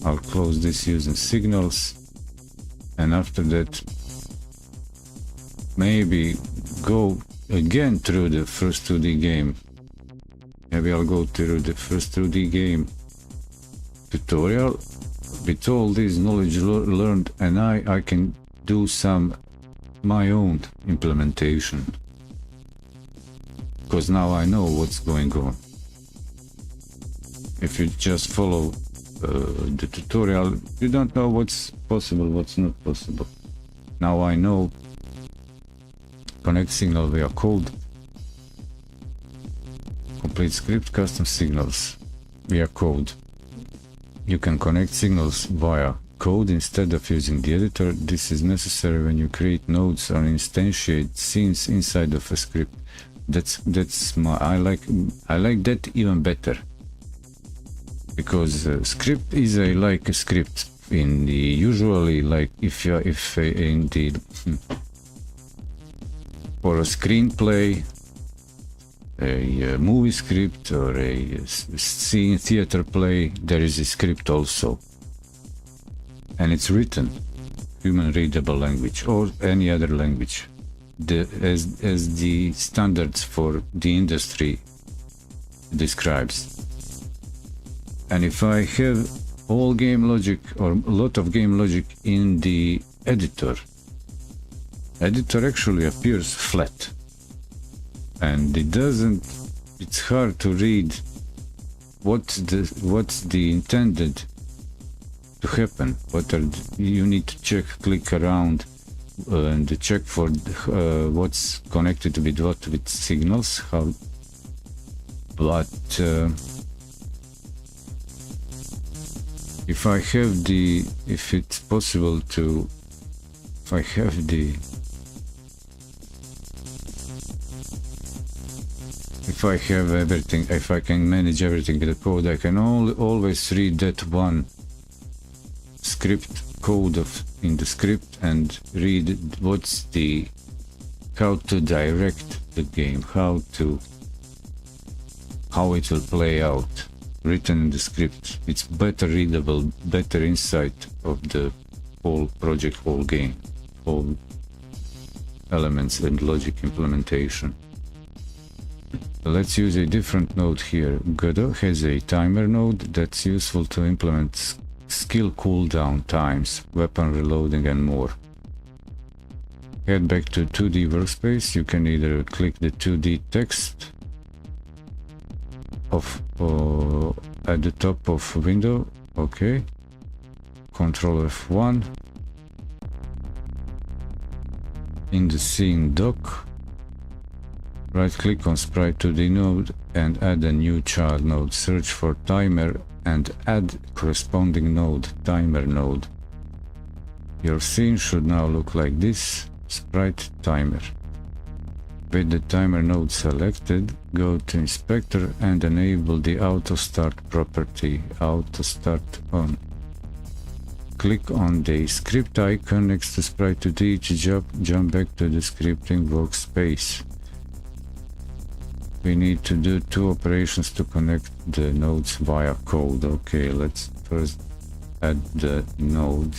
I'll close this using signals, and after that maybe go again through the first 2D game. Maybe I'll go through the first 2D game tutorial with all this knowledge learned, and I can do some my own implementation, because now I know what's going on. If you just follow the tutorial, you don't know what's possible, what's not possible. Now I know connect signal via code, complete script, custom signals via code. You can connect signals via code instead of using the editor. This is necessary when you create nodes or instantiate scenes inside of a script. That's my I like that even better, because script is like a script in the usually, like if in the for a screenplay, a movie script, or a scene theater play, there is a script also, and it's written human readable language or any other language, as the standards for the industry describes. And if I have all game logic or a lot of game logic in the editor actually appears flat, and it's hard to read what's the intended to happen. You need to check, click around, and check for what's connected with what, with signals, but if I have if it's possible to, if I have everything, if I can manage everything in the code, I can always read that one script code in the script and read how to direct the game, how it will play out, written in the script. It's better readable, better insight of the whole project, whole game, whole elements and logic implementation. Let's use a different node here. Godot has a timer node that's useful to implement skill cooldown times, weapon reloading, and more. Head back to 2D workspace. You can either click the 2D text at the top of window, okay, Control F1, in the scene dock, right click on sprite 2D node and add a new child node. Search for timer and add corresponding node, timer node. Your scene should now look like this, sprite timer. With the timer node selected, go to inspector and enable the auto start property, auto start on. Click on the script icon next to sprite 2D to jump back to the scripting workspace. We need to do 2 operations to connect the nodes via code. Okay, let's first add the node.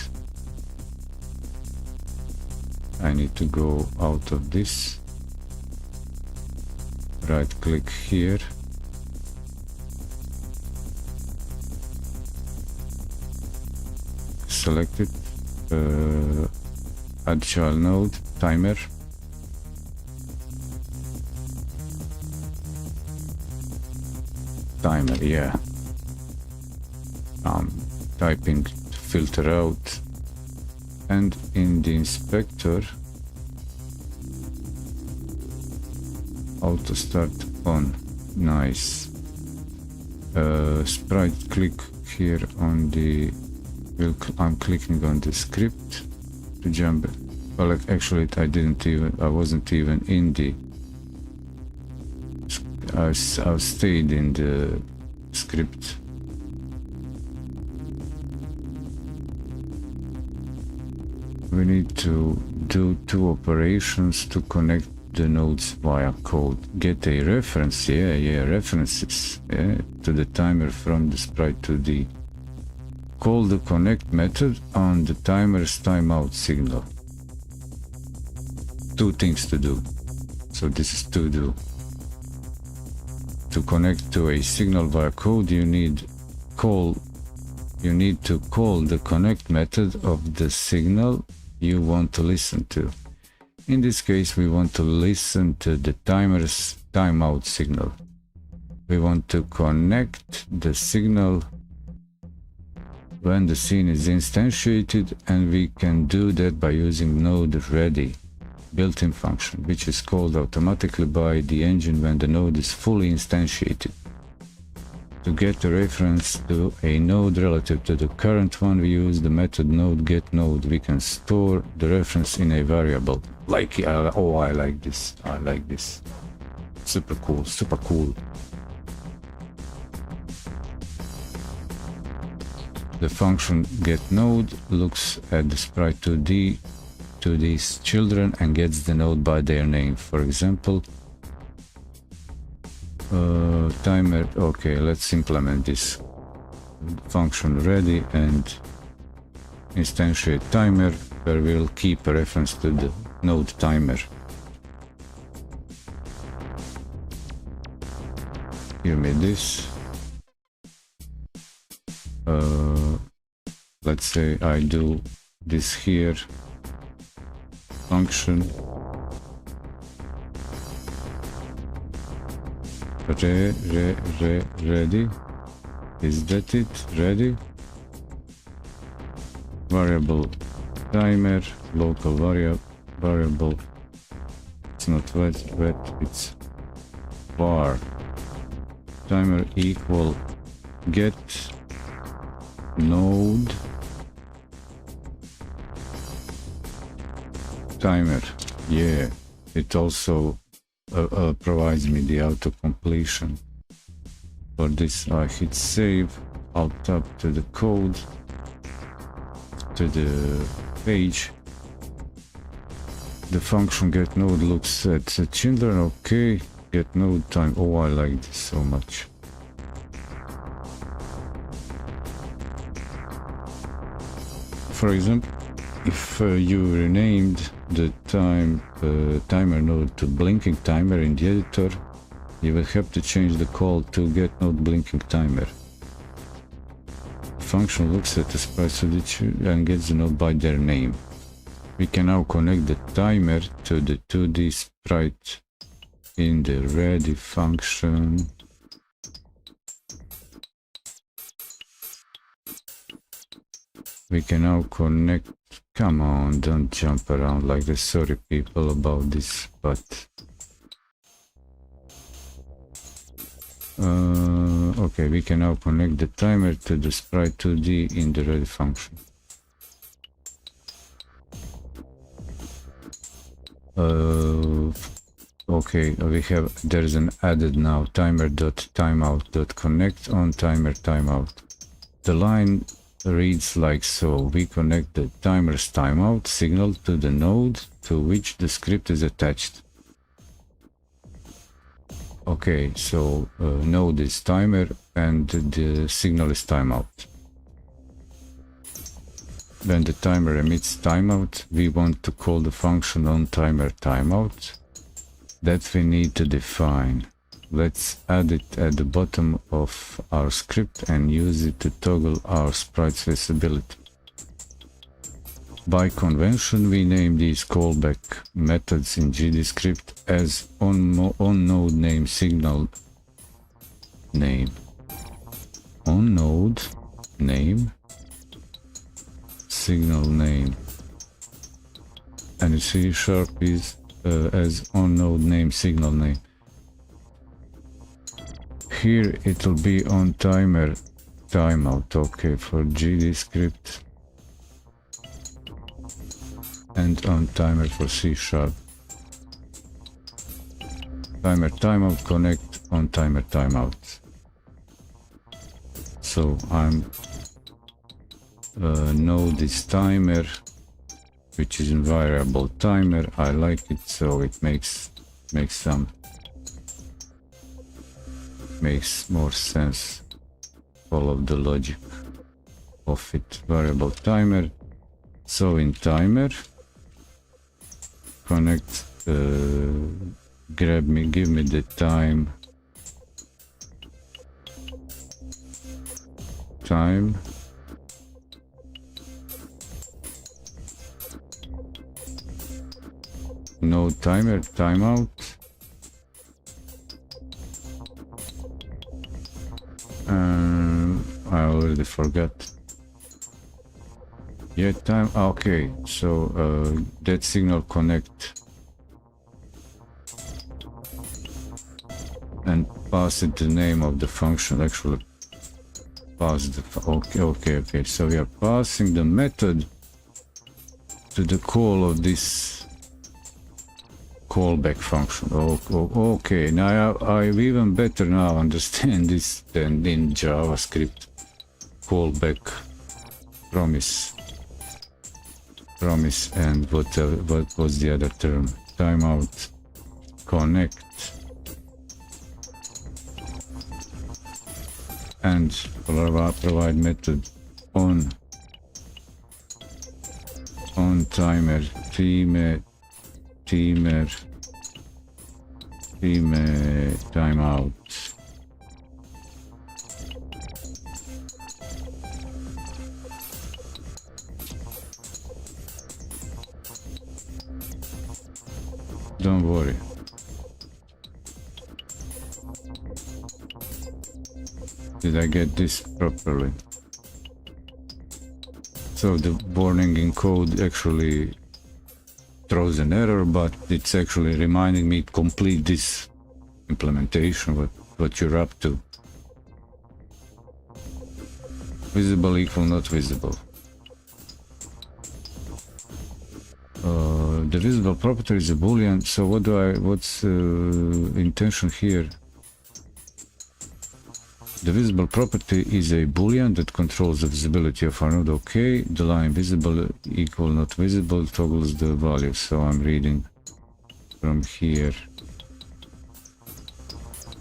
I need to go out of this. Right click here. Select it. Add child node, timer. Timer, yeah. Typing to filter out, and in the inspector auto start on. Nice. Sprite, click here on the, I'm clicking on the script to jump. Well, actually I wasn't even in the, I've stayed in the script. We need to do two operations to connect the nodes via code. Get a reference, references, to the timer from the sprite 2D. Call the connect method on the timer's timeout signal. Two things to do. So this is to do. To connect to a signal via code, you need to call the connect method of the signal you want to listen to. In this case, we want to listen to the timer's timeout signal. We want to connect the signal when the scene is instantiated, and we can do that by using node ready built-in function, which is called automatically by the engine when the node is fully instantiated. To get a reference to a node relative to the current one, we use the method node get node. We can store the reference in a variable. Like, oh, I like this. I like this. Super cool, super cool. The function get node looks at the sprite 2D to these children and gets the node by their name. For example, timer. Okay, let's implement this function ready and instantiate timer, where we'll keep a reference to the node timer. Give me this. Let's say I do this here. Function ready. Is that it? Ready? Variable timer, local variable. It's not wet, it's var. Timer equal get node timer. Yeah, it also provides me the auto completion. For this I hit save, I'll tap to the code, to the page. The function get node looks at the children. Okay, get node time. Oh, I like this so much. For example, if you renamed the timer node to blinking timer in the editor, you will have to change the call to get node blinking timer. The function looks at the sprite and gets the node by their name. We can now connect the timer to the 2D sprite in the ready function. We can now connect. Come on, don't jump around like this. Sorry people about this, but okay, we can now connect the timer to the sprite 2D in the ready function. Okay, there's an added now timer.timeout.connect on timer timeout. The line reads like so. We connect the timer's timeout signal to the node to which the script is attached. Okay, so node is timer and the signal is timeout. When the timer emits timeout, we want to call the function on timer timeout. That we need to define. Let's add it at the bottom of our script and use it to toggle our sprite's visibility. By convention, we name these callback methods in GDScript as onNode name signal name. onNode name signal name. And C# is as onNode name signal name. here it'll be on timer timeout. Okay, for GD script and on timer for C#. Timer timeout connect on timer timeout. So I'm know this timer, which is in variable timer. I like it, so it makes more sense. Follow the logic of it. Variable timer. So in timer, connect. Give me the time. No timer, timeout. I already forgot. Yeah, time. Okay, so that signal connect and pass it the name of the function. Actually, pass the okay. So we are passing the method to the call of this callback function. Okay, now I even better now understand this than in JavaScript. Callback, promise, and what was the other term? Timeout, connect, and provide method on timer timeout. Don't worry. Did I get this properly? So the warning in code actually throws an error, but it's actually reminding me to complete this implementation, what you're up to. Visible equal not visible. The visible property is a boolean, so what's intention here? The visible property is a boolean that controls the visibility of our node. Okay, the line visible equal not visible toggles the value. So I'm reading from here.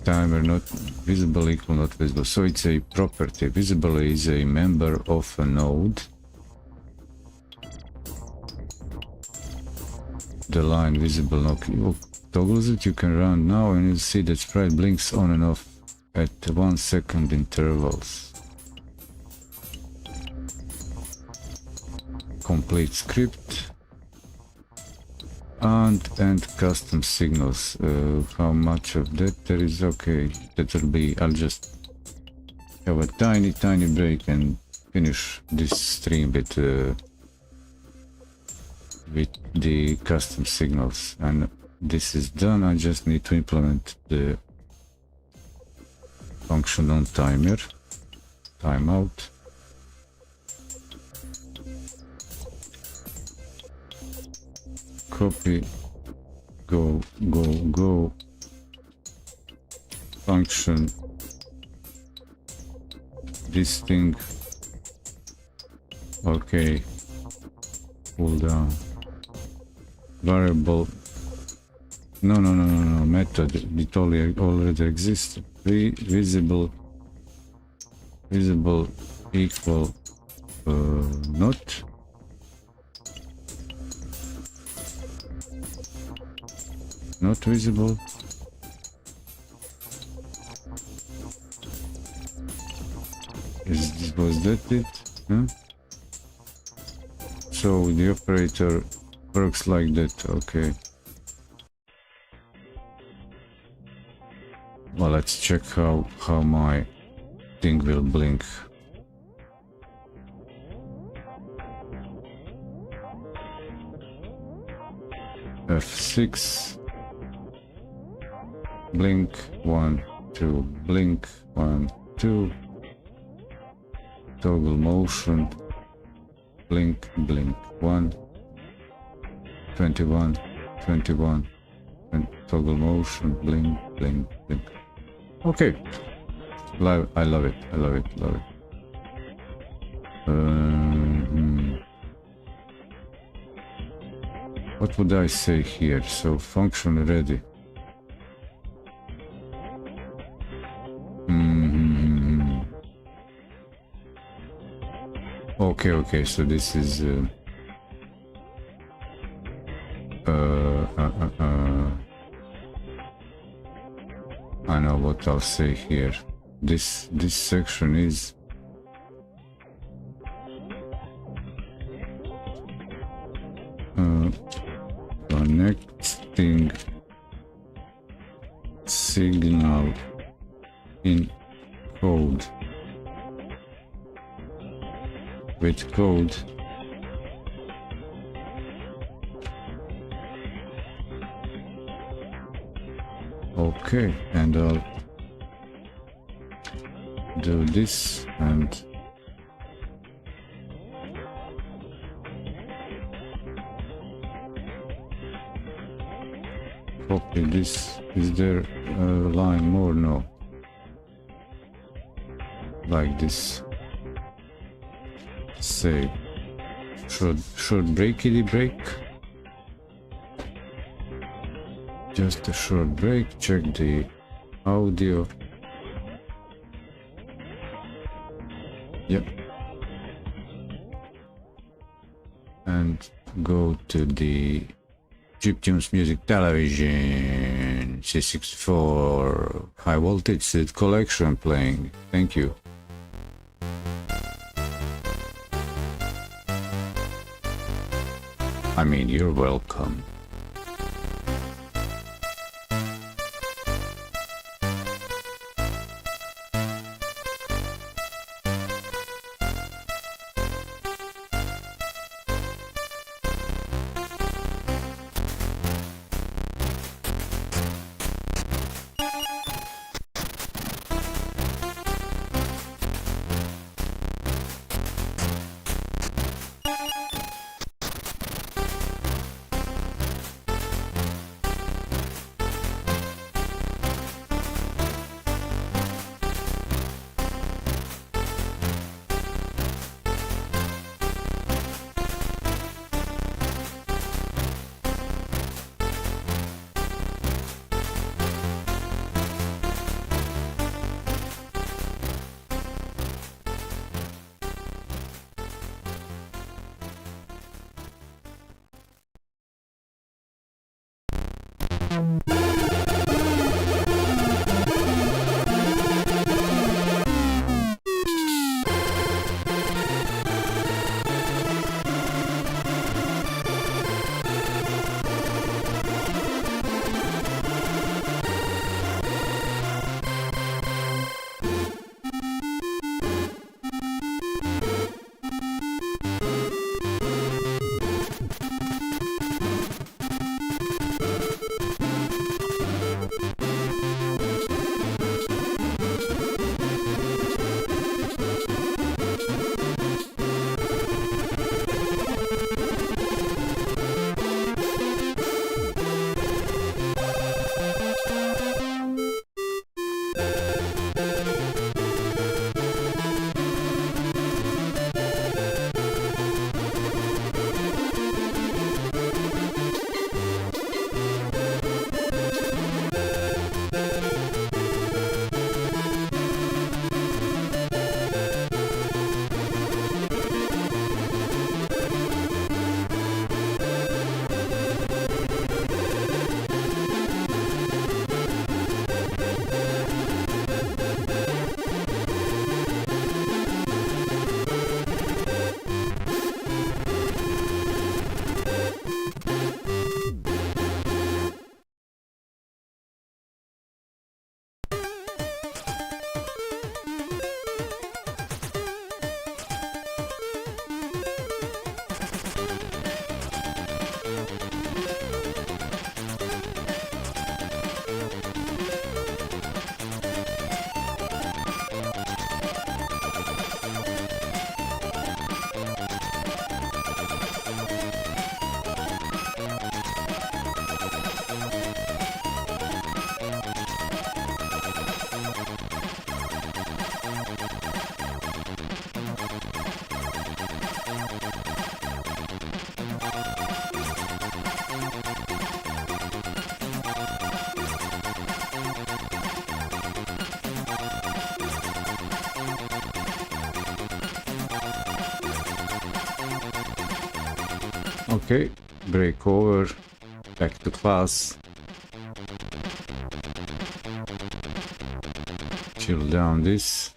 Timer not visible equal not visible. So it's a property. Visible is a member of a node. The line visible not toggles it. You can run now and you'll see that sprite blinks on and off at 1 second intervals. Complete script and custom signals. How much of that there is? Okay, that will be, I'll just have a tiny break and finish this stream with the custom signals, and this is done. I just need to implement the function on timer timeout. Copy, go function this thing. Okay, pull down variable. No, method, it already exists. Visible equal not visible. Was that it? Huh? So the operator works like that. Okay. Well, let's check how my thing will blink. F6 blink 1 2, blink, 1, 2, toggle motion, blink, blink, 1, 21, 21, and toggle motion, blink, blink, blink. Okay, I love it, I love it, love it. What would I say here? So function ready. Okay, so this is I know what I'll say here. This section is connecting signal in code with code. Okay, and I'll do this and copy this. Is there a line more? No. Like this. Save. Short break, Eddy break. Just a short break. Check the audio. Yep. And go to the Chiptunes Music Television C64 high voltage set collection playing. Thank you. I mean, you're welcome. Okay, break over, back to class. Chill down this.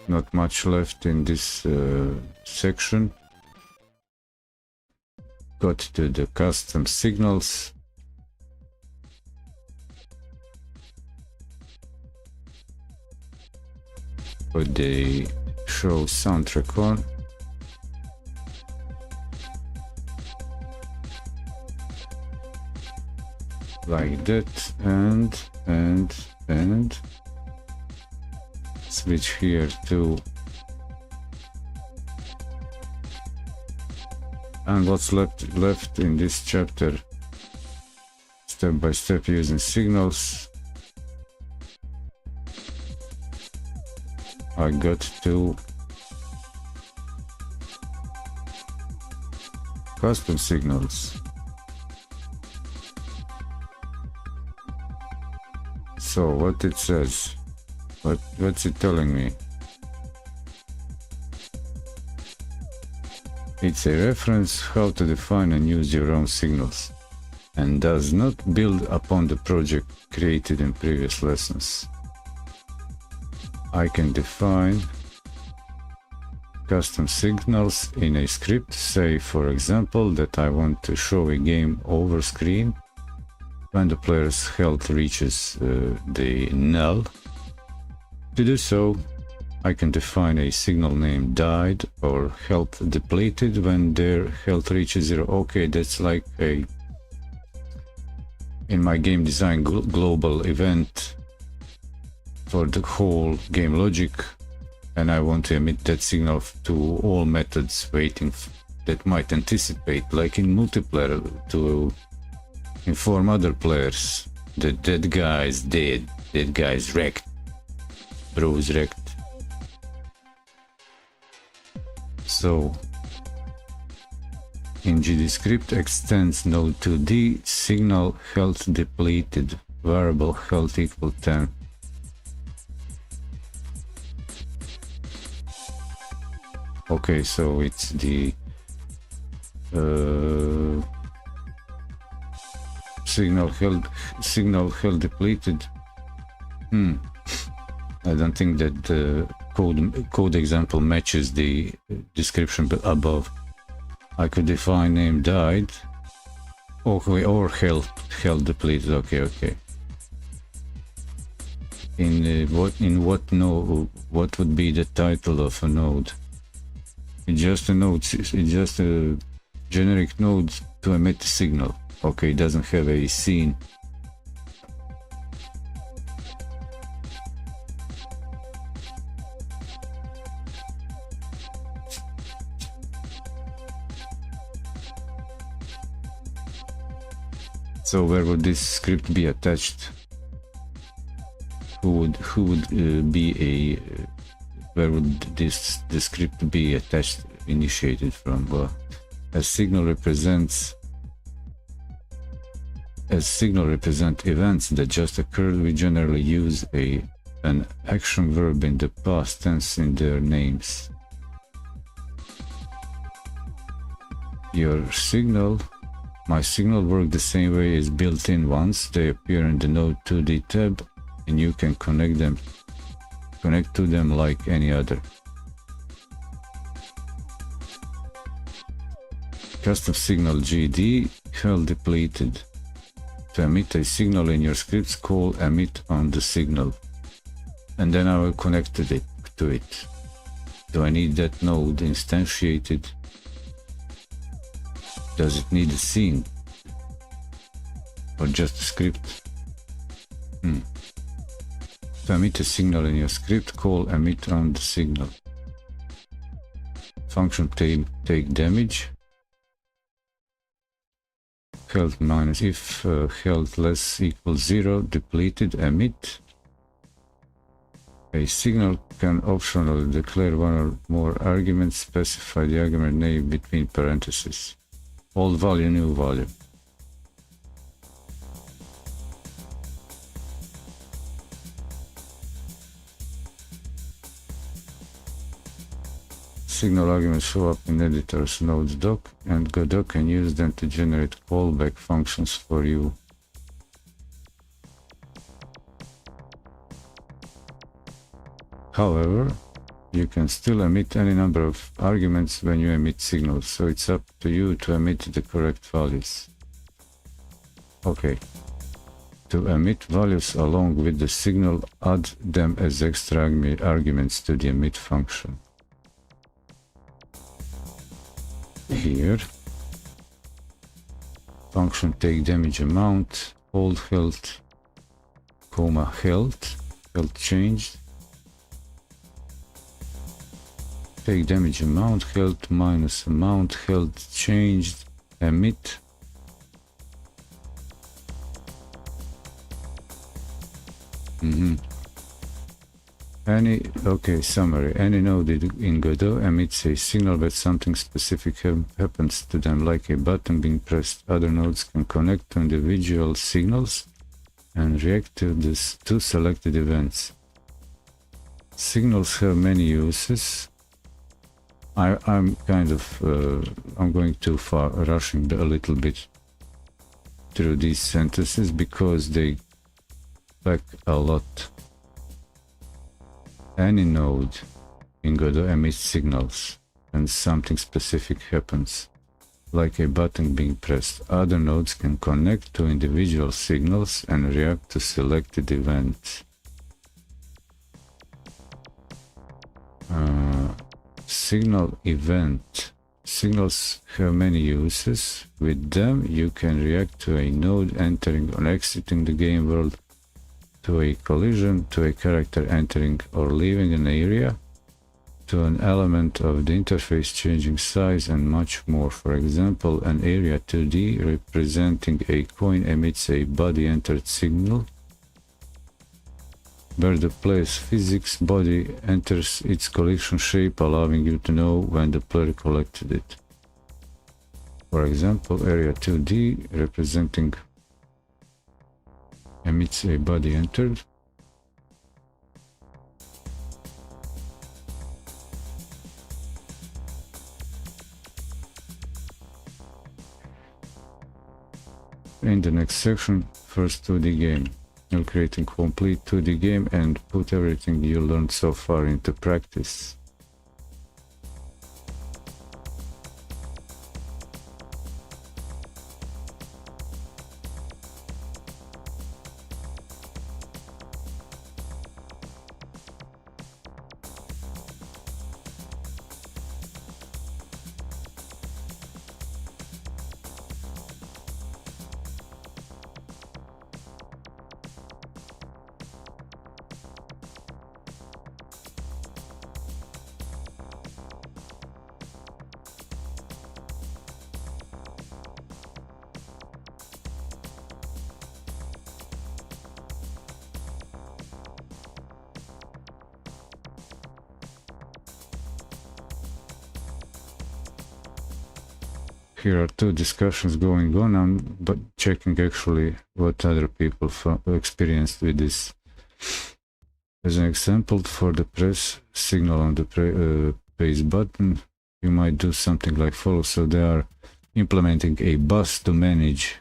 Not much left in this section. Got to the custom signals. Put the show soundtrack on. Like that, and switch here to, and what's left in this chapter, step by step using signals. I got to custom signals. So what it says, what's it telling me? It's a reference how to define and use your own signals, and does not build upon the project created in previous lessons. I can define custom signals in a script, say for example that I want to show a game over screen when the player's health reaches the null. To do so, I can define a signal named died or health depleted when their health reaches 0. Okay, that's like a, in my game design, global event for the whole game logic, and I want to emit that signal to all methods waiting that might anticipate, like in multiplayer, to inform other players that that guy is dead, that guy is wrecked, bro is wrecked. So in GDScript extends node to D signal health depleted variable health equal 10. Okay, so it's the signal health depleted. I don't think that the code example matches the description above. I could define name died, or health depleted. Okay. In what node? What would be the title of a node? It's just a node. It's just a generic node to emit a signal. Okay, it doesn't have a scene. So where would this script be attached? Who would be a where would this script be attached, initiated from? Well, as signal represent events that just occurred, we generally use an action verb in the past tense in their names. My signal work the same way as built-in ones. They appear in the Node 2D tab, and you can connect to them like any other. Custom signal GD health depleted. To emit a signal in your scripts, call emit on the signal, and then I will connect to it. Do I need that node instantiated? Does it need a scene or just a script? To emit a signal in your script, call emit on the signal. Function take damage. Health minus, if health less equals 0, depleted, emit. A signal can optionally declare one or more arguments. Specify the argument name between parentheses. Old value, new value. signal arguments show up in editor's nodes doc, and Godot can use them to generate callback functions for you. However, you can still emit any number of arguments when you emit signals, so it's up to you to emit the correct values. Okay. To emit values along with the signal, add them as extra arguments to the emit function. Here, function take damage amount, hold health, comma health changed, take damage amount, health minus amount, health changed, emit. Summary. Any node in Godot emits a signal that something specific happens to them, like a button being pressed. Other nodes can connect to individual signals and react to these two selected events. Signals have many uses. I'm going too far, rushing a little bit through these sentences because they pack a lot. Any node in Godot emits signals and something specific happens, like a button being pressed. Other nodes can connect to individual signals and react to selected events. Signal event. Signals have many uses. With them, you can react to a node entering or exiting the game world, to a collision, to a character entering or leaving an area, to an element of the interface changing size, and much more. For example, an area 2D representing a coin emits a body entered signal, where the player's physics body enters its collection shape, allowing you to know when the player collected it. For example, area 2D representing emits a body entered. In the next section, first 2D game. You'll create a complete 2D game and put everything you learned so far into practice. Here are two discussions going on, but checking actually what other people experienced with this. As an example, for the press signal on the paste button, you might do something like follows. So they are implementing a bus to manage,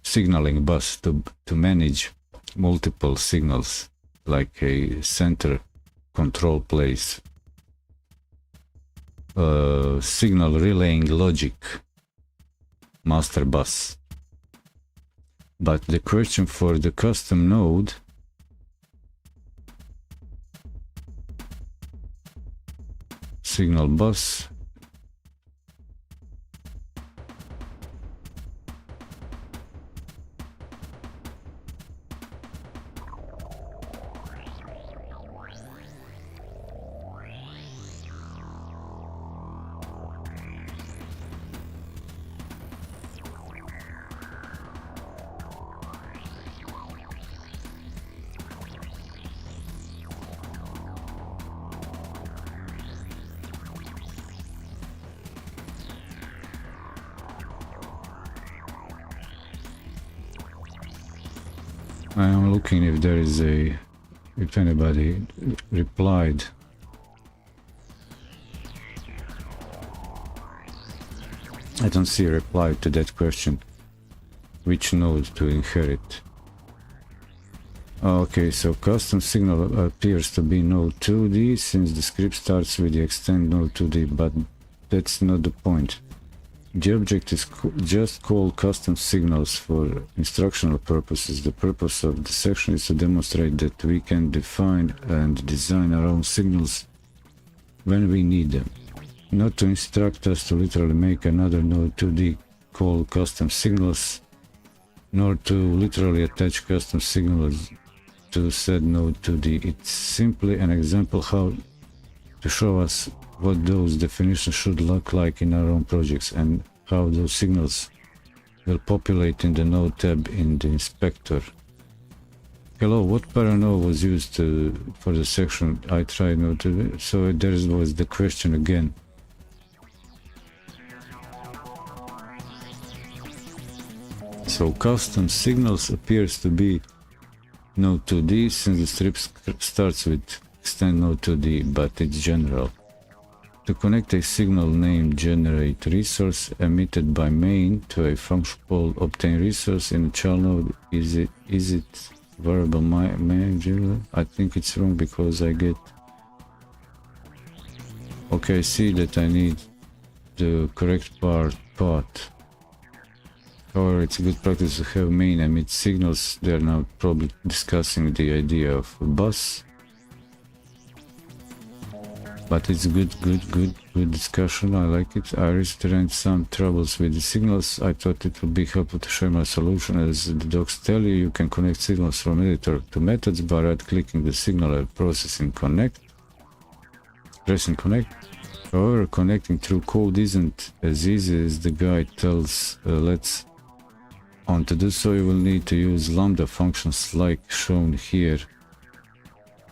signaling bus to manage multiple signals, like a center control place, signal relaying logic, master bus. But the question for the custom node signal bus I am looking if there is if anybody replied. I don't see a reply to that question. Which node to inherit? Okay, so custom signal appears to be node 2D since the script starts with the extend node 2D, but that's not the point. The object is just called custom signals for instructional purposes. The purpose of the section is to demonstrate that we can define and design our own signals when we need them. Not to instruct us to literally make another node 2D called custom signals, nor to literally attach custom signals to said node 2D. It's simply an example how to show us what those definitions should look like in our own projects and how those signals will populate in the node tab in the inspector. Hello, what paranode was used for the section I tried node 2D? So there was the question again. So custom signals appears to be node 2D since the strip starts with extend node 2D, but it's general. To connect a signal named generate resource emitted by main to a function called obtain resource in a child node, is it variable manager? I think it's wrong because I get... Okay, I see that I need the correct path. However, it's a good practice to have main emit signals. They are now probably discussing the idea of a bus. But it's good discussion. I like it. I recently some troubles with the signals. I thought it would be helpful to share my solution. As the docs tell you, you can connect signals from editor to methods by right-clicking the signal and pressing connect. However, connecting through code isn't as easy as the guide tells. To do so, you will need to use lambda functions like shown here.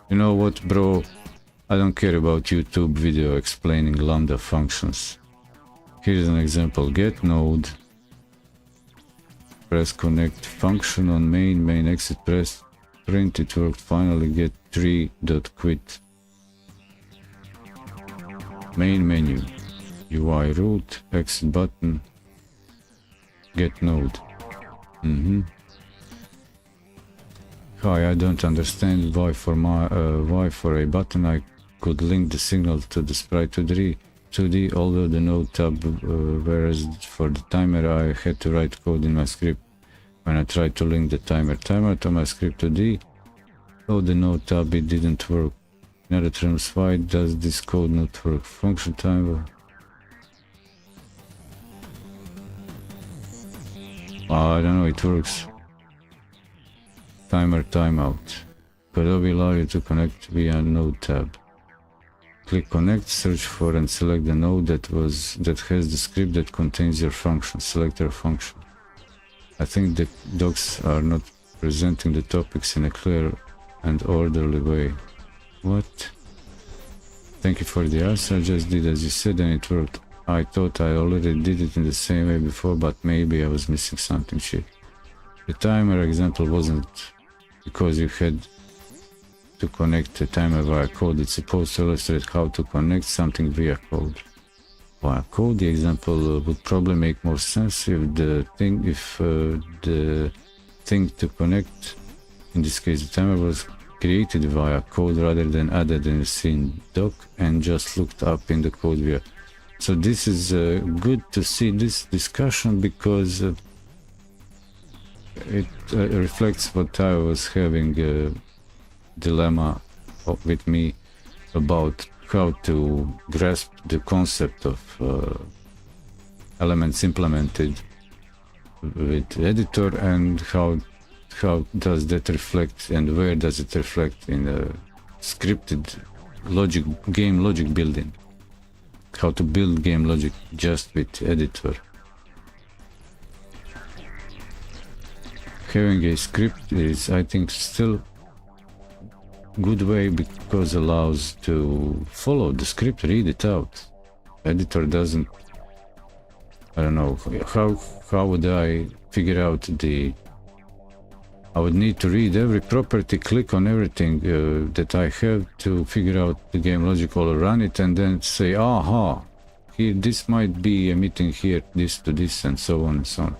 You know what, bro? I don't care about YouTube video explaining lambda functions. Here's an example. Get node. Press connect function on main exit, press print, it worked. Finally get tree.quit. Main menu. UI root, exit button, get node. Hi, I don't understand why for a button I could link the signal to the sprite 2D, although the node tab, whereas for the timer I had to write code in my script. When I tried to link the timer to my script 2D, the node tab, it didn't work. In other terms, why does this code not work? Function timer. I don't know, it works. Timer timeout. Godot will allow you to connect via node tab. Click connect, search for and select the node that has the script that contains your function. Select your function. I think the docs are not presenting the topics in a clear and orderly way. What? Thank you for the answer. I just did as you said and it worked. I thought I already did it in the same way before, but maybe I was missing something shit. The timer example wasn't because you had to connect the timer via code. It's supposed to illustrate how to connect something via code. Via code, the example would probably make more sense if the thing to connect, in this case the timer, was created via code rather than added in the scene doc and just looked up in the code via. So this is good to see this discussion because it reflects what I was having a dilemma with me about how to grasp the concept of elements implemented with editor and how does that reflect and where does it reflect in a scripted game logic building. How to build game logic just with editor. Having a script is, I think, still good way because allows to follow the script, read it out. Editor doesn't. I don't know how would I figure out the. I would need to read every property, click on everything that I have to figure out the game logic or run it and then say, aha, here, this might be emitting here, this to this, and so on and so on.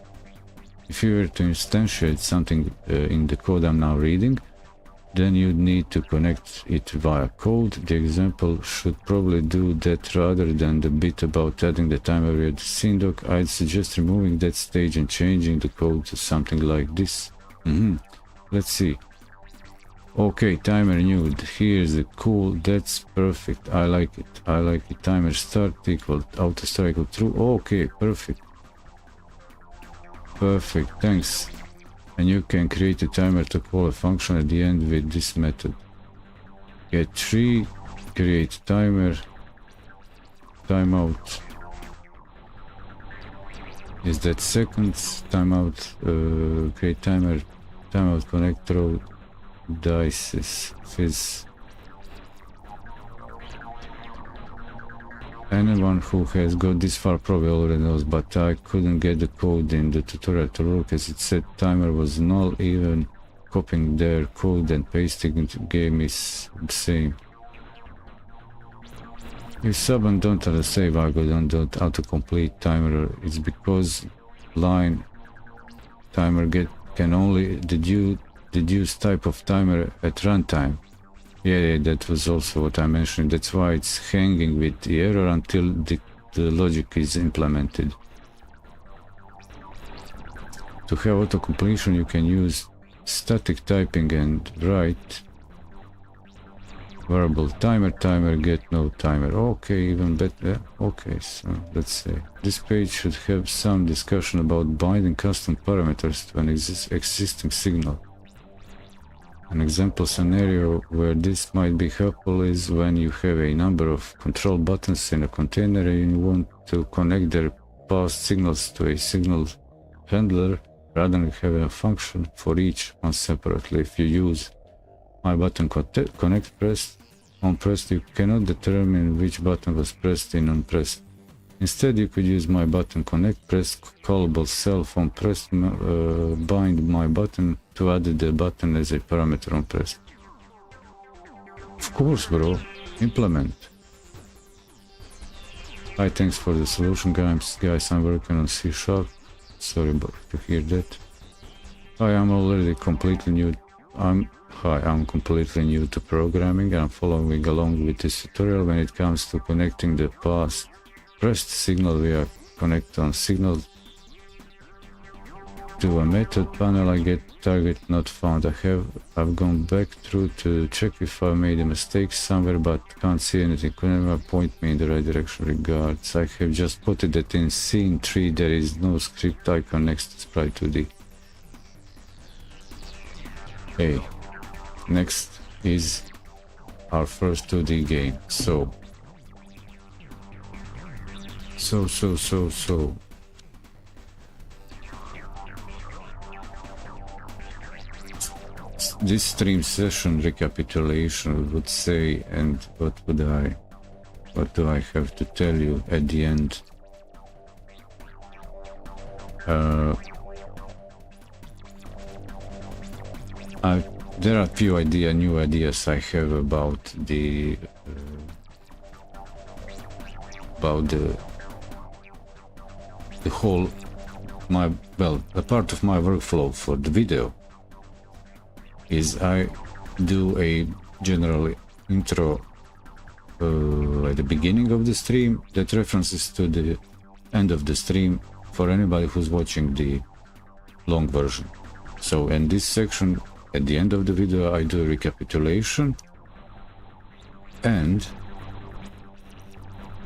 If you were to instantiate something in the code I'm now reading, then you'd need to connect it via code. The example should probably do that rather than the bit about adding the timer via the scene doc. I'd suggest removing that stage and changing the code to something like this. Let's see. Okay, timer nude. Here's the cool. That's perfect. I like it. I like it. Timer start equal auto start equal true. Okay, perfect. Perfect. Thanks. And you can create a timer to call a function at the end with this method. Get tree, create timer, timeout. Is that seconds? Timeout, create timer, timeout connect throw, dices, fizz. Anyone who has got this far probably already knows, but I couldn't get the code in the tutorial to work as it said timer was null. Even copying their code and pasting into game is the same. If someone don't have a save algorithm don't autocomplete timer, it's because line timer can only deduce type of timer at runtime. Yeah, that was also what I mentioned. That's why it's hanging with the error until the logic is implemented. To have auto-completion, you can use static typing and write variable timer get no timer. Okay, even better. Okay, so let's say this page should have some discussion about binding custom parameters to an existing signal. An example scenario where this might be helpful is when you have a number of control buttons in a container and you want to connect their passed signals to a signal handler rather than having a function for each one separately. If you use my button connect pressed on pressed, you cannot determine which button was pressed in unpressed. Instead, you could use my button connect pressed callable self on pressed bind my button to add the button as a parameter on pressed. Of course, bro. Implement. Hi, thanks for the solution, guys. I'm working on C#. Sorry to hear that. Hi, I'm already completely new. I'm completely new to programming and I'm following along with this tutorial. When it comes to connecting the passed pressed signal via connect on signal to a method panel, I get target not found. I've gone back through to check if I made a mistake somewhere, but can't see anything. Could anyone point me in the right direction? Regards. I have just spotted that in scene 3 there is no script icon next to sprite 2D. Okay, next is our first 2D game. So this stream session recapitulation would say, and what do I have to tell you at the end? There are a few new ideas I have about the whole a part of my workflow for the video is I do a general intro at the beginning of the stream that references to the end of the stream for anybody who's watching the long version. So in this section at the end of the video I do a recapitulation, and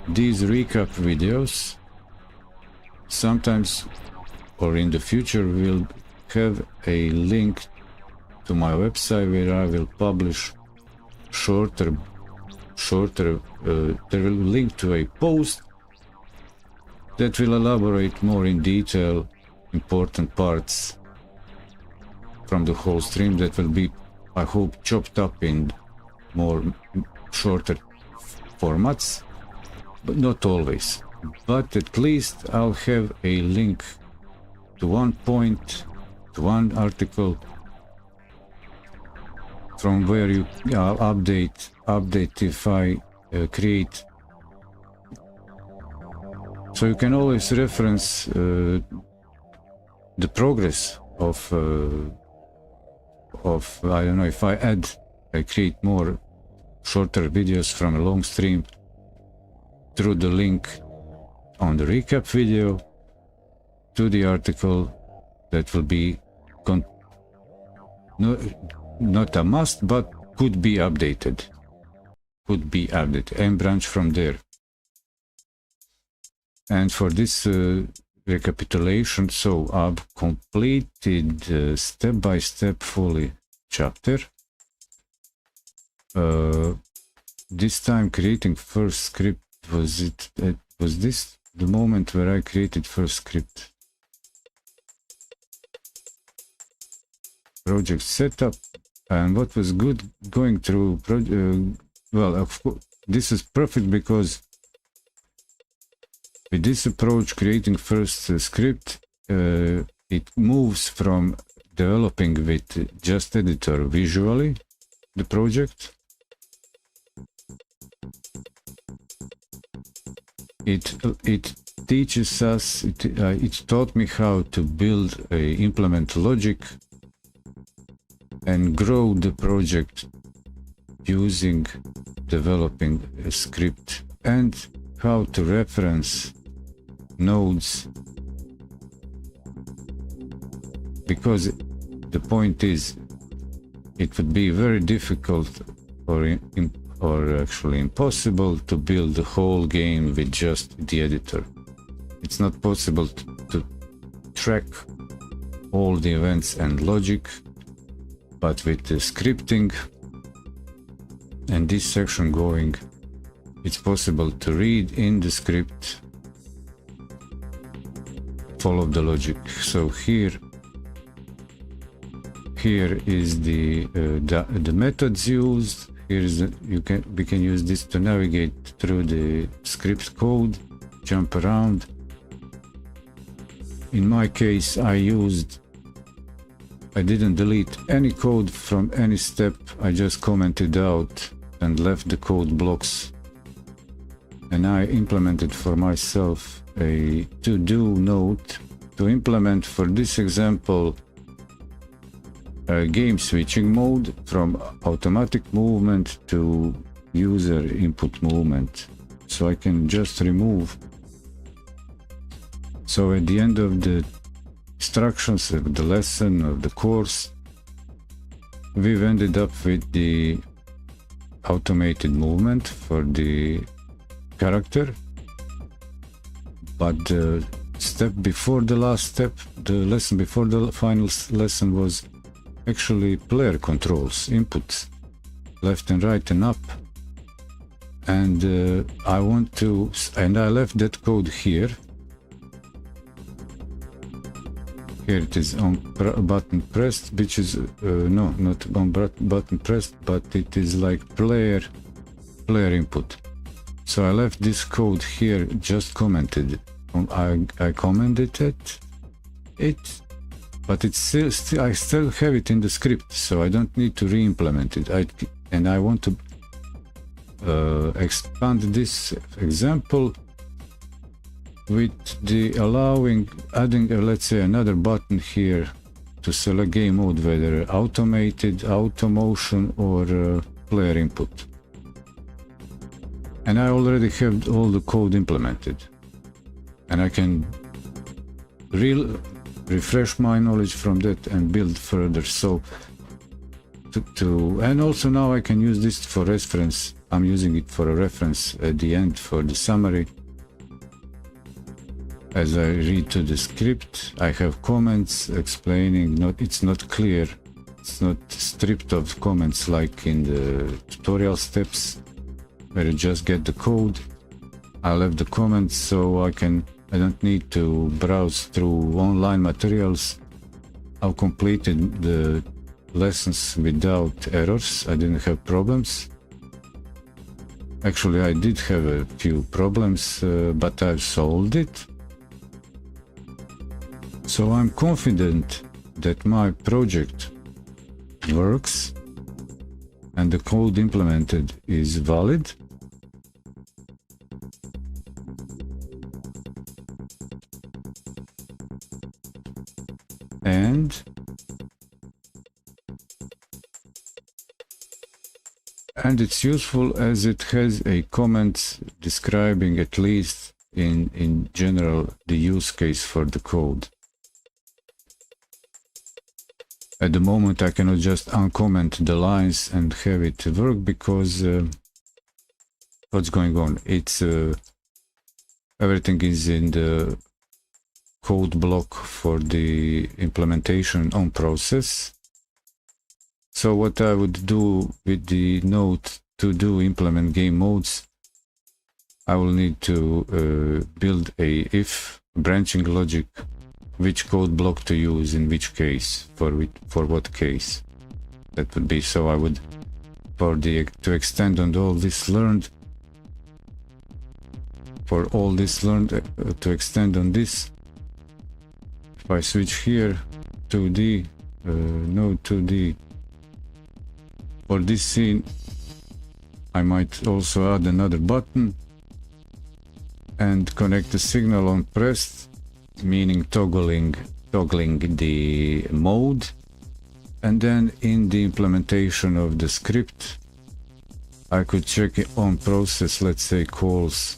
these recap videos sometimes or in the future will have a link to my website where I will publish shorter there will link to a post that will elaborate more in detail important parts from the whole stream that will be, I hope, chopped up in more shorter formats, but not always. But at least I'll have a link to one point, to one article from where you update if I create So you can always reference the progress of I don't know, if I create more shorter videos from a long stream through the link on the recap video to the article that will be not a must, but could be updated. And branch from there. And for this recapitulation, so I've completed step-by-step fully chapter. This time creating first script, was this the moment where I created first script? Project setup. And what was good going through well, of course, this is perfect because with this approach, creating first script, it moves from developing with just editor visually the project. It teaches us, it taught me how to build, implement logic and grow the project using developing a script, and how to reference nodes, because the point is it would be very difficult or actually impossible to build the whole game with just the editor. It's not possible to track all the events and logic, but with the scripting and this section going, it's possible to read in the script, follow the logic. So here is the methods used. We can use this to navigate through the script code, jump around. In my case, I didn't delete any code from any step. I just commented out and left the code blocks, and I implemented for myself a to-do note to implement for this example a game switching mode from automatic movement to user input movement, so I can just remove. So at the end of the instructions of the lesson, of the course, we've ended up with the automated movement for the character, but the step before the last step, the lesson before the final lesson, was actually player controls, inputs, left and right and up. And I left that code here. Here it is on button pressed, which is no, not on button pressed, but it is like player input. So I left this code here, just commented. I commented it, but it's still I still have it in the script, so I don't need to re-implement it. And I want to expand this example with the adding let's say another button here to select game mode, whether automated, auto motion, or player input. And I already have all the code implemented, and I can refresh my knowledge from that and build further. So and also now I can use this for reference. I'm using it for a reference at the end for the summary. As I read to the script, I have comments explaining, it's not clear, it's not stripped of comments like in the tutorial steps where you just get the code. I left the comments so I don't need to browse through online materials. I've completed the lessons without errors. I didn't have problems. Actually, I did have a few problems, but I've solved it. So I'm confident that my project works and the code implemented is valid. And it's useful as it has a comment describing, at least in general, the use case for the code. At the moment I cannot just uncomment the lines and have it work because what's going on? It's everything is in the code block for the implementation on process. So what I would do with the node to do implement game modes, I will need to build a if branching logic, which code block to use in which case, for what case that would be. So I would, to extend on all this learned, for all this learned, to extend on this, if I switch here 2D, node 2D, for this scene I might also add another button and connect the signal on pressed, meaning toggling the mode, and then in the implementation of the script I could check it on process, let's say calls,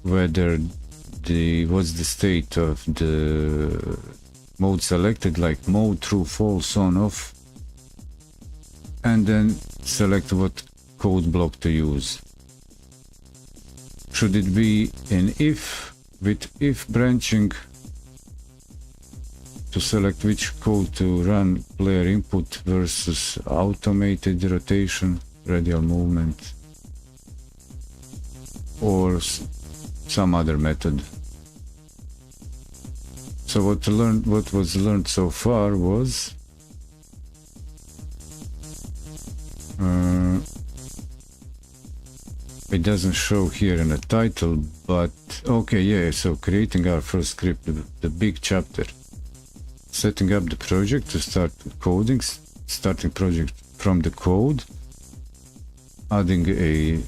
whether what's the state of the mode selected, like mode, true, false, on, off, and then select what code block to use. Should it be an if, with if branching, to select which code to run player input versus automated rotation, radial movement, or some other method. So what was learned so far was it doesn't show here in the title, but okay, yeah, so creating our first script, the big chapter, setting up the project to start coding, starting project from the code, adding a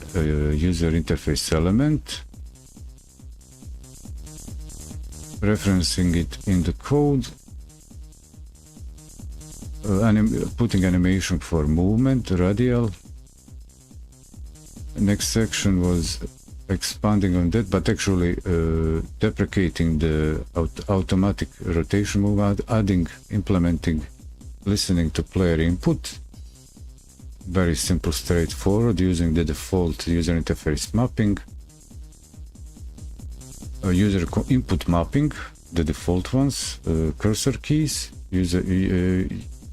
user interface element, referencing it in the code, putting animation for movement, radial. Next section was expanding on that, but actually deprecating the automatic rotation move, implementing listening to player input. Very simple, straightforward, using the default user interface mapping. User input mapping, the default ones, cursor keys, user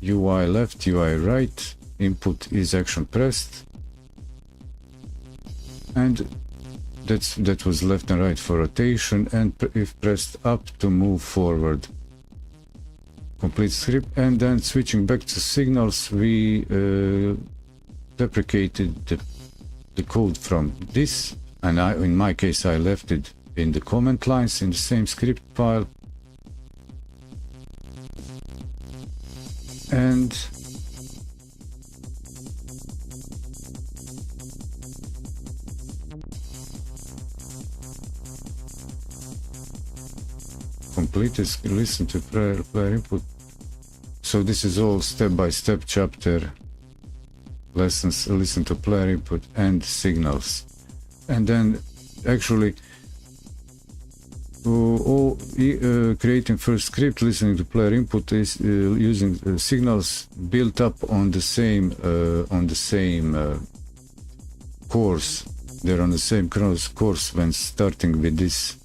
UI left, UI right, input is action pressed, and that was left and right for rotation, and if pressed up to move forward. Complete script. And then switching back to signals, we deprecated the code from this, and in my case I left it in the comment lines in the same script file, and completed listen to player input. So this is all step-by-step chapter lessons, listen to player input and signals. And then actually creating first script, listening to player input is using signals built up on the same course. They're on the same course when starting with this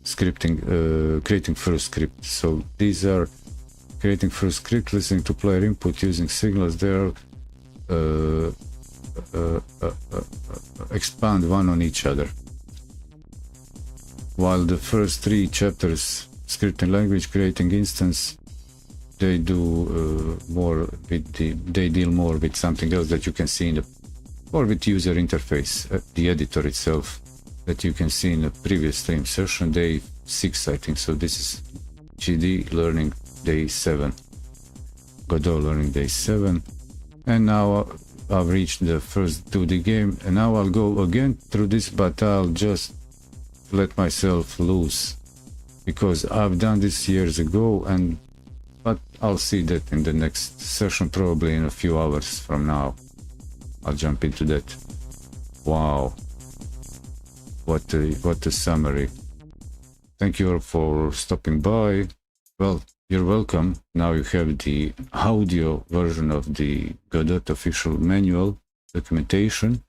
scripting, creating first script. So these are creating first script, listening to player input, using signals. They are expand one on each other. While the first three chapters, scripting language, creating instance, they do more with they deal more with something else that you can see in the, or with user interface, the editor itself, that you can see in the previous stream session, day 6, I think. So this is GD learning day 7, Godot learning day 7, and now I've reached the first 2D game, and now I'll go again through this, but I'll just let myself loose because I've done this years ago, but I'll see that in the next session, probably in a few hours from now. I'll jump into that. Wow, what a summary. Thank you all for stopping by. Well, you're welcome. Now you have the audio version of the Godot official manual documentation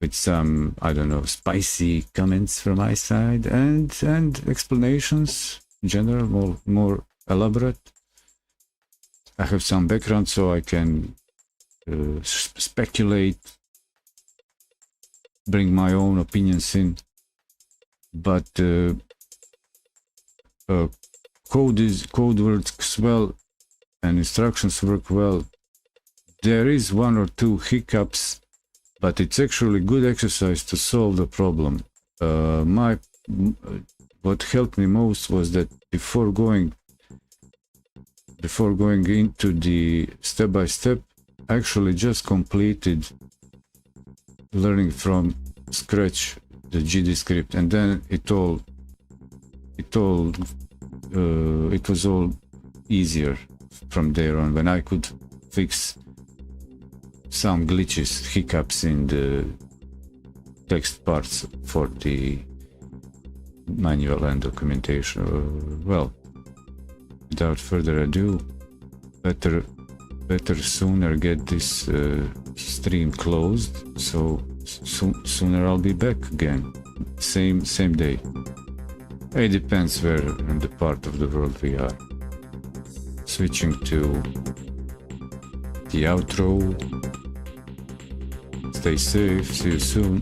with some, I don't know, spicy comments from my side and explanations in general, more elaborate. I have some background so I can speculate, bring my own opinions in, but code works well and instructions work well. There is one or two hiccups, but it's actually good exercise to solve the problem. What helped me most was that before going into the step-by-step, I actually just completed learning from scratch the GD script, and then it was all easier from there on, when I could fix some glitches, hiccups in the text parts for the manual and documentation. Well, without further ado, better sooner get this stream closed, so sooner I'll be back again, same day. It depends where in the part of the world we are. Switching to the outro. Stay safe, see you soon.